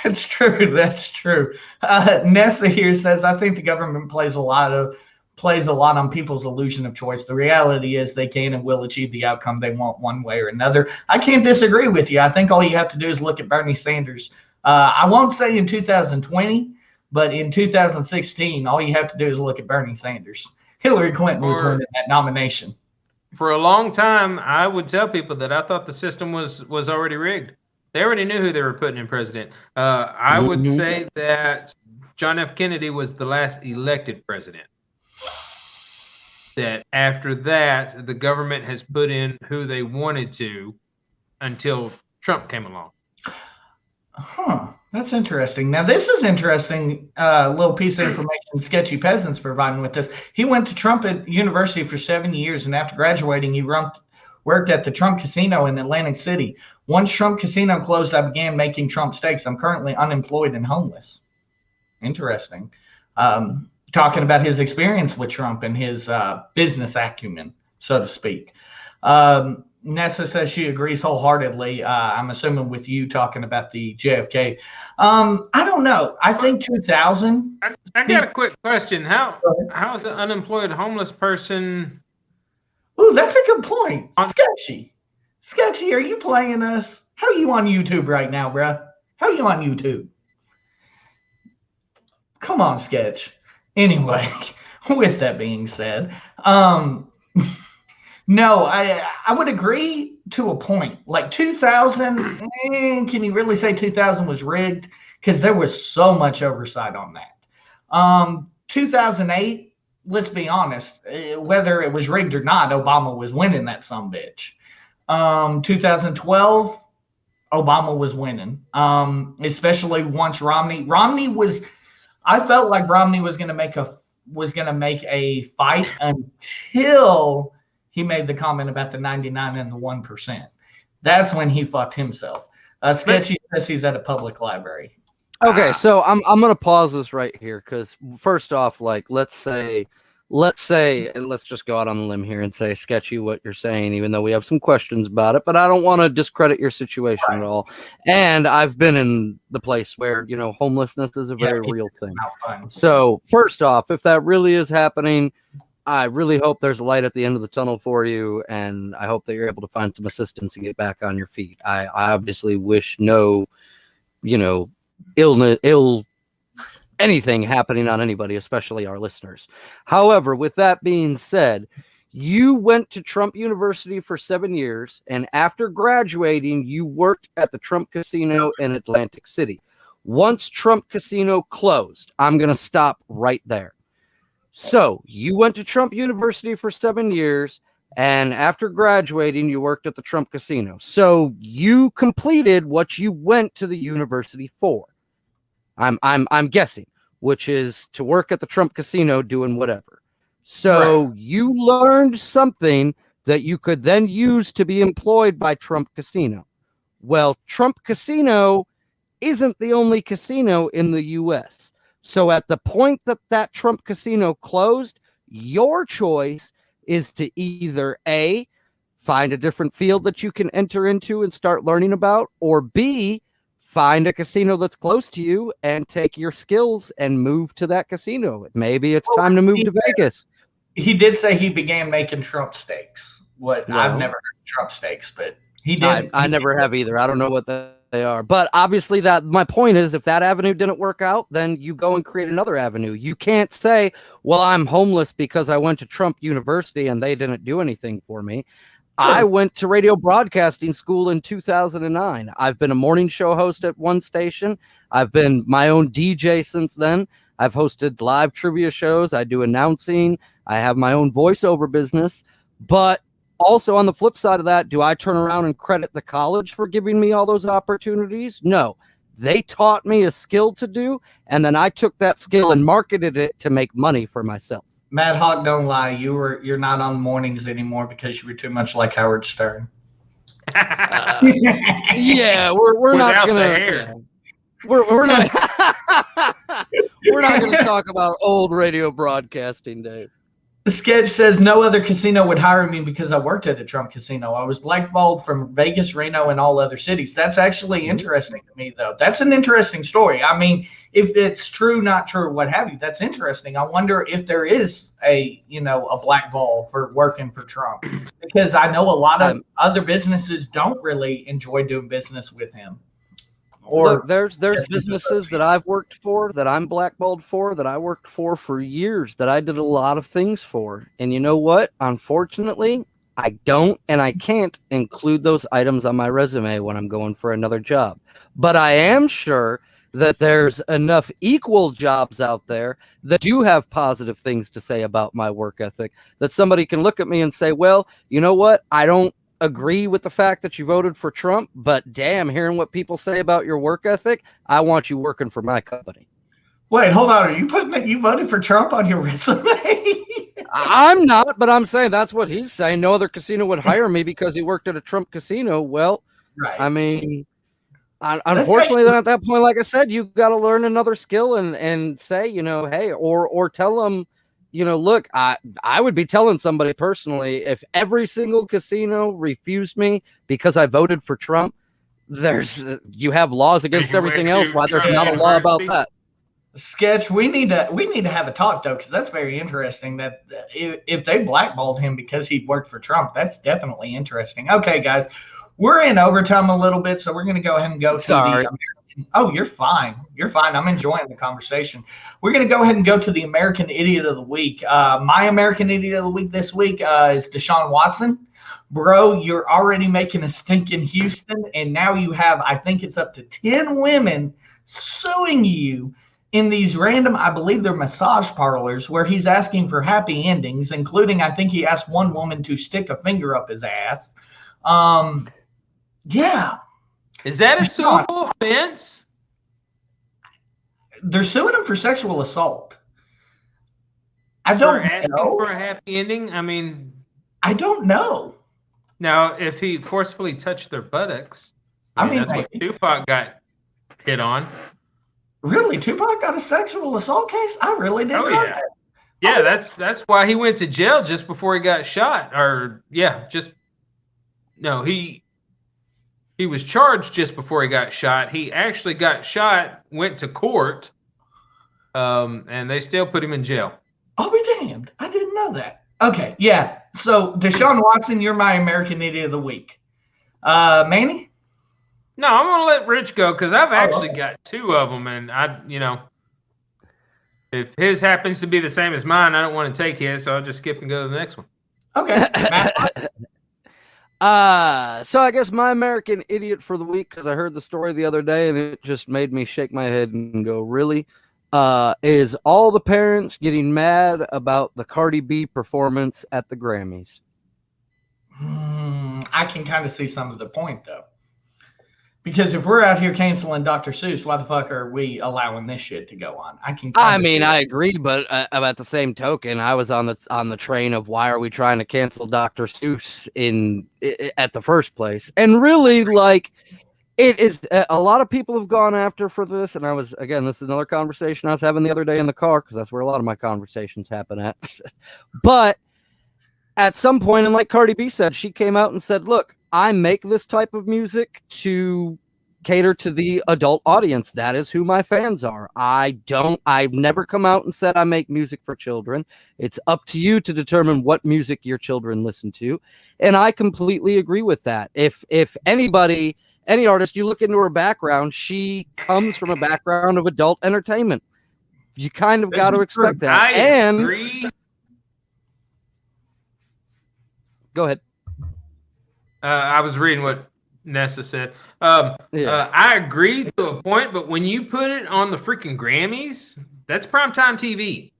That's true. That's true. Nessa here says, I think the government plays a lot on people's illusion of choice. The reality is they can and will achieve the outcome they want one way or another. I can't disagree with you. I think all you have to do is look at Bernie Sanders. I won't say in 2020, but in 2016, all you have to do is look at Bernie Sanders. Hillary Clinton was winning that nomination. For a long time, I would tell people that I thought the system was already rigged. They already knew who they were putting in president. I would say that John F. Kennedy was the last elected president. That after that, the government has put in who they wanted to until Trump came along. That's interesting. Now, this is interesting. Little piece of information Sketchy Peasants providing with this. He went to Trump University for 7 years, and after graduating, he worked at the Trump Casino in Atlantic City. Once Trump Casino closed, I began making Trump steaks. I'm currently unemployed and homeless. Interesting. Talking about his experience with Trump and his business acumen, so to speak. Nessa says she agrees wholeheartedly. I'm assuming with you talking about the JFK. I don't know. I think 2000. I got a quick question. How is an unemployed homeless person? Ooh, that's a good point. Sketchy, are you playing us? How are you on YouTube right now, bruh? How are you on YouTube? Come on, Sketch. Anyway, with that being said, no, I would agree to a point. Like 2000, can you really say 2000 was rigged? Because there was so much oversight on that. 2008, let's be honest, whether it was rigged or not, Obama was winning that sumbitch. 2012, Obama was winning, especially once Romney was. I felt like Romney was going to make a fight until he made the comment about the 99 and the 1%. That's when he fucked himself. Sketchy says he's at a public library. Okay, so I'm gonna pause this right here because first off, like let's say, and let's just go out on a limb here and say, Sketchy, what you're saying, even though we have some questions about it, but I don't want to discredit your situation at all. And I've been in the place where homelessness is a very real thing. So first off, if that really is happening, I really hope there's a light at the end of the tunnel for you, and I hope that you're able to find some assistance and get back on your feet. I obviously wish no, anything happening on anybody, especially our listeners. However, with that being said, you went to Trump University for 7 years, and after graduating, you worked at the Trump Casino in Atlantic City. Once Trump Casino closed, I'm going to stop right there. So you went to Trump University for 7 years, and after graduating, you worked at the Trump Casino. So you completed what you went to the university for. I'm guessing, which is to work at the Trump Casino doing whatever. So you learned something that you could then use to be employed by Trump Casino. Well, Trump Casino isn't the only casino in the U.S. So at the point that Trump Casino closed, your choice is to either A, find a different field that you can enter into and start learning about, or B, find a casino that's close to you and take your skills and move to that casino. Maybe it's time to move to Vegas. He did say he began making Trump steaks. I've never heard of Trump steaks, but he did. I never have either. I don't know what they are. But obviously my point is, if that avenue didn't work out, then you go and create another avenue. You can't say, well, I'm homeless because I went to Trump University and they didn't do anything for me. I went to radio broadcasting school in 2009. I've been a morning show host at one station. I've been my own DJ since then. I've hosted live trivia shows. I do announcing. I have my own voiceover business. But also on the flip side of that, do I turn around and credit the college for giving me all those opportunities? No. They taught me a skill to do, and then I took that skill and marketed it to make money for myself. Mad Hawk, don't lie. You're not on mornings anymore because you were too much like Howard Stern. Yeah, we're not gonna. Yeah. We're not. We're not gonna talk about old radio broadcasting days. The sketch says no other casino would hire me because I worked at a Trump casino. I was blackballed from Vegas, Reno, and all other cities. That's actually interesting to me, though. That's an interesting story. I mean, if it's true, not true, what have you, that's interesting. I wonder if there is a blackball for working for Trump, because I know a lot of other businesses don't really enjoy doing business with him. Look, there's businesses that I've worked for, that I'm blackballed for, that I worked for years, that I did a lot of things for. And you know what? Unfortunately, I don't and I can't include those items on my resume when I'm going for another job. But I am sure that there's enough equal jobs out there that do have positive things to say about my work ethic, that somebody can look at me and say, well, you know what? I don't agree with the fact that you voted for Trump, but damn, hearing what people say about your work ethic, I want you working for my company. Wait, hold on. Are you putting that you voted for Trump on your resume? I'm not, but I'm saying that's what he's saying. No other casino would hire me because he worked at a Trump casino. Well, right. I mean, unfortunately, then at that point, like I said, you got to learn another skill and say, hey, or tell them, look, I would be telling somebody personally, if every single casino refused me because I voted for Trump, you have laws against everything else. Why there's not a law about that? Sketch, we need to have a talk though, because that's very interesting. That if they blackballed him because he worked for Trump, that's definitely interesting. Okay, guys, we're in overtime a little bit, so we're going to go ahead and go to the American. Oh, you're fine. You're fine. I'm enjoying the conversation. We're going to go ahead and go to the American Idiot of the Week. My American Idiot of the Week this week is Deshaun Watson. bro, you're already making a stink in Houston, and now you have, I think it's up to 10 women suing you in these random, I believe they're massage parlors, where he's asking for happy endings, including, I think he asked one woman to stick a finger up his ass. Yeah. Is that a suable offense? They're suing him for sexual assault. I don't asking know. for a happy ending? I mean, I don't know. Now, if he forcefully touched their buttocks, I mean that's what Tupac got hit on. Really? Tupac got a sexual assault case? I really didn't know that. Yeah, that's why he went to jail just before he got shot. He was charged just before he got shot. He actually got shot, went to court, and they still put him in jail. I'll be damned. I didn't know that. Okay, yeah. So, Deshaun Watson, you're my American Idiot of the Week. Manny? No, I'm going to let Rich go because I've actually got two of them, and if his happens to be the same as mine, I don't want to take his, so I'll just skip and go to the next one. Okay. So I guess my American Idiot for the week, because I heard the story the other day and it just made me shake my head and go, really? Is all the parents getting mad about the Cardi B performance at the Grammys? I can kind of see some of the point, though. Because if we're out here canceling Dr. Seuss, why the fuck are we allowing this shit to go on? I agree, but at the same token, I was on the train of why are we trying to cancel Dr. Seuss at the first place? And really, like, it is a lot of people have gone after for this, and this is another conversation I was having the other day in the car because that's where a lot of my conversations happen at. But at some point, and like Cardi B said, she came out and said, "Look, I make this type of music to cater to the adult audience. That is who my fans are. I've never come out and said I make music for children. It's up to you to determine what music your children listen to." And I completely agree with that. If any artist, you look into her background, she comes from a background of adult entertainment. You kind of got to expect that. I agree. Go ahead. I was reading what Nessa said. I agree to a point, but when you put it on the freaking Grammys, that's primetime TV.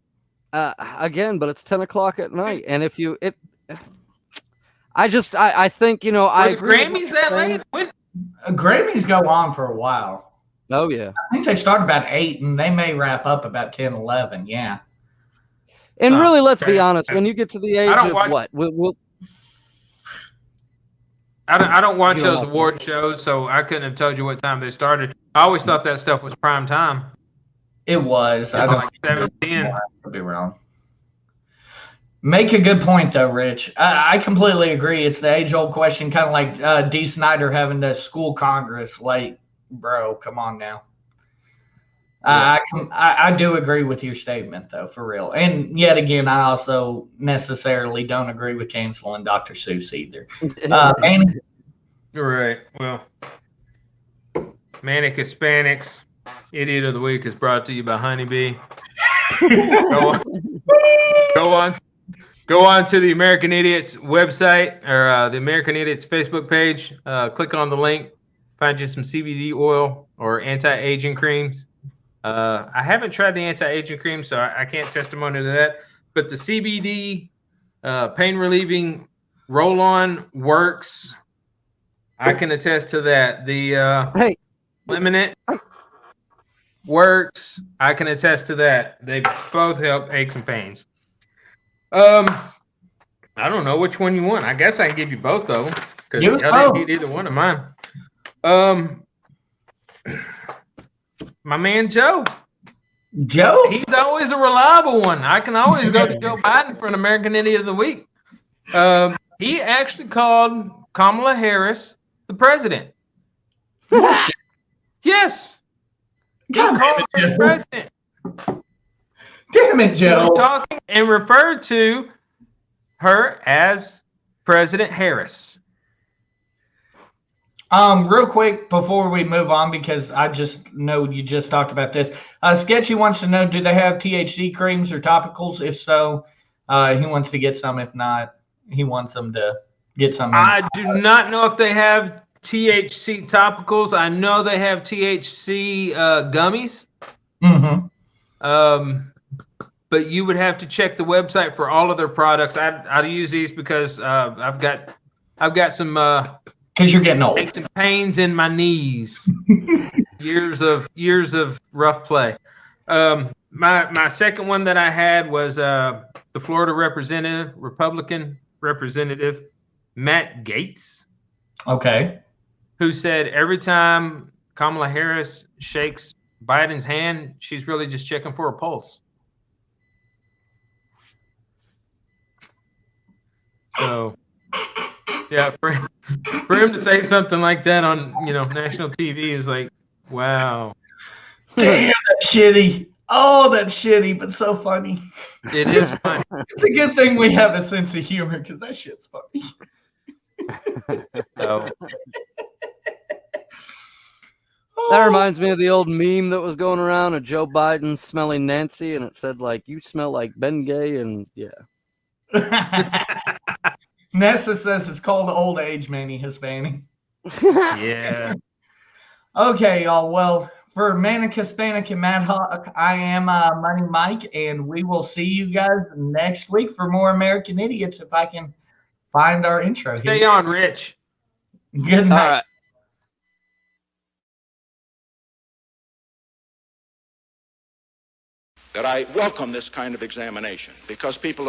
Again, but it's 10 o'clock at night, and I think I agree. Grammys that late? Grammys go on for a while. Oh yeah, I think they start about 8, and they may wrap up about 10, 11. Yeah. And really, let's be honest. When you get to the age of what, I don't watch those award shows, so I couldn't have told you what time they started. I always thought that stuff was prime time. It was. I like 7:10. I could be wrong. Make a good point, though, Rich. I completely agree. It's the age-old question, kind of like Dee Snider having to school Congress. Like, bro, come on now. Yeah. I do agree with your statement, though, for real. And yet again, I also necessarily don't agree with canceling Dr. Seuss either. Manny? Right. Well, Manic Hispanics Idiot of the Week is brought to you by Honeybee. Go on to the American Idiots website or the American Idiots Facebook page. Click on the link. Find you some CBD oil or anti-aging creams. I haven't tried the anti-aging cream, so I can't testimony to that. But the CBD pain relieving roll-on works. I can attest to that. The Lemonade works. I can attest to that. They both help aches and pains. I don't know which one you want. I guess I can give you both of them because y'all didn't need either one of mine. My man Joe. He's always a reliable one. I can always go to Joe Biden for an American Idiot of the Week. He actually called Kamala Harris the president. Yes. He called her the president. Damn it, Joe. He was talking and referred to her as President Harris. Real quick before we move on, because I just know you just talked about this. Sketchy wants to know, do they have THC creams or topicals? If so, he wants to get some. If not, he wants them to get some. I do not know if they have THC topicals. I know they have THC gummies. But you would have to check the website for all of their products. I use these because I've got some because you're getting old. aches and pains in my knees. years of rough play. My second one that I had was the Florida Republican representative Matt Gaetz. Okay. Who said every time Kamala Harris shakes Biden's hand, she's really just checking for a pulse. So, yeah, for him to say something like that on national TV is like, wow. Damn, that's shitty. Oh, that's shitty, but so funny. It is funny. It's a good thing we have a sense of humor because that shit's funny. So. That reminds me of the old meme that was going around of Joe Biden smelling Nancy, and it said, like, you smell like Ben Gay, and yeah. Nessa says it's called old age, Manny Hispanic. Yeah. Okay, y'all. Well, for Manic Hispanic and Mad Hawk, I am Money Mike, and we will see you guys next week for more American Idiots if I can find our intro. Stay on, Rich. Good night. All right. That I welcome this kind of examination because people